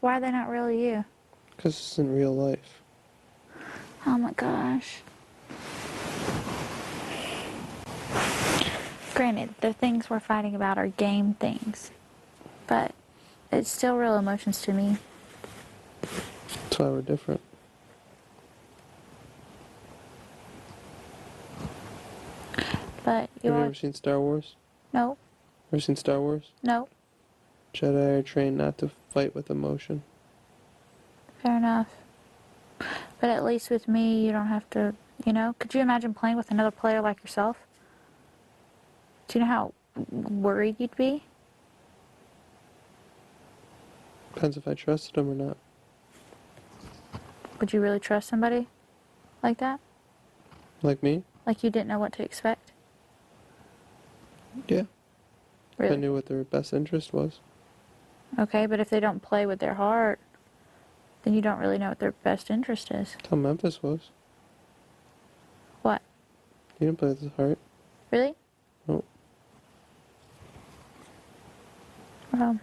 Why are they not real to you? Because it's in real life. Oh my gosh. Granted, the things we're fighting about are game things. But it's still real emotions to me. That's why we're different. But Have you ever seen Star Wars? No, Ever seen Star Wars? no. Jedi are trained not to fight with emotion. Fair enough. But at least with me, you don't have to, could you imagine playing with another player like yourself? Do you know how worried you'd be? Depends if I trusted them or not. Would you really trust somebody like that? Like me? Like you didn't know what to expect? Yeah. If I Really? knew what their best interest was. Okay, but if they don't play with their heart, then you don't really know what their best interest is. That's how Memphis was. What? He didn't play with his heart. Really? Nope. Well,